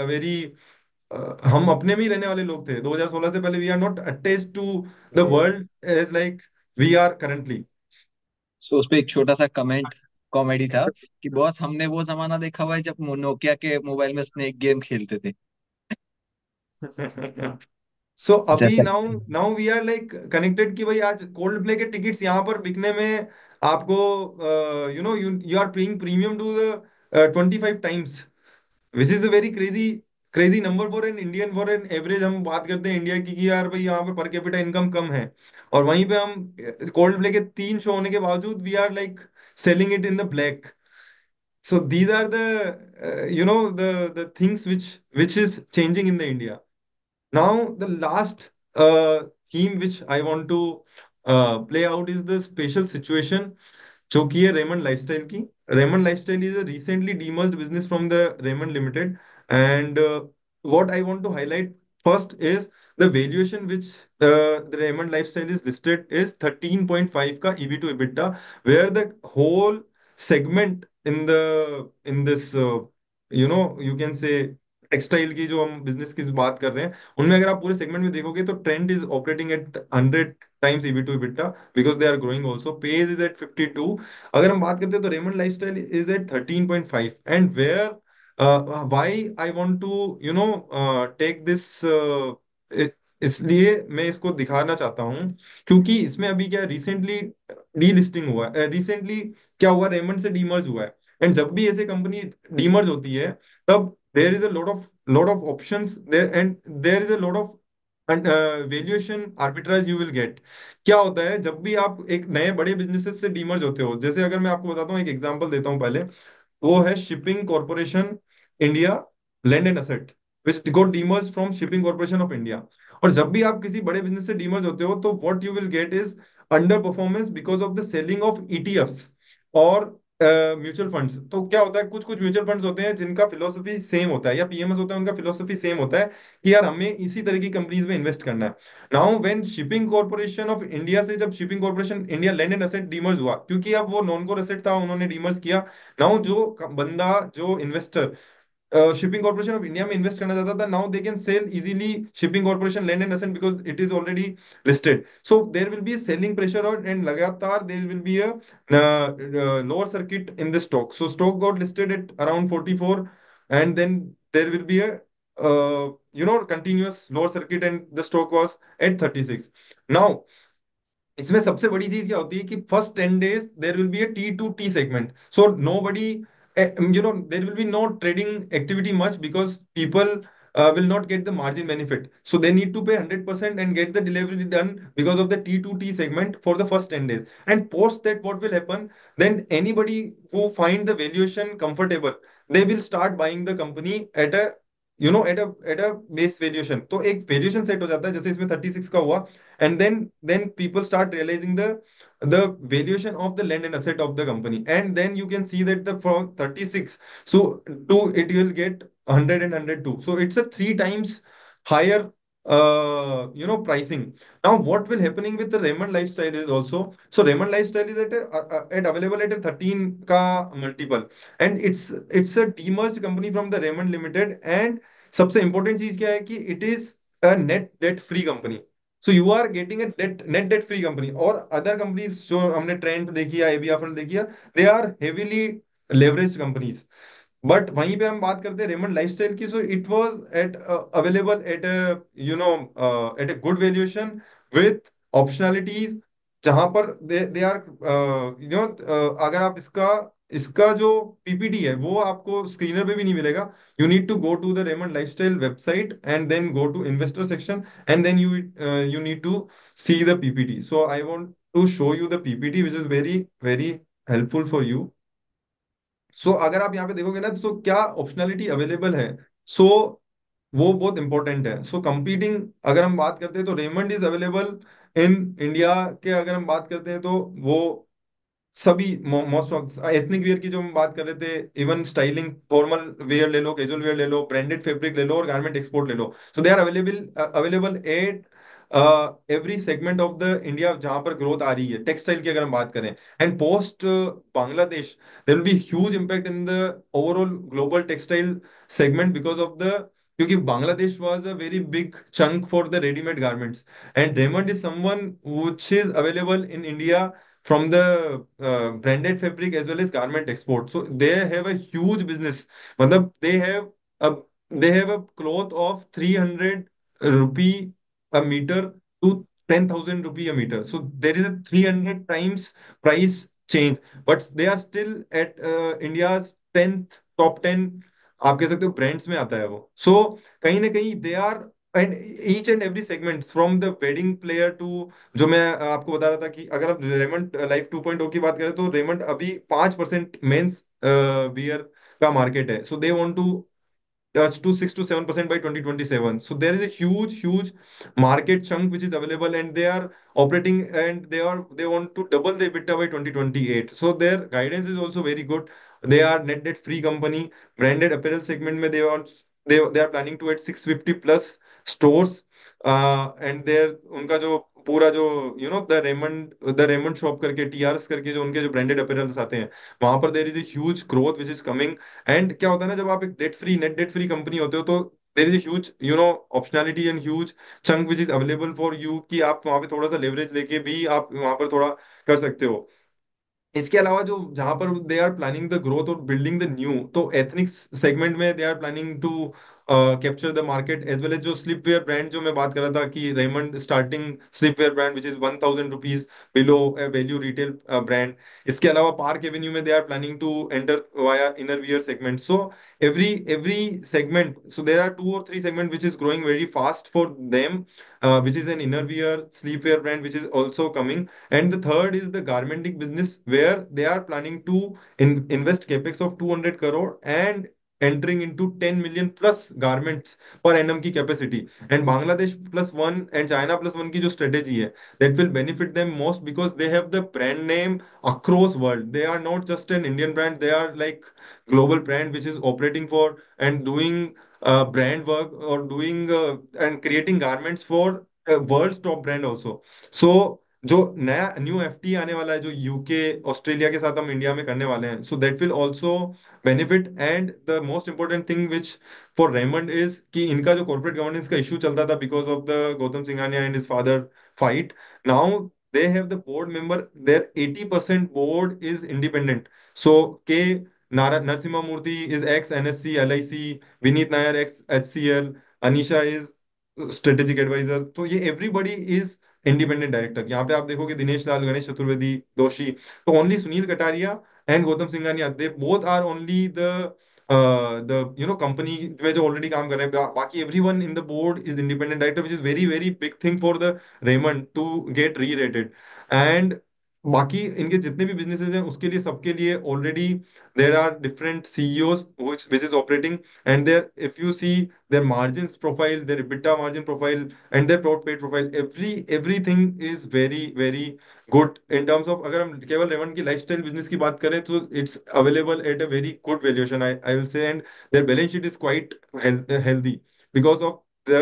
[SPEAKER 1] very हम अपने में ही रहने वाले लोग थे 2016 से पहले. We are not attached to the
[SPEAKER 2] Right.
[SPEAKER 1] World as like we are currently.
[SPEAKER 3] So उस पे एक छोटा सा कमेंट कॉमेडी था कि बॉस हमने वो जमाना देखा हुआ है जब नोकिया के मोबाइल में स्नेक गेम खेलते थे.
[SPEAKER 1] सो अभी
[SPEAKER 3] जैसा
[SPEAKER 1] now now we are like connected कि भाई आज कोल्ड प्ले के टिकट्स यहाँ पर बिकने में आपको you you are paying premium to the 25 times, which is a very crazy crazy number for an Indian, for an average. हम बात करते हैं इंडिया की कि यार भाई यहाँ पर कैपिटा इनकम कम है, और वहीं पे हम कोल्ड प्ले के 3 शो होने के बावजूद we are like selling it in the black. So these are the the things which is changing in the India. Now, the last theme which I want to play out is the special situation जो कि है Raymond lifestyle की. Raymond lifestyle is a recently demerged business from the Raymond limited. And what I want to highlight first is the valuation which the Raymond Lifestyle is listed is 13.5 का EV to EBITDA, where the whole segment in this you can say textile की जो हम business की बात कर रहे हैं, उनमें अगर आप पूरे सेगमेंट में देखोगे तो Trent is operating at 100 times EV to EBITDA, because they are growing also. Page is at 52. अगर हम बात करते हैं तो Raymond lifestyle is at 13.5. And where why I want to take this, इसलिए मैं इसको दिखाना चाहता हूँ, क्योंकि इसमें अभी क्या रिसेंटली डी लिस्टिंग हुआ है. रिसेंटली क्या हुआ, रेमंड से डीमर्ज हुआ है. एंड जब भी ऐसे कंपनी डीमर्ज होती है, तब there is a lot of options there, and there is a lot of valuation arbitrage you will get. क्या होता है जब भी आप एक नए बड़े बिजनेसेस से डीमर्ज होते हो, जैसे अगर मैं आपको बताता हूँ, एक एग्जांपल देता हूँ पहले, वो है shipping corporation India land and asset. which got demerged from Shipping Corporation of India. और जब भी आप किसी बड़े बिजनेस से डीमर्ज होते हो तो what you will gate is under performance because of the selling of ETFs और म्यूचुअल फंड्स। तो क्या होता है, कुछ कुछ म्यूचुअल फंड्स होते हैं जिनका फिलोसफी सेम होता है, या पीएमएस होता है उनका फिलोसफी सेम होता है कि यार हमें इसी तरह की कंपनीज में इन्वेस्ट करना है। Now when shipping Corporation of India से जब shipping corporation India land and asset demerge हुआ, क्योंकि अब वो नॉन कोर एसेट था, उन्होंने डीमर्ज किया। नाउ जो बंदा, जो investor Shipping Corporation of India में इन्वेस्ट करना चाहता था, now they can sell easily Shipping Corporation land and asset because it is already listed. So there will be selling pressure और एंड लगातार there will be a lower circuit in the stock. So stock got listed at around 44, and then there will be a continuous lower circuit, and the stock was at 36. Now इसमें सबसे बड़ी चीज क्या होती है कि first 10 days there will be a T2T segment, so nobody, there will be no trading activity much because people will not get the margin benefit, so they need to pay 100% and get the delivery done because of the T2T segment for the first 10 days. And post that, what will happen, then anybody who find the valuation comfortable, they will start buying the company at a at a base valuation. तो एक वेल्यूएशन set हो जाता है जैसे इसमें 36 का हुआ, and then people start realizing the valuation of the land and asset of the company, and then you can see that the from 36 so to it will get 100 and 102, so it's a three times higher pricing. Now what will happening with the Raymond Lifestyle is also, so Raymond Lifestyle is at available at a 13 ka multiple, and it's a demerged company from the Raymond Limited, and सबसे important चीज क्या है कि it is a net debt free company. So you are getting a net debt free company. और other companies जो हमने ट्रेंड देखी है, एबीएफएल देखी है, they are heavily leverage companies. But वहीं पे हम बात करते हैं रेमंड लाइफस्टाइल की, so it was at available at at a good valuation with optionalities, जहां पर दे आर अगर आप इसका इसका जो पीपीटी है वो आपको स्क्रीनर पे भी नहीं मिलेगा। You need to go to the Raymond Lifestyle website and then go to investor section, and then you need to see the PPT. So I want to show you the PPT, which is very very helpful for you. सो अगर आप यहाँ पे देखोगे ना, तो क्या optionality available है, सो वो बहुत इंपॉर्टेंट है। सो कंपीटिंग अगर हम बात करते हैं तो Raymond is available in India के, अगर हम बात करते हैं तो वो सभी मोस्ट ऑफ एथनिक वेयर की जो हम बात कर रहे थे, इवन स्टाइलिंग, फॉर्मल वेयर ले लो, कैजुअल वेयर ले लो, ब्रांडेड फैब्रिक ले लो, और गारमेंट एक्सपोर्ट ले लो, so they are available at every segment of the India जहां पर ग्रोथ आ रही है टेक्सटाइल की अगर हम बात करें। And post Bangladesh there will be huge impact in the overall global textile segment because of the, क्योंकि Bangladesh was a very big chunk for the readymade garments, and Raymond is someone which is available in India from the branded fabric as well as garment export. So they have a huge business. मतलब a they have a cloth of 300 rupee a meter to 10,000 rupee a meter. So there is a 300 times price change, but they are still at India's 10th top 10, आप कह सकते हो brands में आता है वो। सो कहीं ना कहीं they are, and each and every segment from the wedding player to, जो मैं आपको बता रहा था कि अगर आप रेमंड लाइफ 2.0 की बात करें तो रेमंड अभी 5% मेंस वियर का मार्केट है। So they want to touch to 6 to 7% by 2027. So there is a huge market chunk which is available, and they are operating, and they want to double the EBITDA by 2028. So their guidance is also very good. They are net debt free company. Branded apparel segment में they are planning to add 650 plus stores. And their उनका जो पूरा जो the Raymond shop करके, TRS करके, जो उनके जो ब्रांडेड अपीयरेंस आते हैं, वहां पर there is a huge growth which is coming. And क्या होता है ना, जब आप एक नेट डेट फ्री कंपनी होते हो, तो there is huge optionality and huge chunk which is available for you, कि आप वहां पे थोड़ा सा लेवरेज लेके भी आप वहां पर थोड़ा कर सकते हो। इसके अलावा जो जहां पर they are planning the growth और बिल्डिंग द न्यू, तो एथनिक सेगमेंट में they are planning to capture the market as well as जो स्लीपवेयर ब्रांड जो मैं बात कर रहा था कि Raymond starting sleepwear brand which is 1,000 rupees below value retail brand. इसके अलावा पार्क एवेन्यू में they are planning to enter via inner wear segment. So every segment, so there are 2 or 3 segment which is growing very fast for them, which is an inner wear sleepwear brand which is also coming, and the third is the garmenting business where they are planning to invest capex of 200 crore, and entering into 10 million plus garments per annum की capacity. And Bangladesh plus one and China plus one की जो strategy है, that will benefit them most because they have the brand name across world. They are not just an Indian brand, they are like global brand which is operating for and doing brand work or doing and creating garments for world's top brand also. So जो नया new FT आने वाला है जो UK Australia के साथ हम India में करने वाले हैं, so that will also benefit. And the most important thing which for Raymond is कि इनका जो कॉर्पोरेट गवर्नेंस का इशू चलता था because of the Gautam Singhania and his father fight, now they have the board member, their 80% board is independent. So K Narasimha Murthy is ex NSC LIC, Vineet Nair ex HCL, Anisha is strategic advisor. तो ये everybody is independent director. यहाँ पे आप देखोगे दिनेश लाल, गणेश चतुर्वेदी, दोषी. तो only Sunil Kataria and Gautam Singhania, they both are only the company में जो already काम कर रहे हैं. बाकी everyone in the board is independent director, which is very very big thing for the Raymond to get re rated. And बाकी इनके जितने भी बिजनेसेस हैं उसके लिए सबके लिए already there are different CEOs which is operating. And there, if you see their margins profile, their EBITDA margin profile, and their profit profile, everything is very very good in terms of. अगर हम केवल Raven की lifestyle business की बात करें तो it's available at a very good valuation, I will say. And their balance sheet is quite healthy because of the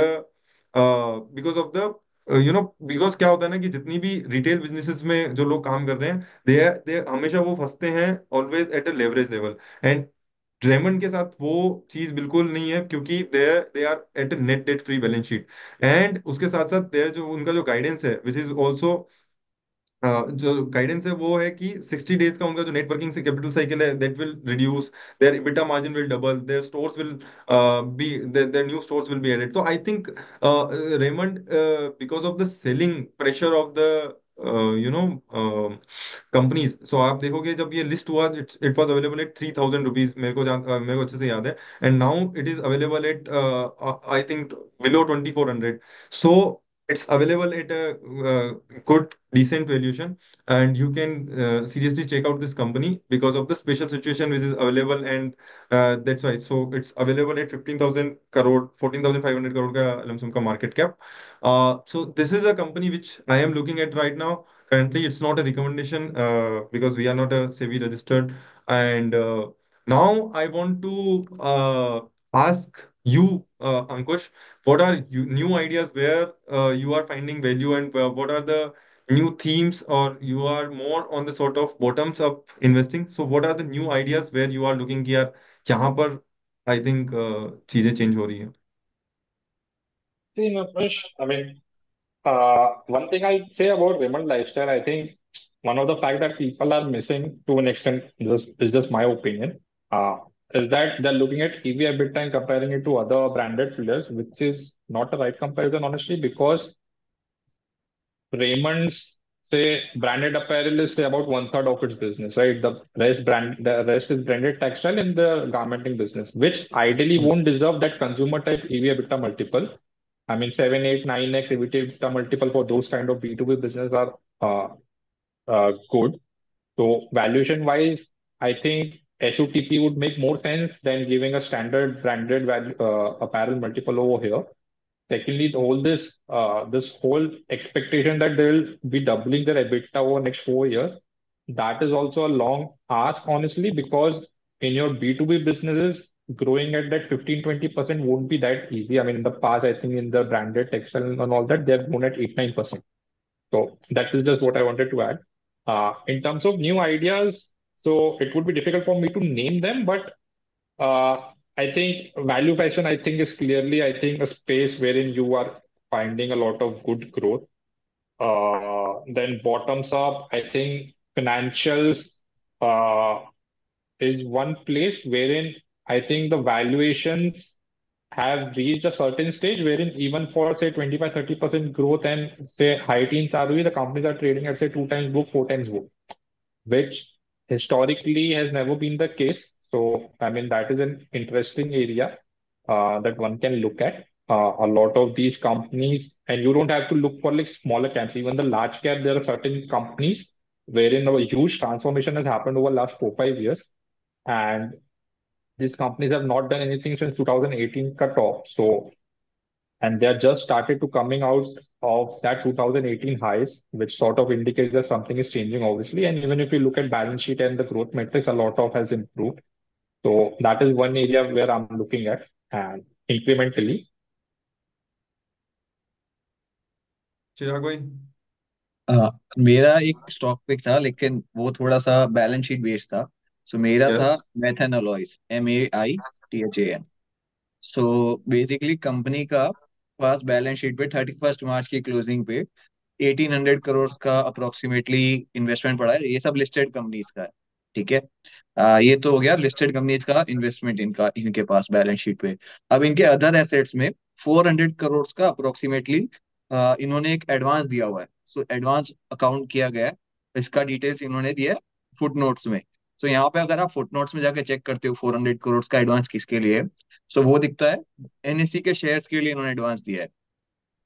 [SPEAKER 1] because क्या होता है ना कि जितनी भी रिटेल बिजनेसेस में जो लोग काम कर रहे हैं, दे हमेशा वो फंसते हैं always at a leverage level. And Raymond के साथ वो चीज बिल्कुल नहीं है क्योंकि they are at net debt free balance sheet. And उसके साथ साथ देयर जो उनका जो गाइडेंस है विच इज ऑल्सो जो गाइडेंस है वो है कि 60 डेज का उनका जो नेटवर्किंग से कैपिटल साइकिल है, that will reduce, their EBITDA margin will double, their stores will be their new stores will be added. तो I think Raymond because of the selling pressure of the you know companies. So आप देखोगे जब ये list हुआ, it was available at ₹3,000. मेरे को अच्छे से याद है. And now it is available eight I think below 2,400. So it's available at a good decent valuation. And you can seriously check out this company because of the special situation which is available. And that's why so it's available at 15,000 crore, 14,500 crore ka lump sum ka market cap. So this is a company which I am looking at right now. Currently it's not a recommendation because we are not a SEBI registered. And now I want to ask you, Ankush, what are new ideas where you are finding value, and what are the new themes, or you are more on the sort of bottoms up investing? So what are the new ideas where you are looking कि यार यहाँ पर I think चीजें change हो रही हैं.
[SPEAKER 2] See, Napesh, I mean, one thing I'd say about Raymond lifestyle, I think one of the fact that people are missing to an extent, this is just my opinion, is that they're looking at EV EBITDA and comparing it to other branded players, which is not the right comparison, honestly, because Raymond's say branded apparel is say about one third of its business, right? The rest is branded textile in the garmenting business, which ideally
[SPEAKER 1] Yes.
[SPEAKER 2] won't deserve that consumer type EV EBITDA multiple. I mean, 7, 8, 9x EBITDA multiple for those kind of B2B business are good. So valuation wise, I think SOTP would make more sense than giving a standard branded value, apparel multiple over here. Secondly, this whole expectation that they will be doubling their EBITDA over next 4 years, that is also a long ask, honestly, because in your B2B businesses, growing at that 15-20% won't be that easy. I mean, in the past, I think in the branded textile and all that, they have grown at 8-9%. So that is just what I wanted to add. In terms of new ideas, so it would be difficult for me to name them, but I think value fashion, I think, is clearly, I think, a space wherein you are finding a lot of good growth. Then bottoms up, I think financials uh, is one place wherein I think the valuations have reached a certain stage wherein even for say 25-30% growth and say high teens ROE, the companies are trading at say 2 times book, 4 times book, which historically has never been the case. So, I mean, that is an interesting area that one can look at. A lot of these companies, and you don't have to look for like smaller caps, even the large cap, there are certain companies wherein a huge transformation has happened over the last 4-5 years. And these companies have not done anything since 2018 cut off. So, and they are just started to coming out of that 2018 highs, which sort of indicates that something is changing, obviously. And even if you look at balance sheet and the growth metrics, a lot of has improved. So that is one area where I'm looking at, and incrementally.
[SPEAKER 1] चिराग भाई?
[SPEAKER 3] मेरा एक stock pick था, लेकिन वो थोड़ा सा balance sheet based था। So मेरा था
[SPEAKER 1] yes.
[SPEAKER 3] Maithan alloys, MAITHAN। So basically company का पास बैलेंस शीट पे 31 मार्च की क्लोजिंग पे 1800 करोड़ का अप्रोक्सीमेटली इन्वेस्टमेंट पड़ा है। ये सब लिस्टेड कंपनीज का है, ठीक है। ये तो हो गया लिस्टेड कंपनीज का इन्वेस्टमेंट, इनका इनके पास बैलेंस शीट पे। अब इनके अदर एसेट्स में 400 करोड़ का अप्रोक्सीमेटली इन्होंने एक एडवांस दिया हुआ है। सो एडवांस अकाउंट किया गया है, इसका डिटेल्स इन्होंने दिया है फुट नोट्स में। तो यहाँ पे अगर आप फुट नोट्स में जाके चेक करते हो 400 करोड़ का एडवांस किसके लिए है, सो वो दिखता है NSE के शेयर्स के लिए इन्होंने एडवांस दिया है,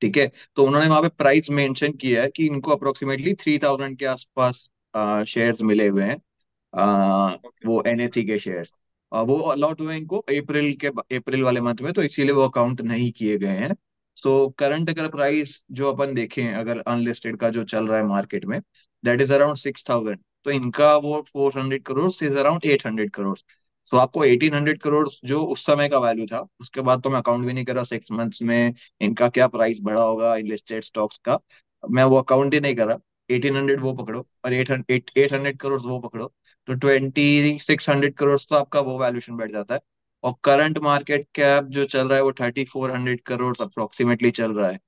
[SPEAKER 3] ठीक है। तो उन्होंने वहां पे प्राइस मेंशन किया है कि इनको अप्रोक्सीमेटली 3000 के आसपास शेयर्स मिले हुए हैं,
[SPEAKER 1] ओके।
[SPEAKER 3] वो NSE के शेयर्स। वो अलॉट हुए इनको अप्रैल वाले मंथ में, तो इसीलिए वो अकाउंट नहीं किए गए हैं। सो करंट अगर प्राइस जो अपन देखें, अगर अनलिस्टेड का जो चल रहा है मार्केट में, दैट इज अराउंड 6000। तो इनका वो 400 करोड़ इज अराउंड 800 करोड़। सो आपको 1800 करोड़ जो उस समय का वैल्यू था, उसके बाद तो मैं अकाउंट भी नहीं कर रहा 6 मंथ्स में इनका क्या प्राइस बढ़ा होगा इन लिस्टेड स्टॉक्स का, मैं वो अकाउंट ही नहीं कर रहा। 1800 वो पकड़ो और 800 करोड़ वो पकड़ो, तो 2600 करोड़ तो आपका वो वैल्यूएशन बैठ जाता है। और करंट मार्केट कैप जो चल रहा है वो 3400 करोड़ अप्रोक्सीमेटली चल रहा है,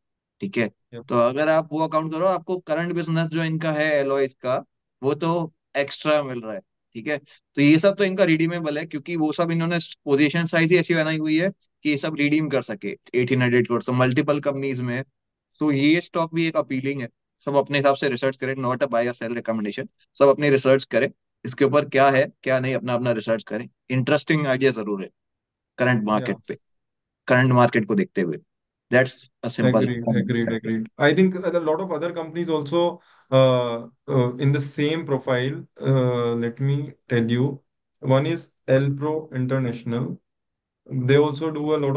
[SPEAKER 3] ठीक है।
[SPEAKER 1] Yep.
[SPEAKER 3] तो अगर आप वो अकाउंट करो, आपको करंट बिजनेस जो इनका है एलॉयज का, वो तो एक्स्ट्रा मिल रहा है, ठीक है। तो ये सब तो इनका रिडीमेबल है, क्योंकि वो सब इन्होंने पोजीशन साइज ही ऐसी बनाई हुई है कि ये सब रिडीम कर सके 1800 करोड़, तो मल्टीपल कंपनीज में। तो ये स्टॉक भी एक अपीलिंग है। सब अपने हिसाब से रिसर्च करें, नॉट अ बाय और सेल रिकमेंडेशन। सब अपनी रिसर्च करें, इसके ऊपर क्या है क्या नहीं, अपना अपना रिसर्च करें। इंटरेस्टिंग आइडिया जरूर है करंट
[SPEAKER 1] Yeah.
[SPEAKER 3] मार्केट पे, करंट मार्केट को देखते हुए। That's a simple.
[SPEAKER 1] Agreed, agreed, agreed. I think a lot of other companies also in the same profile. Let me tell you, one is Elpro International. They also do a lot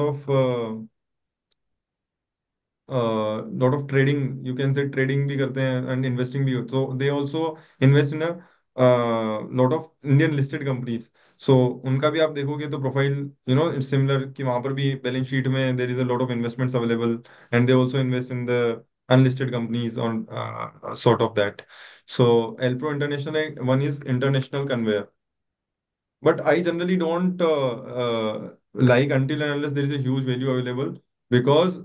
[SPEAKER 1] of trading. You can say trading भी करते हैं and investing भी. So they also invest in a lot of Indian listed companies. So उनका भी आप देखोगे तो profile it's similar कि वहाँ पर भी बैलेंस शीट में there is a lot of investments available, and they also invest in the unlisted companies on sort of that. So Elpro International, one is International Conveyor. But I generally don't like until and unless there is a huge value available, because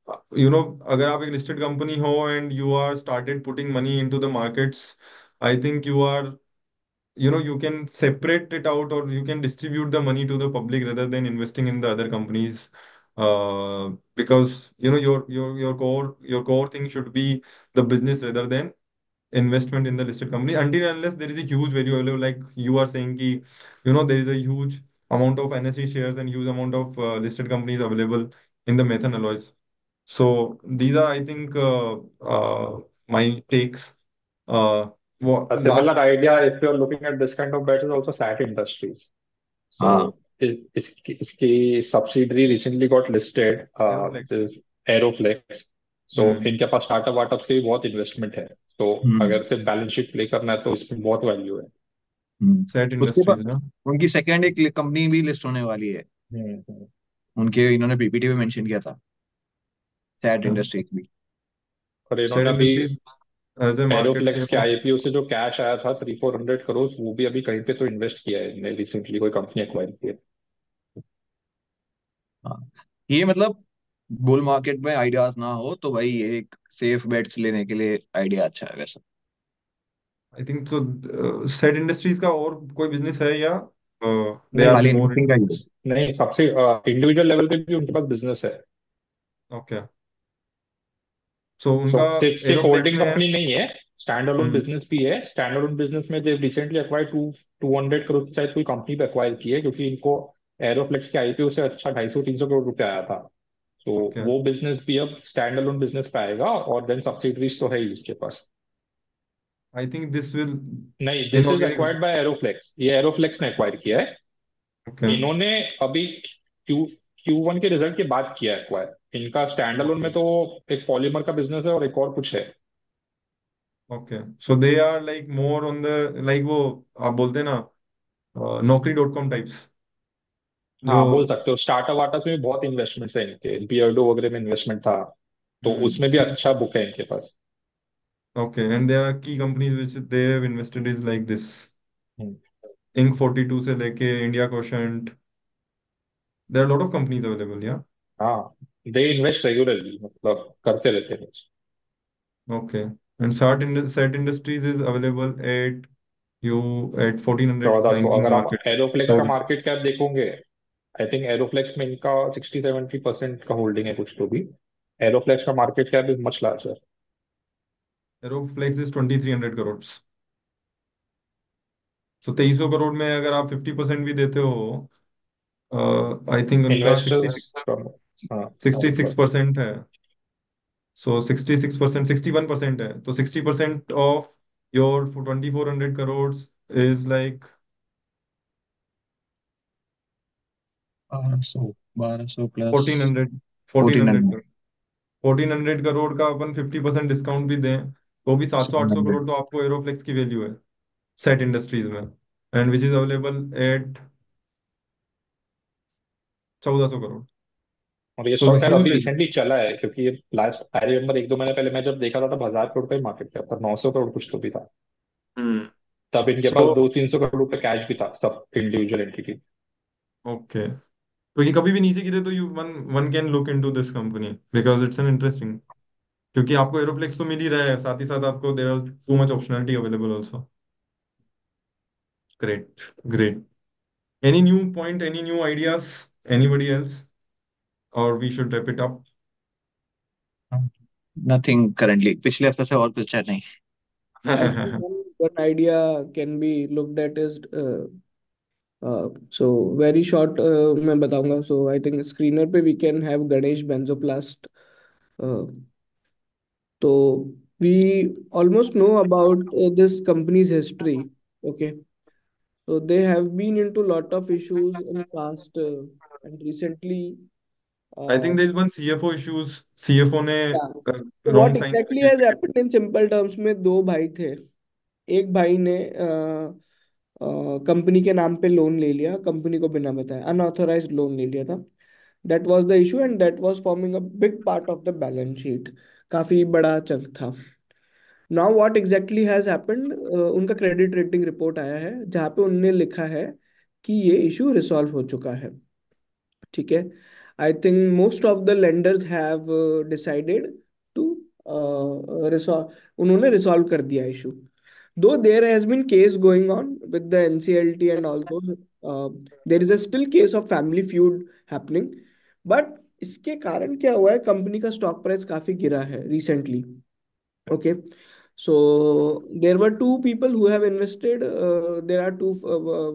[SPEAKER 1] अगर आप एक listed company हो and you are started putting money into the markets, I think you are, you can separate it out, or you can distribute the money to the public rather than investing in the other companies. Because your core thing should be the business rather than investment in the listed company, until and unless there is a huge value available, like you are saying ki, there is a huge amount of NSE shares and huge amount of listed companies available in the Methan alloys. So these are, I think, my takes. uh,
[SPEAKER 2] A similar
[SPEAKER 1] Last.
[SPEAKER 2] idea, if you're looking at this kind of bet, is also SAT Industries.
[SPEAKER 3] हाँ
[SPEAKER 2] So इसकी subsidiary recently got listed,
[SPEAKER 1] Aeroflex.
[SPEAKER 2] is Aeroflex. So
[SPEAKER 1] हम्म।
[SPEAKER 2] इनके पास startup वार्टअप से भी बहुत investment है। तो
[SPEAKER 3] हम्म
[SPEAKER 2] अगर सिर्फ बैलेंस शीट प्ले करना है तो इसमें बहुत वैल्यू है।
[SPEAKER 1] सेट
[SPEAKER 3] उसके
[SPEAKER 1] इंडस्ट्रीज
[SPEAKER 3] बाद
[SPEAKER 1] ना।
[SPEAKER 3] उनकी सेकेंड एक कंपनी भी लिस्ट होने वाली है,
[SPEAKER 2] हम्म।
[SPEAKER 3] उनके इन्होंने PPT में मेंशन किया था, सैट इंडस्ट्रीज भी।
[SPEAKER 2] और
[SPEAKER 1] सेट
[SPEAKER 2] इन्होंने अभी
[SPEAKER 1] इंडस्ट्रीज एज ए मार्केट
[SPEAKER 2] एरोफ्लेक्स के
[SPEAKER 1] कैप।
[SPEAKER 2] आईपीओ से जो कैश आया था 300-400 करोड़, वो भी अभी कहीं पे तो इन्वेस्ट किया है इन्होंने, रिसेंटली कोई कंपनी एक्वायर की है।
[SPEAKER 3] हाँ, ये मतलब बुल मार्केट में आइडियाज ना हो तो भाई ये एक सेफ बेट्स लेने के लिए आइडिया अच्छा है वैसा।
[SPEAKER 1] I think so. Set industries का और कोई बिजनेस है, या दे
[SPEAKER 3] नहीं,
[SPEAKER 1] आर
[SPEAKER 3] खाली
[SPEAKER 1] मोर
[SPEAKER 3] इन्वेस्टिंग का
[SPEAKER 1] इनटू?
[SPEAKER 3] ही है।
[SPEAKER 2] नहीं, सबसे इंडिविजुअल लेवल पे भी उनके पास बिजनेस है।
[SPEAKER 1] ओके। सो
[SPEAKER 2] सो
[SPEAKER 1] उनका
[SPEAKER 2] सिर्फ
[SPEAKER 1] एरोफ्लेक्स
[SPEAKER 2] होल्डिंग
[SPEAKER 1] में है।
[SPEAKER 2] कंपनी नहीं है, स्टैंड अलोन
[SPEAKER 1] हम्म।
[SPEAKER 2] बिजनेस भी है। स्टैंड अलोन बिजनेस में जो रिसेंटली एक्वायर 200 करोड़ की शायद कोई कंपनी पे एक्वायर की है, क्योंकि इनको एरोफ्लेक्स के आईपीओ से अच्छा 250-300 करोड़ रुपया आया था। तो
[SPEAKER 1] ओके।
[SPEAKER 2] वो बिजनेस भी अब स्टैंड अलोन बिजनेस पे आएगा, और देन सब्सिडरीज तो है ही इसके पास।
[SPEAKER 1] आई थिंक दिस विल
[SPEAKER 2] नहीं, this is
[SPEAKER 1] inorganic.
[SPEAKER 2] Acquired by Aeroflex, ये एरोफ्लेक्स ने एक्वायर किया है।
[SPEAKER 1] ओके
[SPEAKER 2] इन्होंने अभी Q1 के रिजल्ट के बाद किया एक्वायर। इनका स्टैंड अलोन
[SPEAKER 1] ओके
[SPEAKER 2] में तो एक पॉलीमर का बिजनेस है और एक और कुछ है।
[SPEAKER 1] Okay. So they are like more on the, like वो आप बोलते हैं ना, Naukri.com टाइप्स जो।
[SPEAKER 2] हाँ बोल सकते हो, स्टार्टअप वार्टअप में भी बहुत इन्वेस्टमेंट्स है इनके, बियर्डो वगैरह में इन्वेस्टमेंट था, तो उसमें भी
[SPEAKER 1] ठीक।
[SPEAKER 2] अच्छा बुक है इनके पास।
[SPEAKER 1] Okay, and there are key companies which they have invested is like this,
[SPEAKER 2] hmm,
[SPEAKER 1] Inc 42 से लेके India Quotient, there are lot of companies available yeah.
[SPEAKER 2] हाँ दे इन्वेस्ट रेगुलरली, मतलब करते रहते हैं।
[SPEAKER 1] Okay, and Set Industries is available at you at
[SPEAKER 2] 1400,
[SPEAKER 1] 1419
[SPEAKER 2] अगर आप
[SPEAKER 1] market.
[SPEAKER 2] एरोफ्लेक्स का मार्केट कैप देखोगे, आई थिंक एरोफ्लेक्स में इनका 60-70% का होल्डिंग है कुछ तो भी। एरोफ्लेक्स का market cap is much larger.
[SPEAKER 1] Aeroflex is 2300 crore. So 2300 crore में अगर आप 50% भी देते हो, आई थिंक उनका सिक्सटी
[SPEAKER 2] इन्वेस्टर्स फ्रॉम, हाँ
[SPEAKER 1] सिक्सटी सिक्स परसेंट है। सो 66%, 61% है, तो 60% of your 2400 crore is like
[SPEAKER 3] 1200, 1200 plus
[SPEAKER 1] 1400, fourteen
[SPEAKER 3] 1400,
[SPEAKER 1] hundred 1400 crore का अपन 50% डिस्काउंट भी दें तो भी 700 800 करोड़
[SPEAKER 3] 700।
[SPEAKER 1] तो आपको एरोफ्लेक्स की वैल्यू है सेट इंडस्ट्रीज में, and which is available eight 1400 crore.
[SPEAKER 2] और ये
[SPEAKER 1] सो
[SPEAKER 2] स्टॉक यार
[SPEAKER 1] ह्यूज
[SPEAKER 2] अभी
[SPEAKER 1] वैल्यू।
[SPEAKER 2] रिसेंटली चला है, क्योंकि ये लास्ट आई रिमेम्बर 1-2 महीने पहले मैं जब देखा था तब 1000 करोड़ का ही मार्केट कैप था, 900 करोड़ कुछ तो भी था।
[SPEAKER 1] हम्म।
[SPEAKER 2] तब इनके
[SPEAKER 1] सो
[SPEAKER 2] पास 200-300 करोड़ रुपए कैश भी था, सब इंडिविजुअल एंटिटी।
[SPEAKER 1] ओके, तो ये कभी भी नीचे गिरे तो you one one can look into this company because it's an interesting, क्योंकि आपको एरोफ्लेक्स तो मिल ही रहा है, साथ ही साथ आपको there are too much optionality available also. Great, great. Any new point, any new ideas, anybody else, और we should wrap it up.
[SPEAKER 3] Nothing currently, पिछले हफ्ते से और कुछ नहीं।
[SPEAKER 4] I think one idea can be looked at is so very short मैं बताऊंगा. So I think screener पे we can have Ganesh Benzoplast. uh, तो we almost know about this company's history. Okay, so they have been into lot of issues in past and recently.
[SPEAKER 1] I
[SPEAKER 4] uh,
[SPEAKER 1] think there is one CFO issues, CFO ने
[SPEAKER 4] yeah. So what
[SPEAKER 1] wrong sign
[SPEAKER 4] exactly
[SPEAKER 1] करके
[SPEAKER 4] has
[SPEAKER 1] liquid.
[SPEAKER 4] happened in simple terms में दो भाई थे. एक भाई ने company के नाम पे लोन ले लिया, कंपनी को बिना बताए अनऑथराइज्ड लोन ले लिया था. That was the issue and that was forming a big part of the balance sheet. काफी बड़ा चंक था. Now what exactly has happened, उनका क्रेडिट रेटिंग रिपोर्ट आया है जहाँ पे उनने लिखा है कि ये इशू रिसॉल्व हो चुका है. ठीक है. I think most of the lenders have decided to resolve, उन्होंने रिसॉल्व कर दिया issue. Though there has been case going on with the NCLT and all those, there is a still case of family feud happening. But इसके कारण क्या हुआ है, company का stock price काफी गिरा है recently. Okay, so there were two people who have invested. There are two,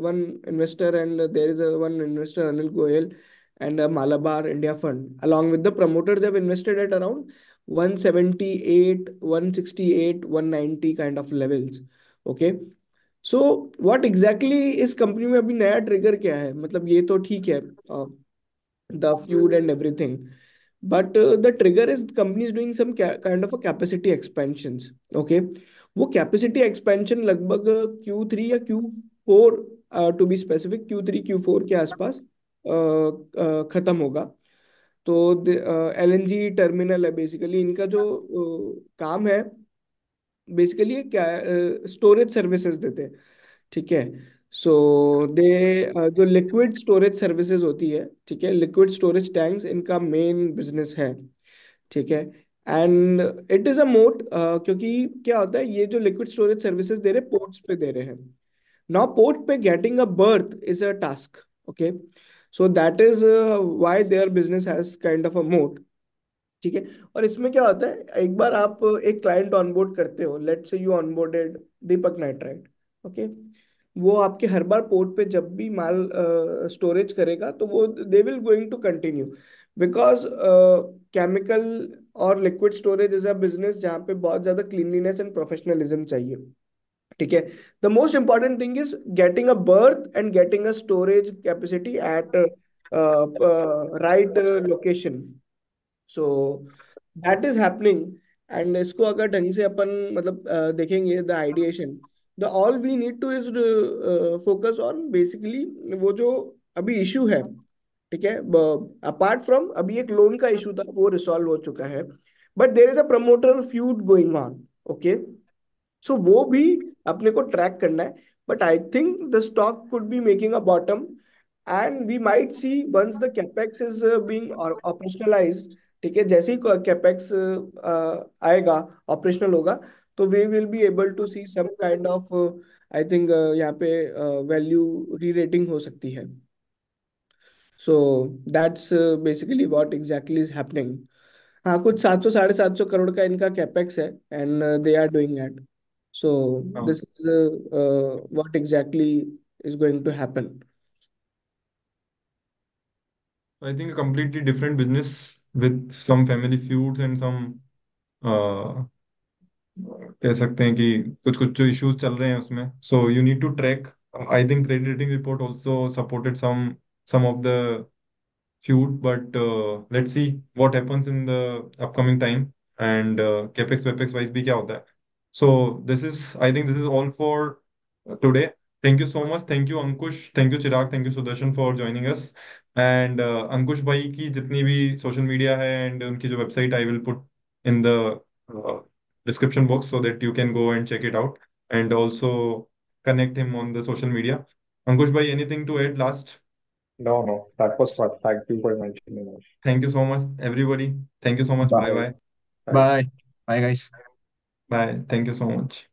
[SPEAKER 4] one investor and there is a one investor Anil Goyal and a Malabar India Fund. Along with the promoters, have invested at around 178, 168, 190 kind of levels. Okay, so what exactly इस company में अभी नया trigger क्या है, मतलब ये तो ठीक है, the feud and everything. But the trigger is company is doing some kind of a capacity expansions. Okay, वो capacity expansion लगभग Q3 या Q4, to be specific Q3 Q4 के आसपास खत्म होगा. तो LNG टर्मिनल है बेसिकली इनका जो काम है. बेसिकली क्या स्टोरेज सर्विसेज देते हैं. ठीक है. सो दे जो लिक्विड स्टोरेज सर्विसेज होती है, ठीक है, लिक्विड स्टोरेज टैंक्स इनका मेन बिजनेस है. ठीक है. एंड इट इज अ मोट, क्योंकि क्या होता है, ये जो लिक्विड स्टोरेज सर्विसेज दे रहे पोर्ट्स पे दे रहे हैं. नाउ पोर्ट पे getting a birth is a task. Okay, so that is why their business has kind of a मोट. ठीक है. और इसमें क्या होता है, एक बार आप एक क्लाइंट ऑनबोर्ड करते हो, let's say you onboarded Deepak nitrite. Okay, वो आपके हर बार पोर्ट पे जब भी माल स्टोरेज करेगा तो वो they will going to continue, because chemical और liquid storage is a business जहाँ पे बहुत ज्यादा क्लीनलीनेस एंड प्रोफेशनलिज्म चाहिए. ठीक है. The most important thing is getting a berth and getting a storage capacity at right location. So that is happening. And इसको अगर ढंग से अपन मतलब देखेंगे the ideation, the all we need to is focus on basically वो जो अभी इशू है. ठीक है. अपार्ट फ्रॉम अभी एक लोन का इशू था वो रिसॉल्व हो चुका है, but there is a promoter feud going on. Okay. So वो भी अपने को ट्रैक करना है. But I think the stock could be making a bottom and we might see once the capex is being operationalised. ठीक है. जैसे ही कैपेक्स आएगा, ऑपरेशनल होगा, तो we will be able to see some kind of I think यहाँ पे value rerating हो सकती है. So that's basically what exactly is happening. हाँ, कुछ 700 750 करोड़ का इनका कैपेक्स है and they are doing it. So this is what exactly is going to happen.
[SPEAKER 1] I think a completely different business with some family feuds and some uh, कह सकते हैं कि कुछ कुछ जो इश्यूज चल रहे हैं उसमें. So you need to track. I think credit rating report also supported some of the feud, but let's see what happens in the upcoming time, and capex wepex wise भी क्या होता है. So I think this is all for today. Thank you so much. Thank you Ankush, thank you Chirag, thank you Sudarshan for joining us. And अंकुश भाई की जितनी भी social media है and उनकी जो website I will put in the description box so that you can go and check it out, and also connect him on the social media. Ankush bhai, anything to add last?
[SPEAKER 2] No, no, that was fun. Thank you for mentioning us.
[SPEAKER 1] Thank you so much, everybody. Thank you so much. Bye
[SPEAKER 2] Bye.
[SPEAKER 1] bye.
[SPEAKER 2] Bye.
[SPEAKER 3] Bye. Bye guys.
[SPEAKER 1] Bye. Thank you so much.